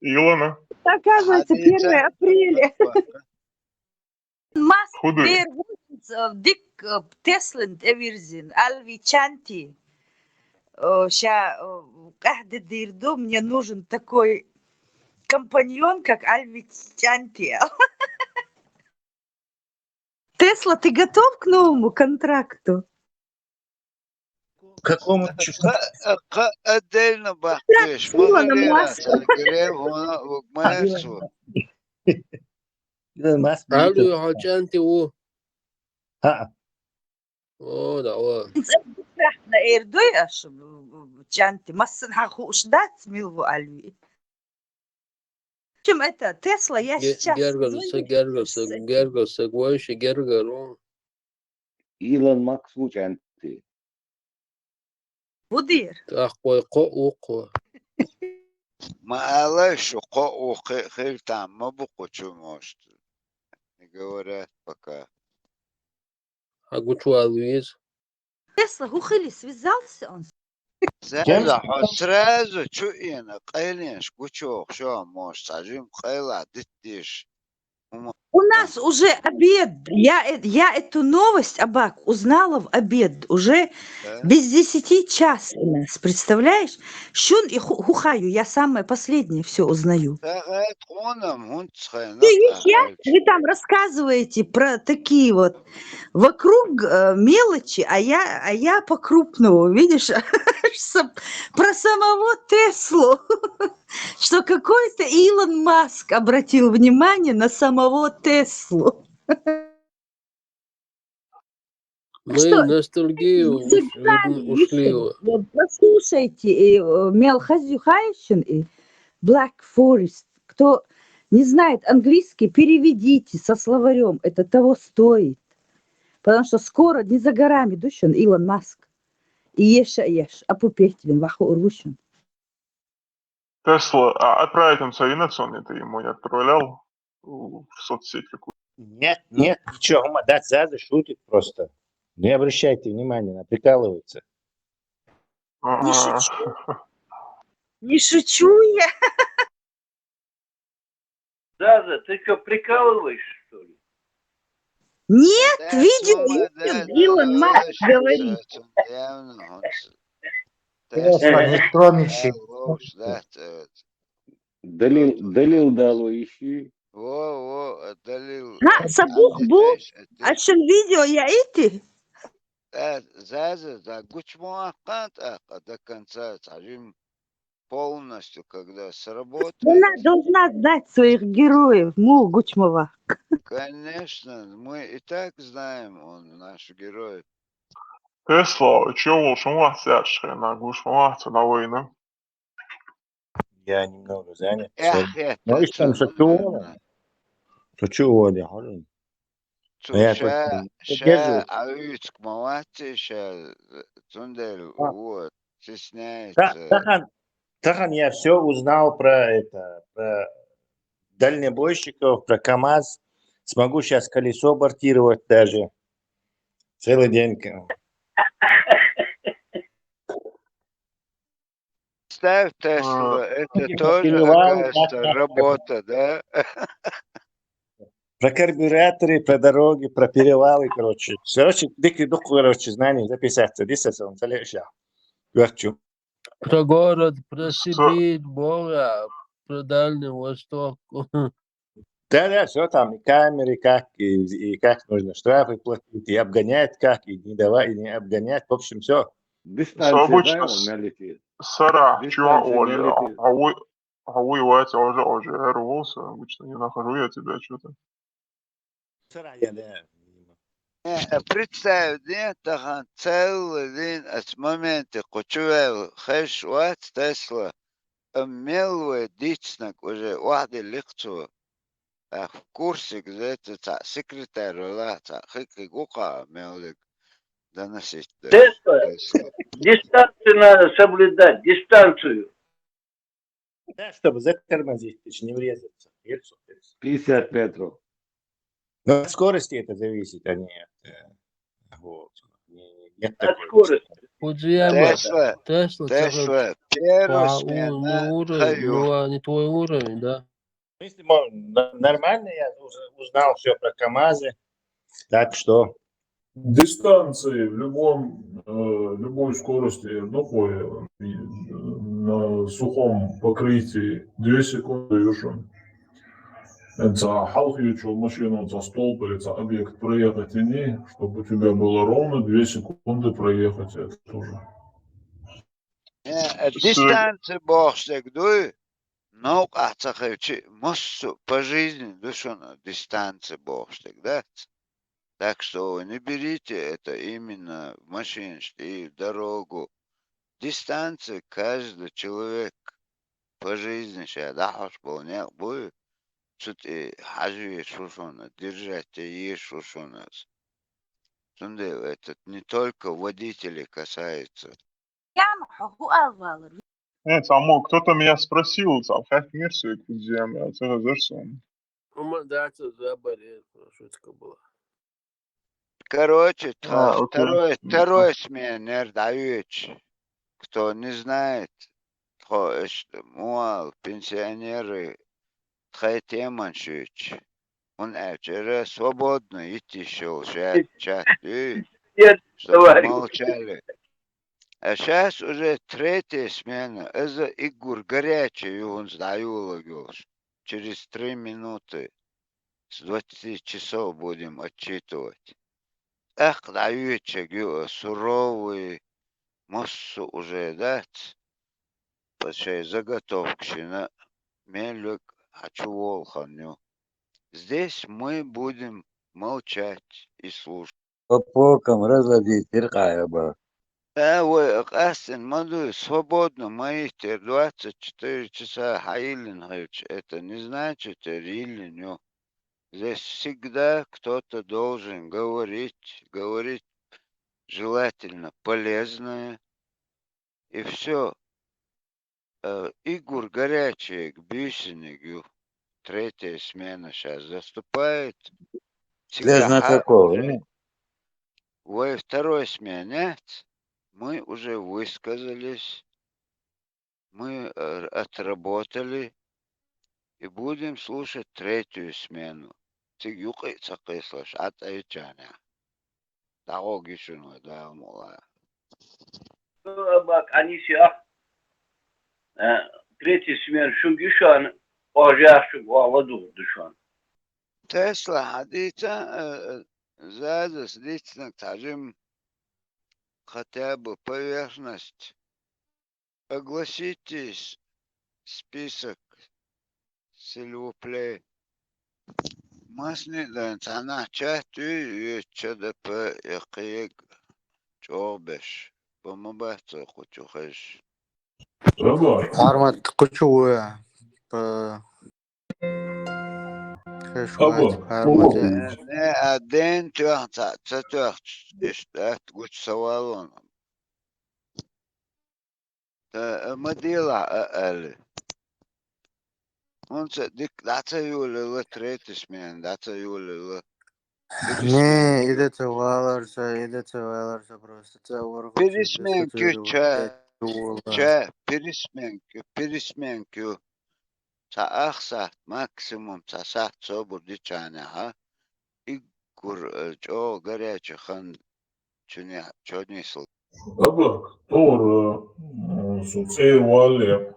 Илона? Оказывается, 1 апреля. Маск, дик Теслент Эвирзин, Альви Чанти. Ща, каждый дирду, мне нужен такой компаньон, как Альви Чанти. Тесла, ты готов к новому контракту? Какому отдельно бахтеш. Илона Магалера, Маска. Сальгерев, Вукмаевсу. Илон Маск Алу حاجانتي و ها دعوة Na erdoiash Джанти массен хахуш дать милву альви. Чем это Тесла? Я сейчас Гергоса, больше Гергару. Илон Макс учанти. Будир. Ахкой ко. Маалаш, хиль там, мабуку может. Не говорят пока. А гучу Луиз? Тесла, хухили, связался он. Заза, сразу чуина, кайлинш, гучок, что может, сажим кайла, дитиш. У нас уже обед. Я эту новость, Абак, узнала в обед. Уже без 10 час у нас. Представляешь? Щун и хухаю. Я самое последнее все узнаю. Вы там рассказываете про такие вот вокруг мелочи, а я по-крупному, видишь, про самого Теслу, что какой-то Илон Маск обратил внимание на самого Теслу. Мы ностальгию ушли. Послушайте, Мелхазю Хайшин и Black Forest. Кто не знает английский, переведите со словарем. Это того стоит. Потому что скоро, не за горами, душен Илон Маск. И ешь, а пупеть ваху урвушен. Тесла, отправить им Савинацон, ты ему не отправлял в соцсети? Нет, ничего, да, Заза шутит просто. Не обращайте внимания, она прикалывается. Не шучу я. Заза, ты что, прикалываешь, что ли? Нет, видео Илон Маск говорит. Электронный Далил дало ищи. Далил. Сабух был, а чем видео я идти? Заза, да, гучмо до конца, сажим полностью, когда сработает. Она должна знать своих героев, Гучмова. Конечно, мы и так знаем, он наш герой. Тесла, чего шумахся, на гушмахся на войну? Я немного занят. Это Ну и там шатуона. Шучу, я говорю. Ша авицк мавати, ша тундел, вот, стесняется. Тахан, я все узнал про дальнобойщиков, про КАМАЗ. Смогу сейчас колесо бортировать даже. Целый день. Ставь Тесла, это тоже, оказывается, работа, да? Про карбюраторы, про дороги, про перевалы, короче. Короче, знания записаться. Дисассон, залежа. Верчу. Про город, про Сибирь, Бога, про Дальний Восток. Да, все там, и камеры, и как нужно штрафы платить, и обгонять как, и не давать, и не обгонять. В общем, все. Дистанция, да, летит. Сара, чего, Оля, а воевать уже рвался, обычно не нахожу я тебя, что-то. Сара, я, да. Представь, нет, тахан, целый день от момента, кучуэл, хэш, ват, Тесла, мелве, дичнак, уже, вады, лекцию. В курсе, где это секретарь, хики гука, мелик, доносить. Тесла, дистанцию надо соблюдать, дистанцию. Да, чтобы затормозить, ты же не врезаться. 50 метров. Но от скорости это зависит, а не от... Нет от скорости. Тесла, первая смена, ну, не твой уровень, да? Если нормально, я узнал все про КАМАЗы, так что... Дистанции в любой скорости дохода на сухом покрытии 2 секунды еще. Это халхичу машину за столб или за объект проехать и не, чтобы у тебя было ровно 2 секунды проехать, это тоже. Дистанция богстек дуй. Но ацахевчи моссу по жизни душона дистанция богстек, да? Так что вы не берите это именно в машине и в дорогу. Дистанция каждый человек по жизни сейчас, да, уж полняк будет. Тут и хажи шушона, держать и шушона. Это не только водителей касается. Само, кто-то меня спросил, как мир свой земля, это разорсон. Да, это заболел, шутка была. Короче, окей. второй сменер дающий. Кто не знает, муал, пенсионеры, третьеманшич. Он вчера свободно идти шел, чат, чтобы молчали. А сейчас уже третья смена. Это Игорь горячий, он сдаю логос. Через 3 минуты с 20 часов будем отчитывать. Эх, даючий, суровый, массу уже дать. Почти заготовки на мелюк, хочу волханю. Здесь мы будем молчать и слушать. Попоком разладить теркаеба. Вы, Кастин, молодой, свободно, мои 24 часа Хаилинович, это не значит Рилиню. Здесь всегда кто-то должен говорить желательно полезное. И все. Игорь горячий к Бюсенегу. Третья смена сейчас заступает. Для Всегда знатоков, уже во второй смене мы уже высказались, мы отработали и будем слушать третью смену. Тигюкай цакыслаш от айчаня. Дороги шуну, да, мула. Bak Anisia, третий смен шугишан, ожашуг валаду душан. Тесла хадица зада слично тажим хотя бы поверхность. Огласите список силуплей. Масни да цана чату и ЧДП якыг чобеш. Помобаться хочу хэш. Армат кучуя. Хэшмат армат. Не один тюрца, цатюрч, иштат гуч савалон. Мадила али. Он дик дата юлила третий смен, дата юлила. Не, идете валарса просто. Це ворогу Пересменки пересменки. Саахса максимум саат собор дичаня, ха? Игорь чо горячий хан чуня чонисл. Тор суцей вали.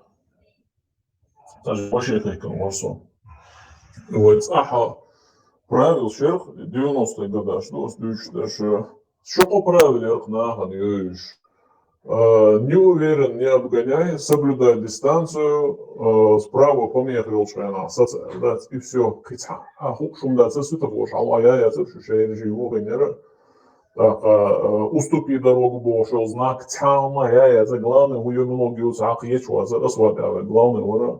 Даже вообще как он вот аха правил шерх 90-е годы, что даже что по правилам на ганюш. Не уверен, не обгоняй, соблюдай дистанцию, справа помехал шайна, да, и все. А хукшум да, это светофор, а я это живу генера. Так, уступи дорогу Божию, знак тяма, это главное, у ее мелодию цак ечу, это свадьба, главное, вора.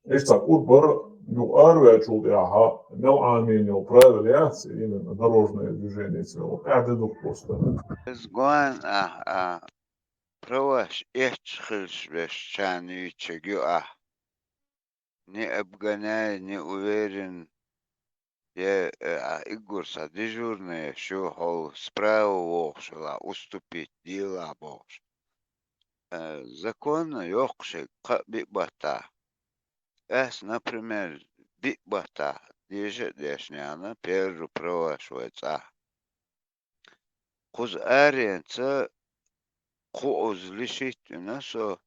Ишь так, урбар, ну, арвия чулди, ага, мел аминил, правильно, именно дорожное движение целого, каждый дух просто. Сгуан, праваш, эхчхилш вещани чегю, не обгоняй, не уверен. Я Игорь дежурный, что хол справа вошла, уступить дела бож. Законно ёкши бата. Например, бата, деже дешняна, первый провашивается. Куз аренца, куз лишить насо,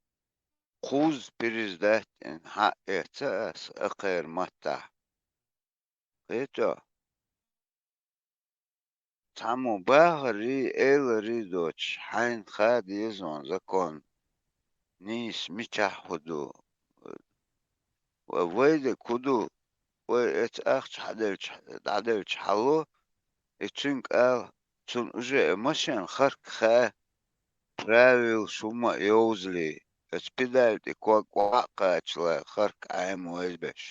куз пересдать, это акер мата. Это Таму багри элри доч хайн хад езон закон. нис мичах худу. ويدا كودو ويت أخش عدلش حلو اتشنك تون أجي ماشين خرك خا правил шума юзли. Спидальти квакачла харк аем уэзбеш.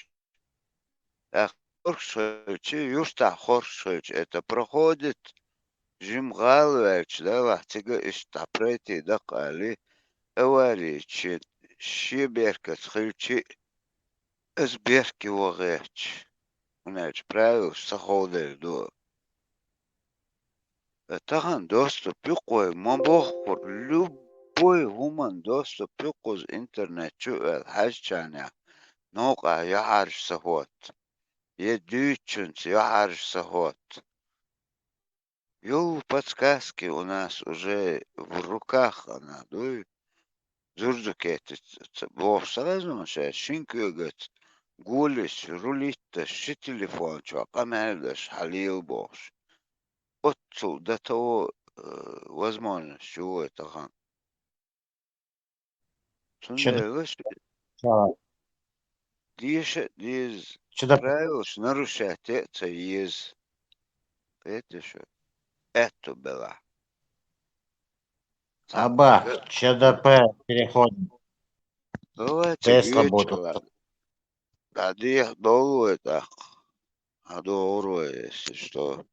А хоршевич, юшта хоршевич, это проходит жимгалвич, да, лахтига иштапрети дакали, аварич, шиберка схильчи, сберки вогеч. Унач правил саходель до. Тахан доступ пюкой мабохур любой гуман доступ пюкуз интернет чуэл хашчаня. Нука яхарш сахот. Едючунц яхарш сахот. Юл подсказки у нас уже в руках она, дуй. Зурдукети, бог сразу наша, шинкюгет, гулис, рулита, ши телефон, чувака мердаш, халил бош. Отцу до того возможность, чего это хан. Сунделыш, диз правил, нарушать это из, это что, это было. Аба, ЧДП переходим. Давайте Тесла вечера. будут. Да, долу это, а до если что.